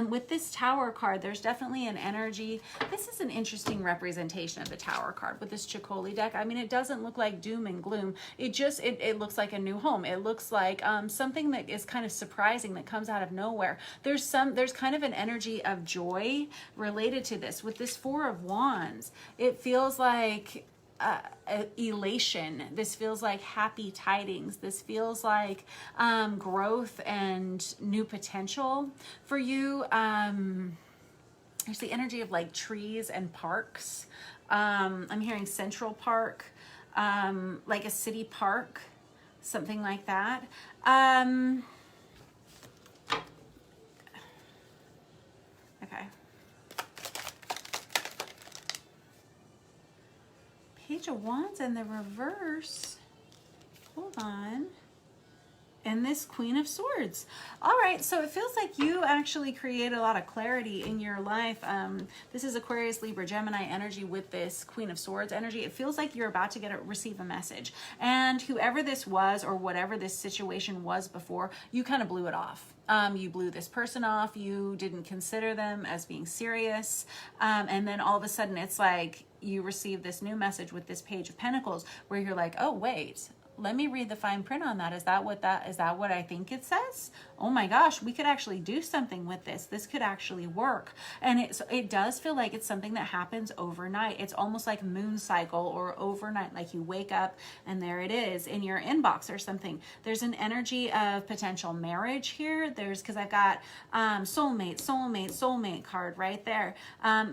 With this Tower card, there's definitely an energy. This is an interesting representation of the Tower card with this Chicoli deck. I mean, it doesn't look like doom and gloom. It looks like a new home. It looks like something that is kind of surprising that comes out of nowhere. There's kind of an energy of joy related to this. With this Four of Wands, it feels like elation. This feels like happy tidings. This feels like growth and new potential for you. There's the energy of like trees and parks. I'm hearing Central Park, like a city park, something like that. Okay. Page of Wands and the reverse. Hold on. And this Queen of Swords. All right, so it feels like you actually create a lot of clarity in your life. This is Aquarius, Libra, Gemini energy with this Queen of Swords energy. It feels like you're about to receive a message. And whoever this was, or whatever this situation was before, you kind of blew it off. You blew this person off. You didn't consider them as being serious. And then all of a sudden it's like you receive this new message with this Page of Pentacles where you're like, oh, wait, let me read the fine print on that. Is that what I think it says? Oh my gosh, we could actually do something with this. This could actually work. And it does feel like it's something that happens overnight. It's almost like moon cycle or overnight, like you wake up and there it is in your inbox or something. There's an energy of potential marriage here. Because I've got soulmate card right there.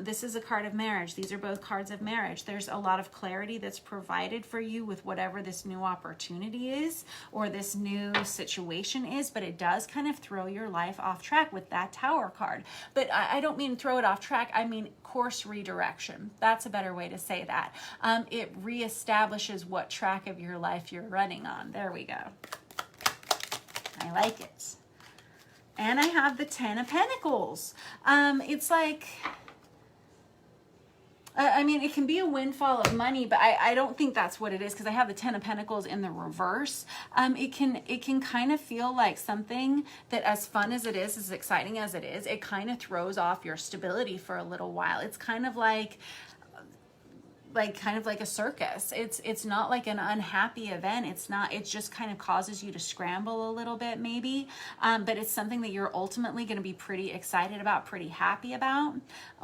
This is a card of marriage. These are both cards of marriage. There's a lot of clarity that's provided for you with whatever this new opportunity is or this new situation is, but it does kind of throw your life off track with that Tower card. But I don't mean throw it off track. I mean course redirection. That's a better way to say that. It reestablishes what track of your life you're running on. There we go. I like it. And I have the Ten of Pentacles. It's like I mean, it can be a windfall of money, but I don't think that's what it is, because I have the Ten of Pentacles in the reverse. It can kind of feel like something that, as fun as it is, as exciting as it is, it kind of throws off your stability for a little while. It's kind of like a circus. It's not like an unhappy event. It just kind of causes you to scramble a little bit maybe. But it's something that you're ultimately going to be pretty excited about, pretty happy about.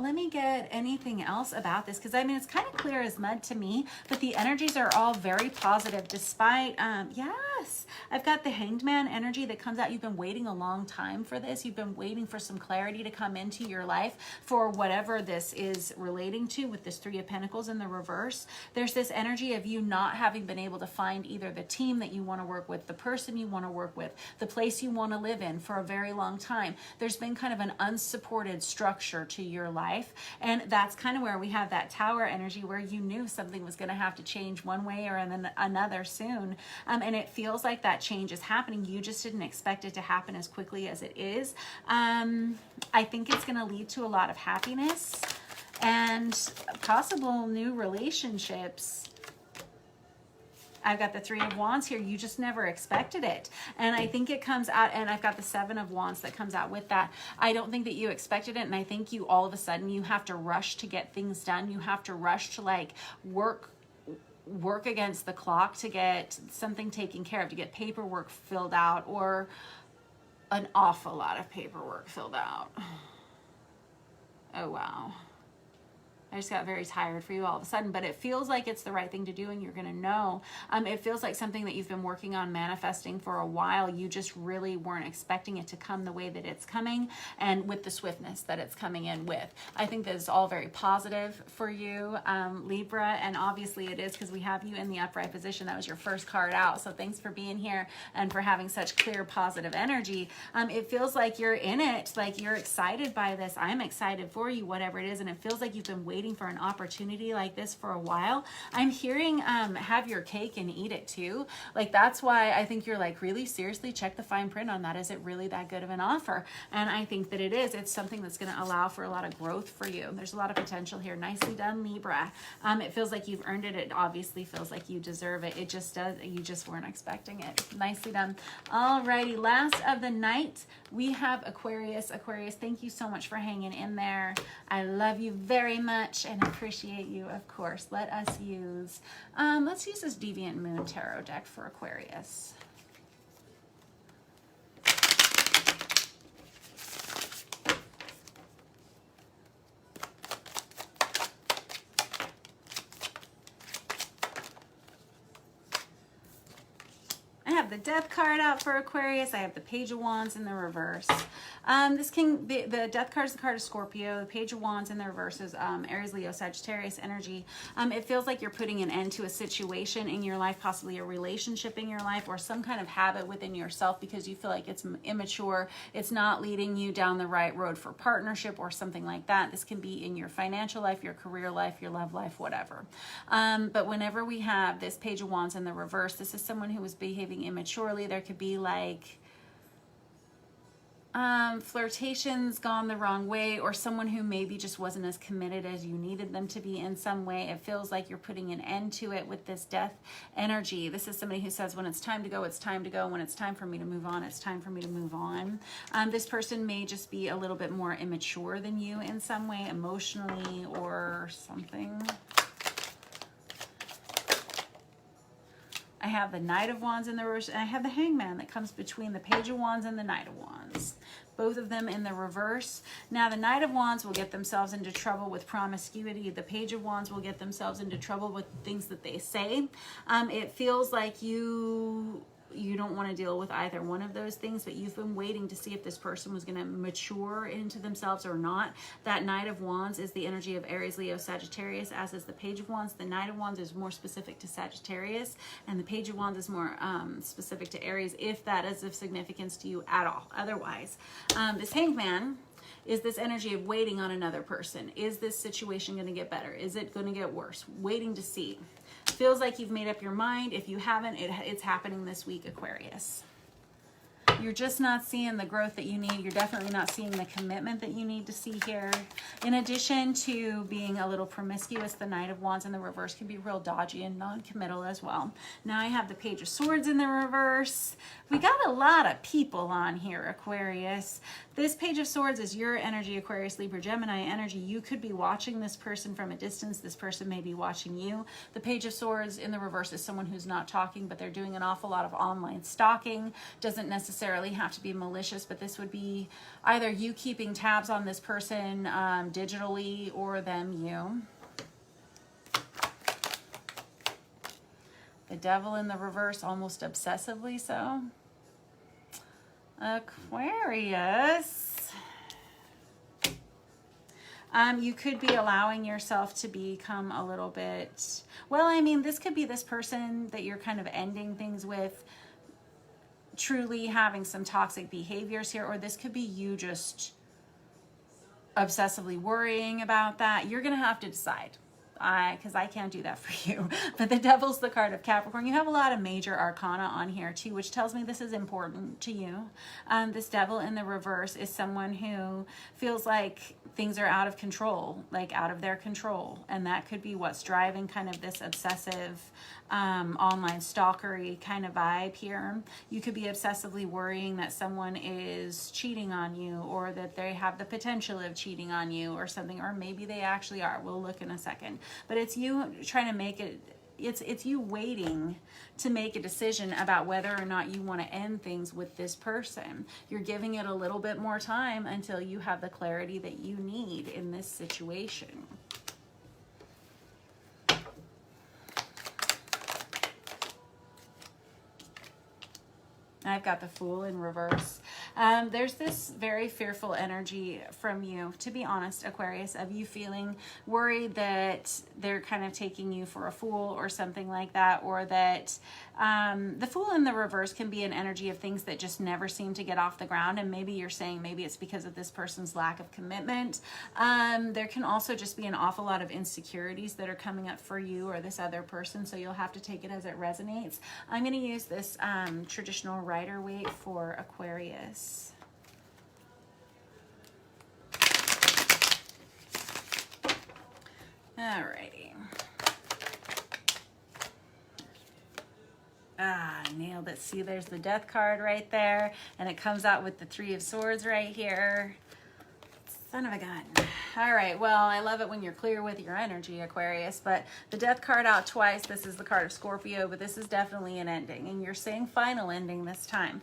Let me get anything else about this, because I mean, it's kind of clear as mud to me, but the energies are all very positive despite, yes, I've got the Hanged Man energy that comes out. You've been waiting a long time for this. You've been waiting for some clarity to come into your life for whatever this is relating to, with this Three of Pentacles in the reverse. There's this energy of you not having been able to find either the team that you want to work with, the person you want to work with, the place you want to live in for a very long time. There's been kind of an unsupported structure to your life, and that's kind of where we have that Tower energy, where you knew something was going to have to change one way or another soon, and it feels like that change is happening. You just didn't expect it to happen as quickly as it is. I think it's going to lead to a lot of happiness and possible new relationships. I've got the Three of Wands here. You just never expected it. And I think it comes out, and I've got the Seven of Wands that comes out with that. I don't think that you expected it. And I think you, all of a sudden, you have to rush to get things done. You have to rush to like work against the clock to get something taken care of, to get paperwork filled out, or an awful lot of paperwork filled out. Oh, wow. I just got very tired for you all of a sudden, but it feels like it's the right thing to do, and you're going to know. It feels like something that you've been working on manifesting for a while. You just really weren't expecting it to come the way that it's coming, and with the swiftness that it's coming in with. I think that is all very positive for you, Libra, and obviously it is, because we have you in the upright position. That was your first card out, so thanks for being here and for having such clear, positive energy. It feels like you're in it, like you're excited by this. I'm excited for you, whatever it is, and it feels like you've been waiting for an opportunity like this for a while. I'm hearing have your cake and eat it too. Like, that's why I think you're like, really seriously check the fine print on that. Is it really that good of an offer? And I think that it is. It's something that's going to allow for a lot of growth for you. There's a lot of potential here. Nicely done, Libra. It feels like you've earned it. It obviously feels like you deserve it. It just does. You just weren't expecting it. Nicely done. Alrighty, last of the night, we have Aquarius. Aquarius, thank you so much for hanging in there. I love you very much and appreciate you, of course. Let's use this Deviant Moon Tarot deck for Aquarius. I have the Death card out for Aquarius. I have the Page of Wands in the reverse. This can be, the Death card is the card of Scorpio. The Page of Wands in the reverse is Aries, Leo, Sagittarius energy. It feels like you're putting an end to a situation in your life, possibly a relationship in your life, or some kind of habit within yourself, because you feel like it's immature. It's not leading you down the right road for partnership or something like that. This can be in your financial life, your career life, your love life, whatever. But whenever we have this Page of Wands in the reverse, this is someone who was behaving immaturely. There could be like flirtations gone the wrong way, or someone who maybe just wasn't as committed as you needed them to be in some way. It feels like you're putting an end to it with this Death energy. This is somebody who says, when it's time to go, it's time to go. When it's time for me to move on, it's time for me to move on. This person may just be a little bit more immature than you in some way, emotionally or something. I have the Knight of Wands in the reverse, and I have the Hangman that comes between the Page of Wands and the Knight of Wands. Both of them in the reverse. Now, the Knight of Wands will get themselves into trouble with promiscuity. The Page of Wands will get themselves into trouble with things that they say. It feels like you don't want to deal with either one of those things, but you've been waiting to see if this person was going to mature into themselves or not. That Knight of Wands is the energy of Aries, Leo, Sagittarius, as is the Page of Wands. The Knight of Wands is more specific to Sagittarius, and the Page of Wands is more specific to Aries, if that is of significance to you at all. Otherwise, this Hangman is this energy of waiting on another person. Is this situation going to get better? Is it going to get worse? Waiting to see. Feels like you've made up your mind. If you haven't, it's happening this week, Aquarius. You're just not seeing the growth that you need. You're definitely not seeing the commitment that you need to see here. In addition to being a little promiscuous, the Knight of Wands in the reverse can be real dodgy and non-committal as well. Now I have the Page of Swords in the reverse. We got a lot of people on here, Aquarius. This Page of Swords is your energy, Aquarius, Libra, Gemini energy. You could be watching this person from a distance. This person may be watching you. The Page of Swords in the reverse is someone who's not talking, but they're doing an awful lot of online stalking. Doesn't necessarily have to be malicious, but this would be either you keeping tabs on this person digitally, or them you. The Devil in the reverse, almost obsessively so. Aquarius. You could be allowing yourself to become a little bit, well, I mean, this could be this person that you're kind of ending things with, truly having some toxic behaviors here, or this could be you just obsessively worrying about that. You're going to have to decide. Because I can't do that for you. But the Devil's the card of Capricorn. You have a lot of major arcana on here too, which tells me this is important to you. This Devil in the reverse is someone who feels like things are out of control, like out of their control. And that could be what's driving kind of this obsessive online stalkery kind of vibe here. You could be obsessively worrying that someone is cheating on you, or that they have the potential of cheating on you or something, or maybe they actually are. We'll look in a second. But it's you trying to make it, it's you waiting to make a decision about whether or not you want to end things with this person. You're giving it a little bit more time until you have the clarity that you need in this situation. I've got the Fool in reverse. There's this very fearful energy from you, to be honest, Aquarius, of you feeling worried that they're kind of taking you for a fool or something like that, or that the Fool in the reverse can be an energy of things that just never seem to get off the ground. And maybe you're saying maybe it's because of this person's lack of commitment. There can also just be an awful lot of insecurities that are coming up for you or this other person, so you'll have to take it as it resonates. I'm going to use this traditional Rider-Waite for Aquarius. Alrighty. Nailed it. See, there's the Death card right there, and it comes out with the Three of Swords right here. Son of a gun. All right, well, I love it when you're clear with your energy, Aquarius, but the Death card out twice. This is the card of Scorpio, but this is definitely an ending, and you're saying final ending this time.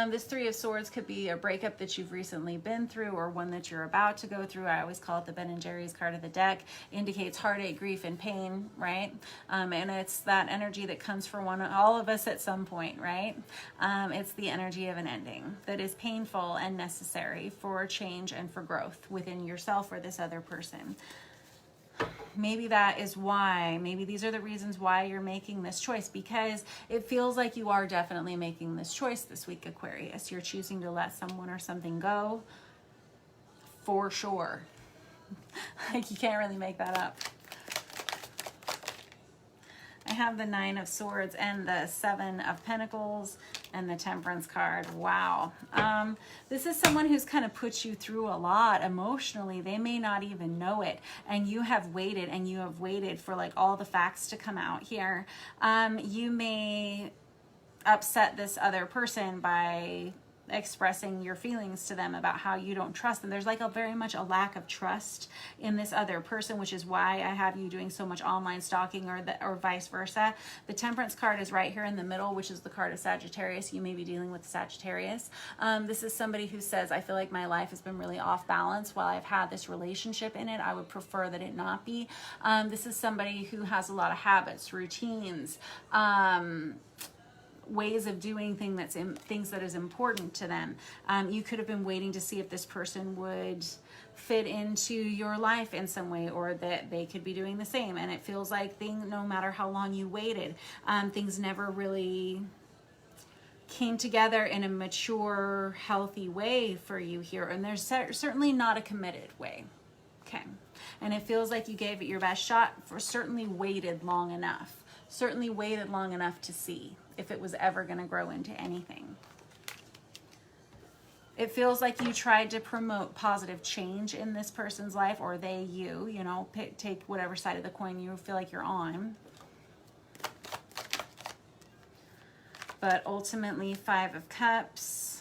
This Three of Swords could be a breakup that you've recently been through, or one that you're about to go through. I always call it the Ben and Jerry's card of the deck. Indicates heartache, grief, and pain, right? And it's that energy that comes for all of us at some point, right? It's the energy of an ending that is painful and necessary for change and for growth within yourself or this other person. Maybe that is why, maybe these are the reasons why you're making this choice, because it feels like you are definitely making this choice this week, Aquarius. You're choosing to let someone or something go for sure. Like, you can't really make that up. I have the Nine of Swords and the Seven of Pentacles and the Temperance card. Wow. This is someone who's kind of put you through a lot emotionally. They may not even know it. And you have waited, and you have waited for like all the facts to come out here. You may upset this other person by expressing your feelings to them about how you don't trust them. There's like very much a lack of trust in this other person, which is why I have you doing so much online stalking, or vice versa. The Temperance card is right here in the middle, which is the card of Sagittarius. You may be dealing with Sagittarius. This is somebody who says, I feel like my life has been really off balance while I've had this relationship in it. I would prefer that it not be. This is somebody who has a lot of habits, routines, ways of doing things that is important to them. You could have been waiting to see if this person would fit into your life in some way, or that they could be doing the same. And it feels like no matter how long you waited, things never really came together in a mature, healthy way for you here. And there's certainly not a committed way. Okay. And it feels like you gave it your best shot, certainly waited long enough to see if it was ever going to grow into anything. It feels like you tried to promote positive change in this person's life, or they, you know, take whatever side of the coin you feel like you're on. But ultimately, Five of Cups.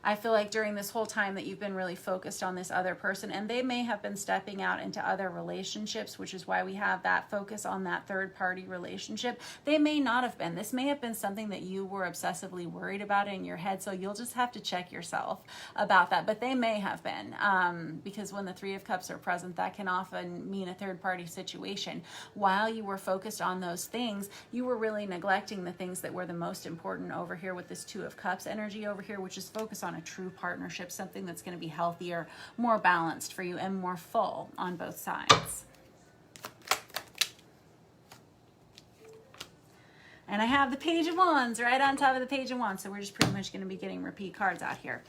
I feel like during this whole time that you've been really focused on this other person, and they may have been stepping out into other relationships, which is why we have that focus on that third party relationship. They may not have been. This may have been something that you were obsessively worried about in your head, so you'll just have to check yourself about that. But they may have been, because when the Three of Cups are present, that can often mean a third party situation. While you were focused on those things, you were really neglecting the things that were the most important over here with this Two of Cups energy over here, which is focused on a true partnership, something that's going to be healthier, more balanced for you, and more full on both sides. And I have the Page of Wands right on top of the Page of Wands, so we're just pretty much going to be getting repeat cards out here.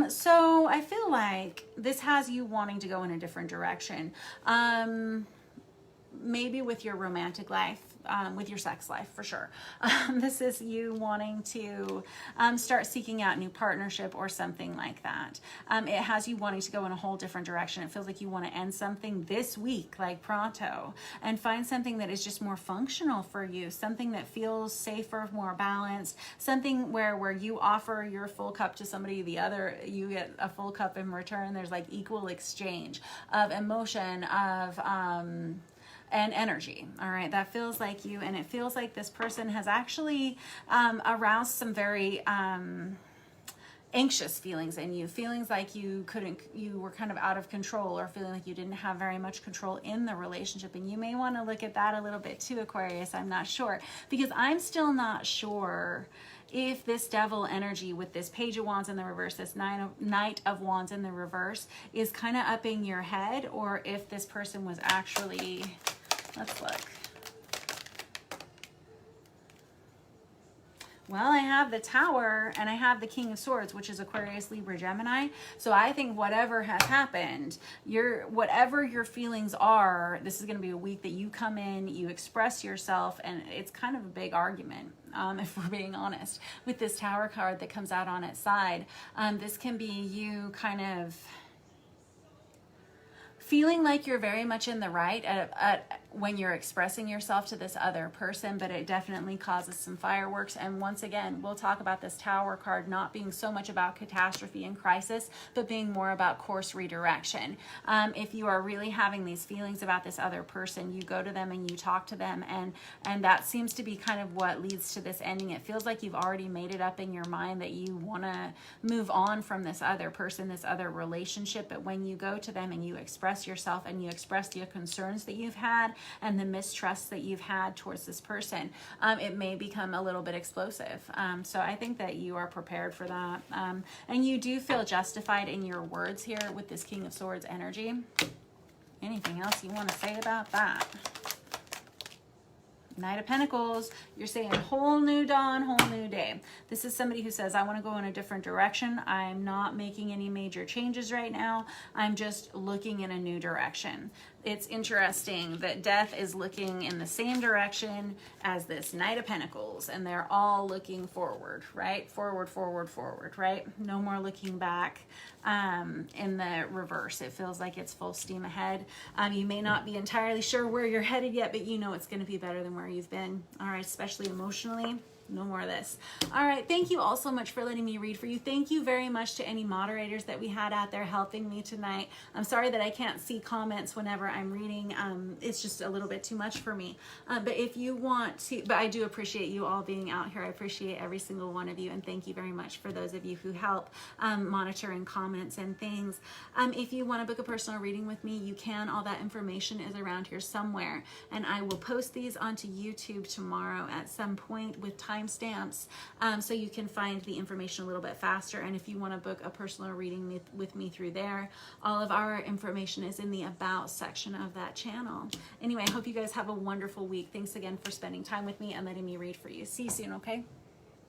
So I feel like this has you wanting to go in a different direction. Maybe with your romantic life, with your sex life, for sure. This is you wanting to start seeking out new partnership or something like that. It has you wanting to go in a whole different direction. It feels like you want to end something this week, like pronto, and find something that is just more functional for you, something that feels safer, more balanced, something where you offer your full cup to somebody, the other, you get a full cup in return. There's like equal exchange of emotion, of and energy. All right, that feels like you, and it feels like this person has actually aroused some very anxious feelings in you, feelings like you were kind of out of control, or feeling like you didn't have very much control in the relationship. And you may want to look at that a little bit too, Aquarius. I'm not sure, because I'm still not sure if this Devil energy with this Page of Wands in the reverse, this Knight of Wands in the reverse, is kind of upping your head, or if this person was actually, let's look. Well, I have the Tower and I have the King of Swords, which is Aquarius, Libra, Gemini. So I think whatever has happened, whatever your feelings are, this is going to be a week that you come in, you express yourself, and it's kind of a big argument, if we're being honest. With this Tower card that comes out on its side, this can be you kind of feeling like you're very much in the right when you're expressing yourself to this other person, but it definitely causes some fireworks. And once again, we'll talk about this Tower card not being so much about catastrophe and crisis, but being more about course redirection. If you are really having these feelings about this other person, you go to them and you talk to them, and that seems to be kind of what leads to this ending. It feels like you've already made it up in your mind that you want to move on from this other person, this other relationship, but when you go to them and you express yourself and you express the concerns that you've had and the mistrust that you've had towards this person, it may become a little bit explosive. So I think that you are prepared for that. And you do feel justified in your words here with this King of Swords energy. Anything else you want to say about that? Knight of Pentacles, you're saying whole new dawn, whole new day. This is somebody who says, I want to go in a different direction. I'm not making any major changes right now. I'm just looking in a new direction. It's interesting that Death is looking in the same direction as this Knight of Pentacles, and they're all looking forward, right? Forward, forward, forward, right? No more looking back. In the reverse, it feels like it's full steam ahead. You may not be entirely sure where you're headed yet, but you know it's going to be better than where you've been. All right, especially emotionally. No more of this. All right, thank you all so much for letting me read for you. Thank you very much to any moderators that we had out there helping me tonight. I'm sorry that I can't see comments whenever I'm reading. It's just a little bit too much for me. But if you want to, but I do appreciate you all being out here. I appreciate every single one of you, and thank you very much for those of you who help monitoring comments and things. If you want to book a personal reading with me, you can. All that information is around here somewhere, and I will post these onto YouTube tomorrow at some point with timestamps, so you can find the information a little bit faster. And if you want to book a personal reading with me through there, all of our information is in the About section of that channel. Anyway, I hope you guys have a wonderful week. Thanks again for spending time with me and letting me read for you. See you soon, okay?